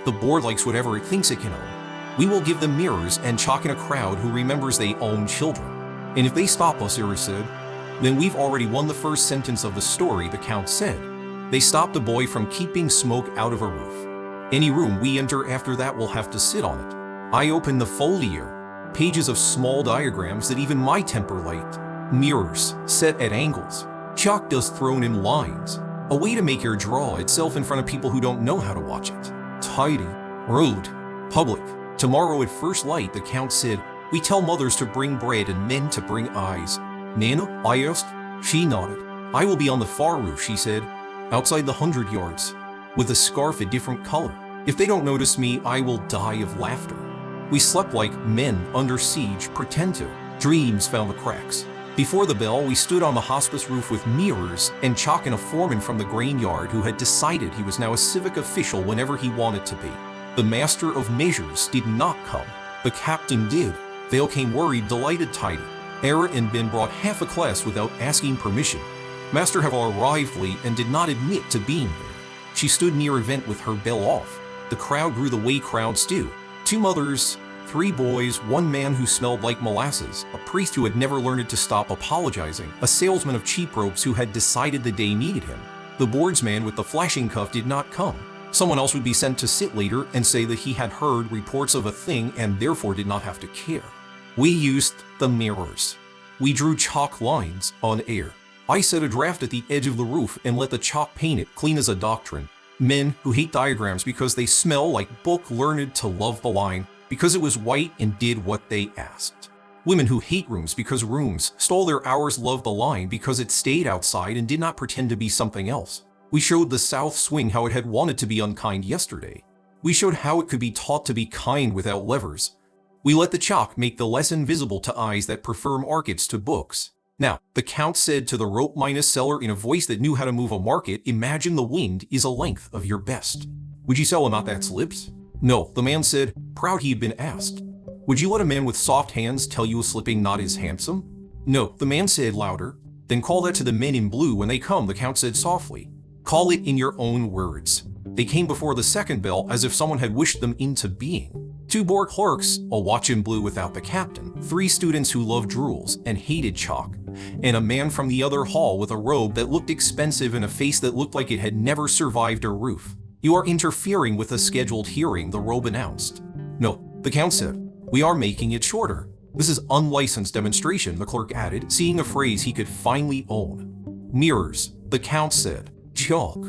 The board likes whatever it thinks it can own. We will give them mirrors and chalk in a crowd who remembers they own children. And if they stop us, Ira said, then we've already won the first sentence of the story, the count said. They stopped a boy from keeping smoke out of a roof. Any room we enter after that will have to sit on it. I opened the folio, pages of small diagrams that even my temper liked. Mirrors, set at angles. Chalk dust thrown in lines. A way to make your draw itself in front of people who don't know how to watch it. Tidy, rude, public. Tomorrow at first light, the count said, we tell mothers to bring bread and men to bring eyes. Nana, I asked. She nodded. I will be on the far roof, she said, outside the 100 yards, with a scarf a different color. If they don't notice me, I will die of laughter. We slept like men under siege pretend to. Dreams found the cracks. Before the bell, we stood on the hospice roof with mirrors and chalk and a foreman from the grain yard who had decided he was now a civic official whenever he wanted to be. The master of measures did not come. The captain did. Vale came worried, delighted, tidy. Era and Ben brought half a class without asking permission. Master have arrived late and did not admit to being there. She stood near event with her bell off. The crowd grew the way crowds do. 2 mothers, 3 boys, 1 man who smelled like molasses, a priest who had never learned to stop apologizing, a salesman of cheap ropes who had decided the day needed him. The boardsman with the flashing cuff did not come. Someone else would be sent to sit later and say that he had heard reports of a thing and therefore did not have to care. We used the mirrors. We drew chalk lines on air. I set a draft at the edge of the roof and let the chalk paint it clean as a doctrine. Men who hate diagrams because they smell like book learned to love the line because it was white and did what they asked. Women who hate rooms because rooms stole their hours love the line because it stayed outside and did not pretend to be something else. We showed the South Swing how it had wanted to be unkind yesterday. We showed how it could be taught to be kind without levers. We let the chalk make the lesson visible to eyes that prefer markets to books. Now, the count said to the rope minus seller in a voice that knew how to move a market, imagine the wind is a length of your best. Would you sell him out that slips? No, the man said, proud he had been asked. Would you let a man with soft hands tell you a slipping not is handsome? No, the man said louder. Then call that to the men in blue when they come, the count said softly. Call it in your own words. They came before the second bell as if someone had wished them into being. 2 board clerks, a watch in blue without the captain, 3 students who loved drools and hated chalk, and a man from the other hall with a robe that looked expensive and a face that looked like it had never survived a roof. You are interfering with a scheduled hearing, the robe announced. No, the count said. We are making it shorter. This is unlicensed demonstration, the clerk added, seeing a phrase he could finally own. Mirrors, the count said. Chalk.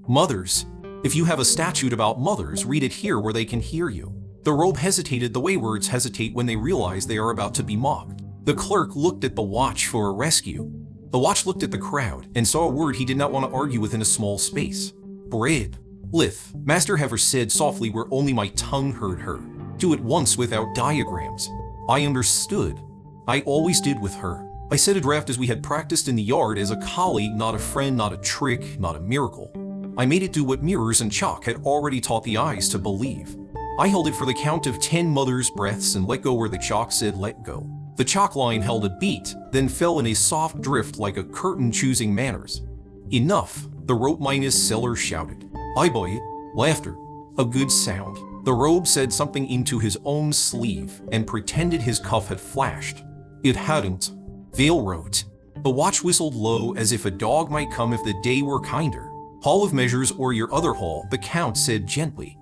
Mothers. If you have a statute about mothers, read it here where they can hear you. The robe hesitated the way words hesitate when they realize they are about to be mocked. The clerk looked at the watch for a rescue. The watch looked at the crowd and saw a word he did not want to argue with in a small space. Bread. Lith, Master Hever said softly where only my tongue heard her. Do it once without diagrams. I understood. I always did with her. I said a draft as we had practiced in the yard as a colleague, not a friend, not a trick, not a miracle. I made it do what mirrors and chalk had already taught the eyes to believe. I held it for the count of 10 mother's breaths and let go where the chalk said let go. The chalk line held a beat, then fell in a soft drift like a curtain choosing manners. Enough, the rope seller shouted. I buy it. Laughter. A good sound. The robe said something into his own sleeve and pretended his cuff had flashed. It hadn't. Vale wrote. The watch whistled low as if a dog might come if the day were kinder. Hall of Measures or your other hall, the count said gently.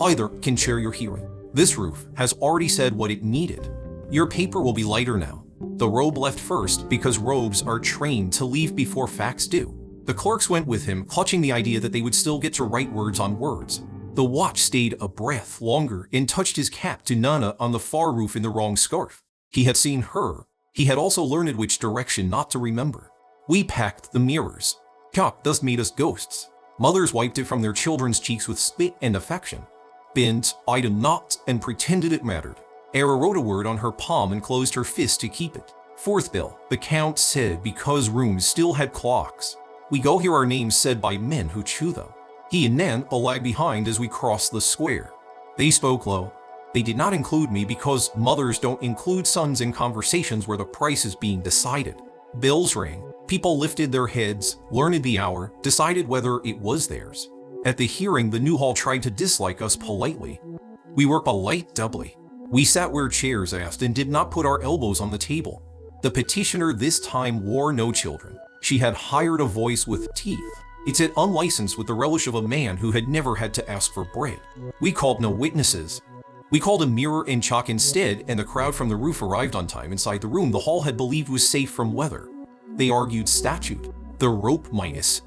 Either can share your hearing. This roof has already said what it needed. Your paper will be lighter now. The robe left first because robes are trained to leave before facts do. The clerks went with him, clutching the idea that they would still get to write words on words. The watch stayed a breath longer and touched his cap to Nana on the far roof in the wrong scarf. He had seen her. He had also learned which direction not to remember. We packed the mirrors. Chalk thus made us ghosts. Mothers wiped it from their children's cheeks with spit and affection. Bent, eyed a knot, and pretended it mattered. Era wrote a word on her palm and closed her fist to keep it. Fourth bell, the count said because rooms still had clocks. We go hear our names said by men who chew them. He and Nan lagged behind as we crossed the square. They spoke low. They did not include me because mothers don't include sons in conversations where the price is being decided. Bells rang. People lifted their heads, learned the hour, decided whether it was theirs. At the hearing, the new hall tried to dislike us politely. We were polite doubly. We sat where chairs asked and did not put our elbows on the table. The petitioner this time wore no children. She had hired a voice with teeth. It said unlicensed with the relish of a man who had never had to ask for bread. We called no witnesses. We called a mirror and chalk instead, and the crowd from the roof arrived on time inside the room the hall had believed was safe from weather. They argued statute. The rope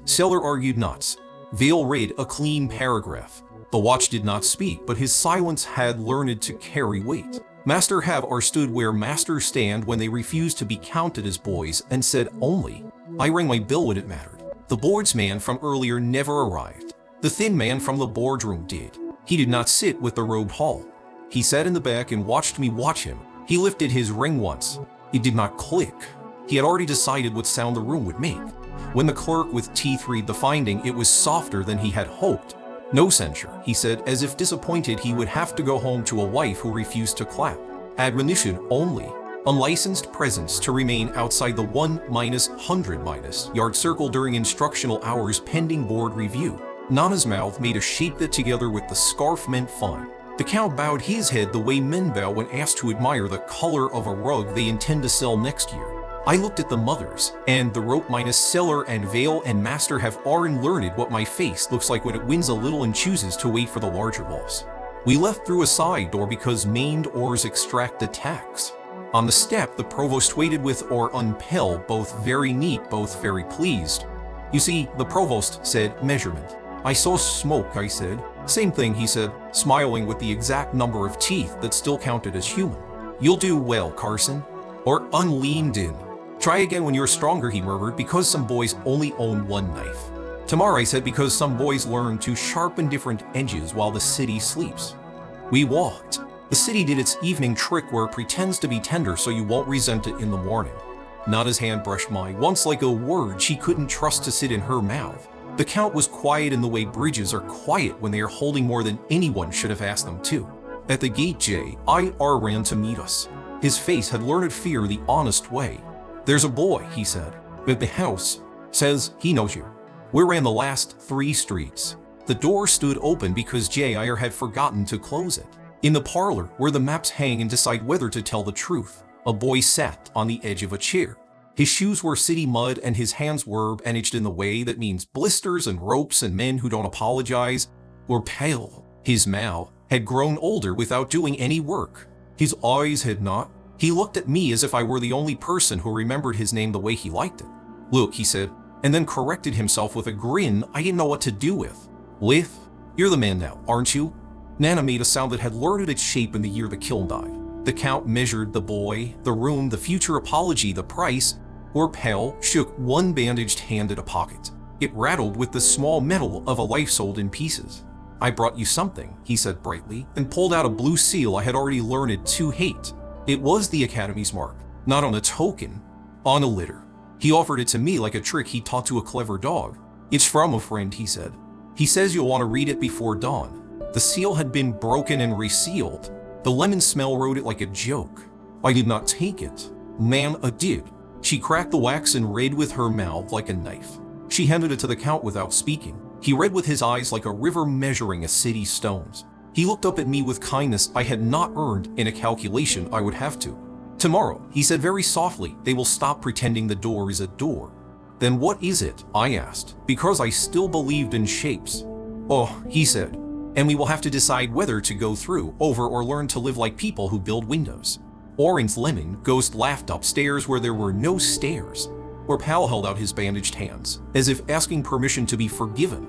seller argued knots. Vale read a clean paragraph. The watch did not speak, but his silence had learned to carry weight. Master Have stood where masters stand when they refused to be counted as boys and said only. I rang my bill when it mattered. The boardsman from earlier never arrived. The thin man from the boardroom did. He did not sit with the robed hall. He sat in the back and watched me watch him. He lifted his ring once. It did not click. He had already decided what sound the room would make. When the clerk with teeth read the finding, it was softer than he had hoped. No censure, he said, as if disappointed he would have to go home to a wife who refused to clap. Admonition only. Unlicensed presence to remain outside the 1-100- yard circle during instructional hours pending board review. Nana's mouth made a shape that together with the scarf meant fine. The count bowed his head the way men bow when asked to admire the color of a rug they intend to sell next year. I looked at the mothers, and the rope seller and Vale and Master have already learned what my face looks like when it wins a little and chooses to wait for the larger loss. We left through a side door because maned oars extract the tax. On the step, the provost waited with or unpel, both very neat, both very pleased. You see, the provost said measurement. I saw smoke, I said. Same thing, he said, smiling with the exact number of teeth that still counted as human. You'll do well, Carson. Or unleaned in. Try again when you're stronger, he murmured, because some boys only own one knife. Tomorrow, I said, because some boys learn to sharpen different edges while the city sleeps. We walked. The city did its evening trick where it pretends to be tender so you won't resent it in the morning. Nada's hand brushed mine, once like a word she couldn't trust to sit in her mouth. The count was quiet in the way bridges are quiet when they are holding more than anyone should have asked them to. At the gate, J.I.R. ran to meet us. His face had learned fear the honest way. There's a boy, he said, at the house. Says he knows you. We ran the last 3 streets. The door stood open because J.I.R. had forgotten to close it. In the parlor, where the maps hang and decide whether to tell the truth, a boy sat on the edge of a chair. His shoes were city mud and his hands were bandaged in the way that means blisters and ropes and men who don't apologize were pale. His mouth had grown older without doing any work. His eyes had not. He looked at me as if I were the only person who remembered his name the way he liked it. Look, he said, and then corrected himself with a grin I didn't know what to do with. Lith, you're the man now, aren't you? Nana made a sound that had learned its shape in the year the kiln died. The Count measured the boy, the room, the future apology, the price. Or Pal shook one bandaged hand at a pocket. It rattled with the small metal of a life sold in pieces. I brought you something, he said brightly, and pulled out a blue seal I had already learned to hate. It was the Academy's mark, not on a token, on a litter. He offered it to me like a trick he taught to a clever dog. It's from a friend, he said. He says you'll want to read it before dawn. The seal had been broken and resealed. The lemon smell wrote it like a joke. I did not take it. Ma'am, did. She cracked the wax and read with her mouth like a knife. She handed it to the Count without speaking. He read with his eyes like a river measuring a city's stones. He looked up at me with kindness I had not earned in a calculation I would have to. Tomorrow, he said very softly, they will stop pretending the door is a door. Then what is it? I asked, because I still believed in shapes. Oh, he said, and we will have to decide whether to go through, over, or learn to live like people who build windows. Orange Lemon Ghost laughed upstairs where there were no stairs. Or Pal held out his bandaged hands, as if asking permission to be forgiven.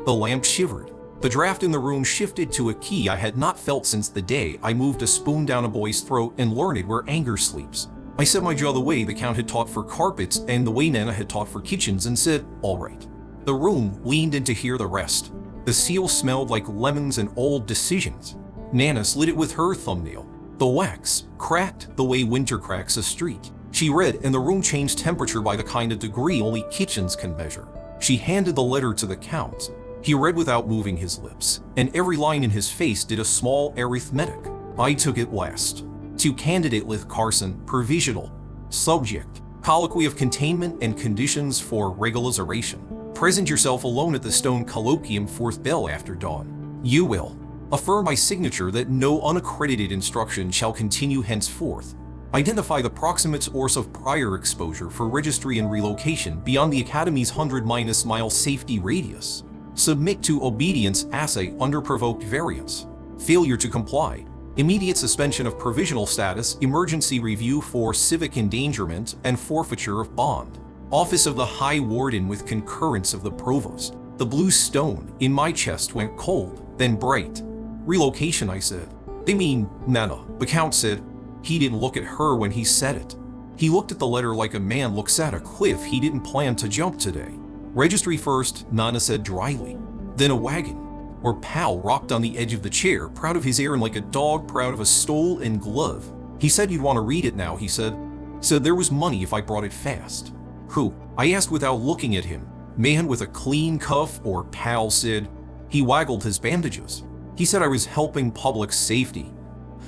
The lamp shivered. The draft in the room shifted to a key I had not felt since the day I moved a spoon down a boy's throat and learned where anger sleeps. I set my jaw the way the Count had taught for carpets and the way Nana had taught for kitchens and said, all right. The room leaned in to hear the rest. The seal smelled like lemons and old decisions. Nana slid it with her thumbnail. The wax cracked the way winter cracks a street. She read, and the room changed temperature by the kind of degree only kitchens can measure. She handed the letter to the Count. He read without moving his lips, and every line in his face did a small arithmetic. I took it last. To candidate Lith Carson, provisional. Subject, colloquy of containment and conditions for regularization. Present yourself alone at the stone colloquium fourth bell after dawn. You will affirm by signature that no unaccredited instruction shall continue henceforth. Identify the proximate source of prior exposure for registry and relocation beyond the Academy's 100-mile safety radius. Submit to obedience assay under provoked variance. Failure to comply. Immediate suspension of provisional status, emergency review for civic endangerment, and forfeiture of bond. Office of the High Warden with concurrence of the provost. The blue stone in my chest went cold, then bright. Relocation, I said. They mean Nana. The Count said. He didn't look at her when he said it. He looked at the letter like a man looks at a cliff he didn't plan to jump today. Registry first, Nana said dryly. Then a wagon. Or Pal rocked on the edge of the chair, proud of his errand like a dog proud of a stole and glove. He said you'd want to read it now, he said. Said there was money if I brought it fast. Who? I asked without looking at him. Man with a clean cuff, or Pal said. He waggled his bandages. He said I was helping public safety,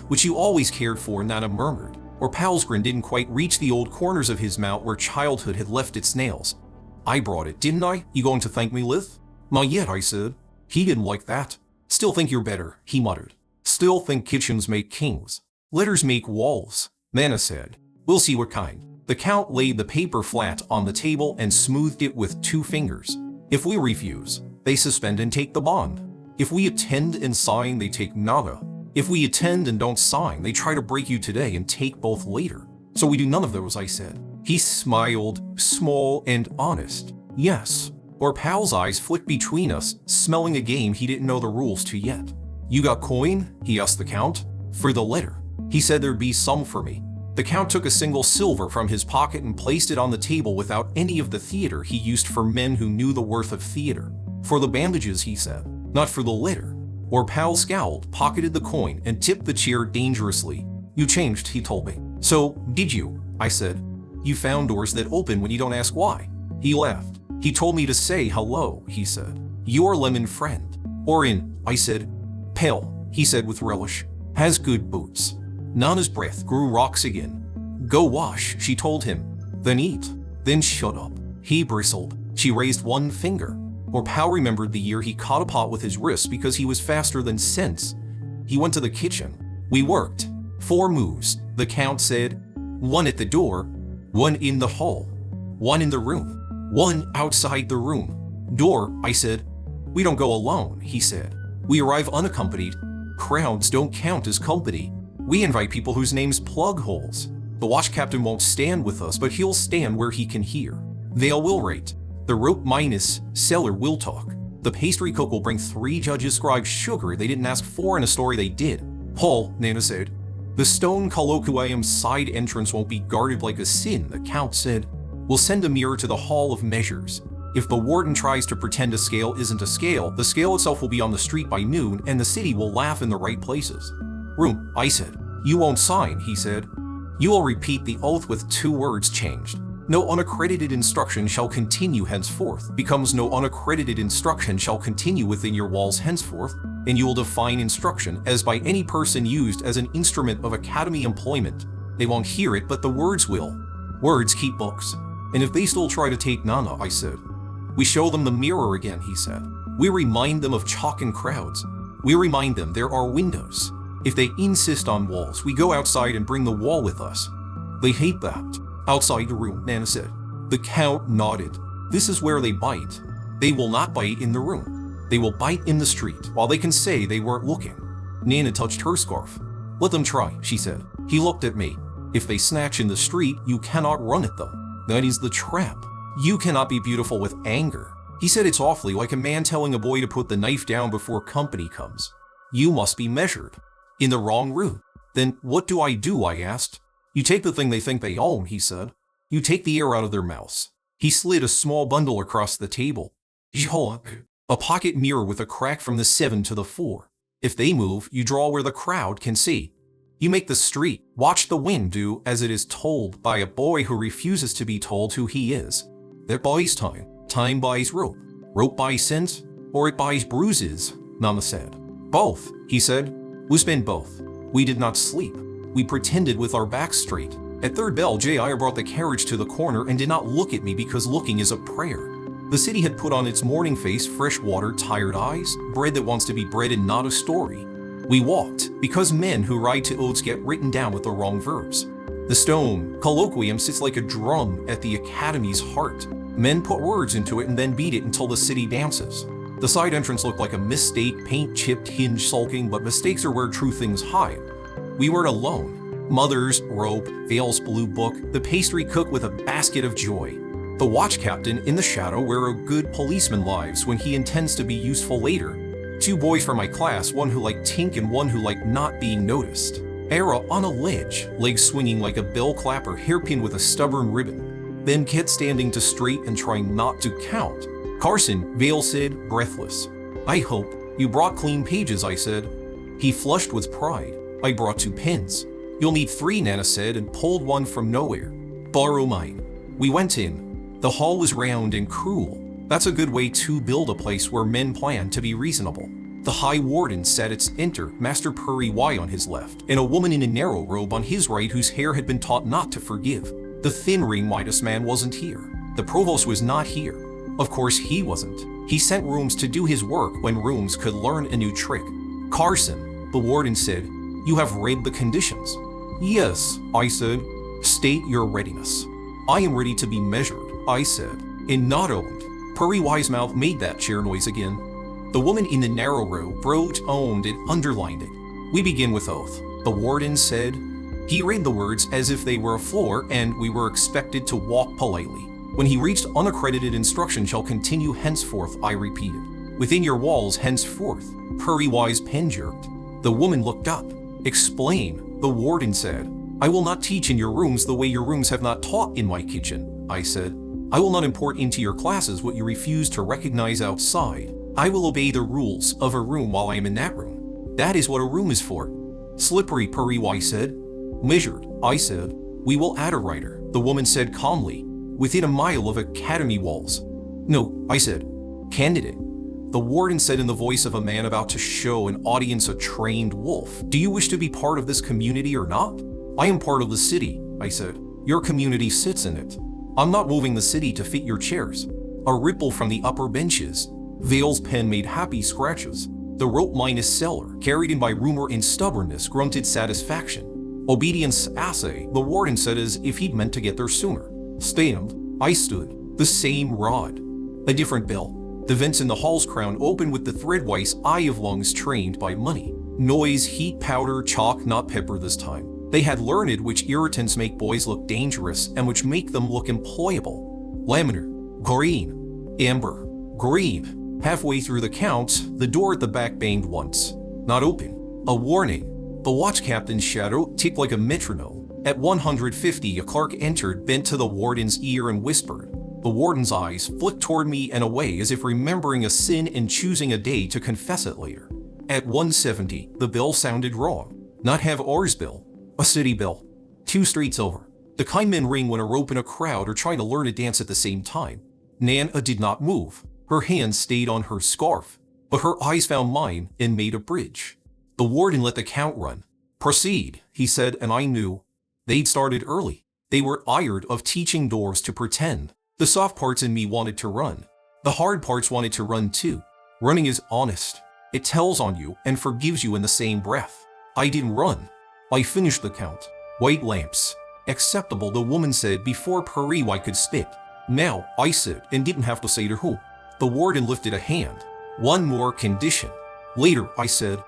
which you always cared for, Nana murmured. Or Pal's grin didn't quite reach the old corners of his mouth where childhood had left its nails. I brought it, didn't I? You going to thank me, Lith? Not yet, I said. He didn't like that. Still think you're better, he muttered. Still think kitchens make kings. Letters make walls, Nana said. We'll see what kind. The Count laid the paper flat on the table and smoothed it with 2 fingers. If we refuse, they suspend and take the bond. If we attend and sign, they take nada. If we attend and don't sign, they try to break you today and take both later. So we do none of those, I said. He smiled, small and honest. Yes. Or Pal's eyes flicked between us, smelling a game he didn't know the rules to yet. You got coin? He asked the Count. For the letter. He said there'd be some for me. The Count took a single silver from his pocket and placed it on the table without any of the theater he used for men who knew the worth of theater. For the bandages, he said, not for the letter. Or Pal scowled, pocketed the coin, and tipped the chair dangerously. You changed, he told me. So, did you? I said. You found doors that open when you don't ask why. He laughed. He told me to say hello, he said. Your lemon friend. Or in, I said. Pale, he said with relish. Has good boots. Nana's breath grew rocks again. Go wash, she told him. Then eat. Then shut up. He bristled. She raised one finger. Or Pal remembered the year he caught a pot with his wrist because he was faster than sense. He went to the kitchen. We worked. 4 moves, the Count said. 1 at the door, 1 in the hall, 1 in the room, 1 outside the room. Door, I said. We don't go alone, he said. We arrive unaccompanied. Crowds don't count as company. We invite people whose names plug holes. The wash captain won't stand with us, but he'll stand where he can hear. They all will rate. The rope minus seller will talk. The pastry cook will bring 3 judges scribe sugar they didn't ask for in a story they did. Hall, Nana said. The stone colloquium side entrance won't be guarded like a sin, the count said. We'll send a mirror to the hall of measures. If the warden tries to pretend a scale isn't a scale, the scale itself will be on the street by noon and the city will laugh in the right places. Room, I said. You won't sign, he said. You will repeat the oath with 2 words changed. No unaccredited instruction shall continue henceforth becomes no unaccredited instruction shall continue within your walls henceforth, and you will define instruction as by any person used as an instrument of academy employment. They won't hear it, but the words will. Words keep books. And if they still try to take Nana, I said. We show them the mirror again, he said. We remind them of chalk and crowds. We remind them there are windows. If they insist on walls, we go outside and bring the wall with us. They hate that. Outside the room, Nana said. The count nodded. This is where they bite. They will not bite in the room. They will bite in the street, while they can say they weren't looking. Nana touched her scarf. Let them try, she said. He looked at me. If they snatch in the street, you cannot run at them. That is the trap. You cannot be beautiful with anger. He said it's awfully like a man telling a boy to put the knife down before company comes. You must be measured. In the wrong room. Then what do? I asked. You take the thing they think they own, he said. You take the air out of their mouths. He slid a small bundle across the table. A pocket mirror with a crack from the 7 to the 4. If they move, you draw where the crowd can see. You make the street watch the wind do as it is told by a boy who refuses to be told who he is. That buys time. Time buys rope. Rope buys sense, or it buys bruises, Mama said. Both, he said. We spent both. We did not sleep. We pretended with our backs straight. At third bell, J.I. brought the carriage to the corner and did not look at me because looking is a prayer. The city had put on its morning face fresh water, tired eyes, bread that wants to be bread and not a story. We walked, because men who ride to odes get written down with the wrong verbs. The stone colloquium sits like a drum at the academy's heart. Men put words into it and then beat it until the city dances. The side entrance looked like a mistake, paint-chipped hinge sulking, but mistakes are where true things hide. We weren't alone. Mother's rope, Vale's blue book, the pastry cook with a basket of joy. The watch captain in the shadow where a good policeman lives when he intends to be useful later. 2 boys from my class, one who liked Tink and one who liked not being noticed. Era on a ledge, legs swinging like a bell clapper, hairpin with a stubborn ribbon. Then Kit standing to straight and trying not to count. Carson, Vale said, breathless. I hope you brought clean pages, I said. He flushed with pride. I brought 2 pens. You'll need 3, Nana said, and pulled one from nowhere. Borrow mine. We went in. The hall was round and cruel. That's a good way to build a place where men plan to be reasonable. The high warden sat its enter, Master Purry Y on his left, and a woman in a narrow robe on his right whose hair had been taught not to forgive. The thin ring Midas man wasn't here. The provost was not here. Of course he wasn't. He sent rooms to do his work when rooms could learn a new trick. Carson, the warden said, you have read the conditions. Yes, I said. State your readiness. I am ready to be measured, I said, and not owned. Purry Y's mouth made that chair noise again. The woman in the narrow robe wrote, owned, and underlined it. We begin with oath, the warden said. He read the words as if they were a floor and we were expected to walk politely. When he reached unaccredited instruction shall continue henceforth, I repeated. Within your walls henceforth. Purry Y's pen jerked. The woman looked up. Explain, the warden said. I will not teach in your rooms the way your rooms have not taught in my kitchen, I said. I will not import into your classes what you refuse to recognize outside. I will obey the rules of a room while I am in that room. That is what a room is for. Slippery, Purry Y said. Measured, I said. We will add a writer, the woman said calmly. Within a mile of academy walls. No, I said. Candidate. The warden said in the voice of a man about to show an audience a trained wolf. Do you wish to be part of this community or not? I am part of the city, I said. Your community sits in it. I'm not moving the city to fit your chairs. A ripple from the upper benches. Vale's pen made happy scratches. The rope minus cellar, carried in by rumor and stubbornness, grunted satisfaction. Obedience assay, the warden said as if he'd meant to get there sooner. Stand, I stood. The same rod. A different bell. The vents in the hall's crown open with the threadwise eye of lungs trained by money. Noise, heat, powder, chalk, not pepper this time. They had learned which irritants make boys look dangerous and which make them look employable. Laminar, green, amber, green. Halfway through the count, the door at the back banged once. Not open. A warning. The watch captain's shadow ticked like a metronome. At 150, a clerk entered, bent to the warden's ear and whispered. The warden's eyes flicked toward me and away as if remembering a sin and choosing a day to confess it later. At 170, the bell sounded wrong. Not have ours bill, a city bill. 2 streets over. The kind men ring when a rope in a crowd are trying to learn to dance at the same time. Nana did not move. Her hand stayed on her scarf, but her eyes found mine and made a bridge. The warden let the count run. Proceed, he said, and I knew. They'd started early. They were tired of teaching doors to pretend. The soft parts in me wanted to run. The hard parts wanted to run too. Running is honest. It tells on you and forgives you in the same breath. I didn't run. I finished the count. White lamps. Acceptable, the woman said before I could speak. Now, I said, and didn't have to say to who. The warden lifted a hand. One more condition. Later, I said.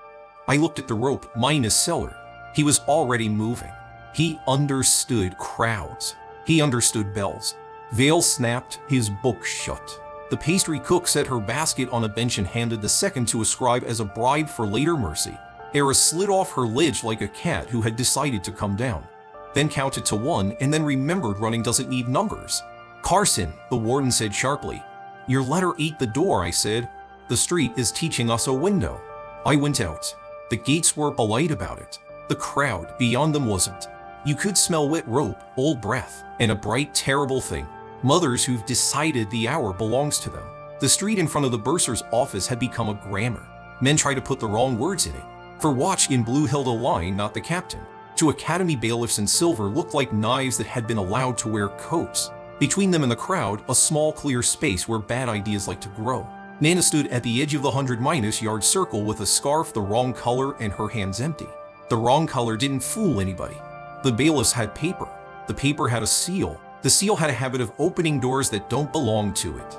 I looked at the rope, minus cellar. He was already moving. He understood crowds. He understood bells. Vale snapped, his book shut. The pastry cook set her basket on a bench and handed the second to a scribe as a bribe for later mercy. Era slid off her ledge like a cat who had decided to come down. Then counted to 1 and then remembered running doesn't need numbers. Carson, the warden said sharply. Your letter ate the door, I said. The street is teaching us a window. I went out. The gates were polite about it. The crowd beyond them wasn't. You could smell wet rope, old breath, and a bright, terrible thing. Mothers who've decided the hour belongs to them. The street in front of the bursar's office had become a grammar. Men tried to put the wrong words in it. For watch in blue held a line, not the captain. To academy bailiffs in silver looked like knives that had been allowed to wear coats. Between them and the crowd, a small clear space where bad ideas like to grow. Nana stood at the edge of the 100-yard circle with a scarf the wrong color and her hands empty. The wrong color didn't fool anybody. The bailiffs had paper. The paper had a seal. The seal had a habit of opening doors that don't belong to it.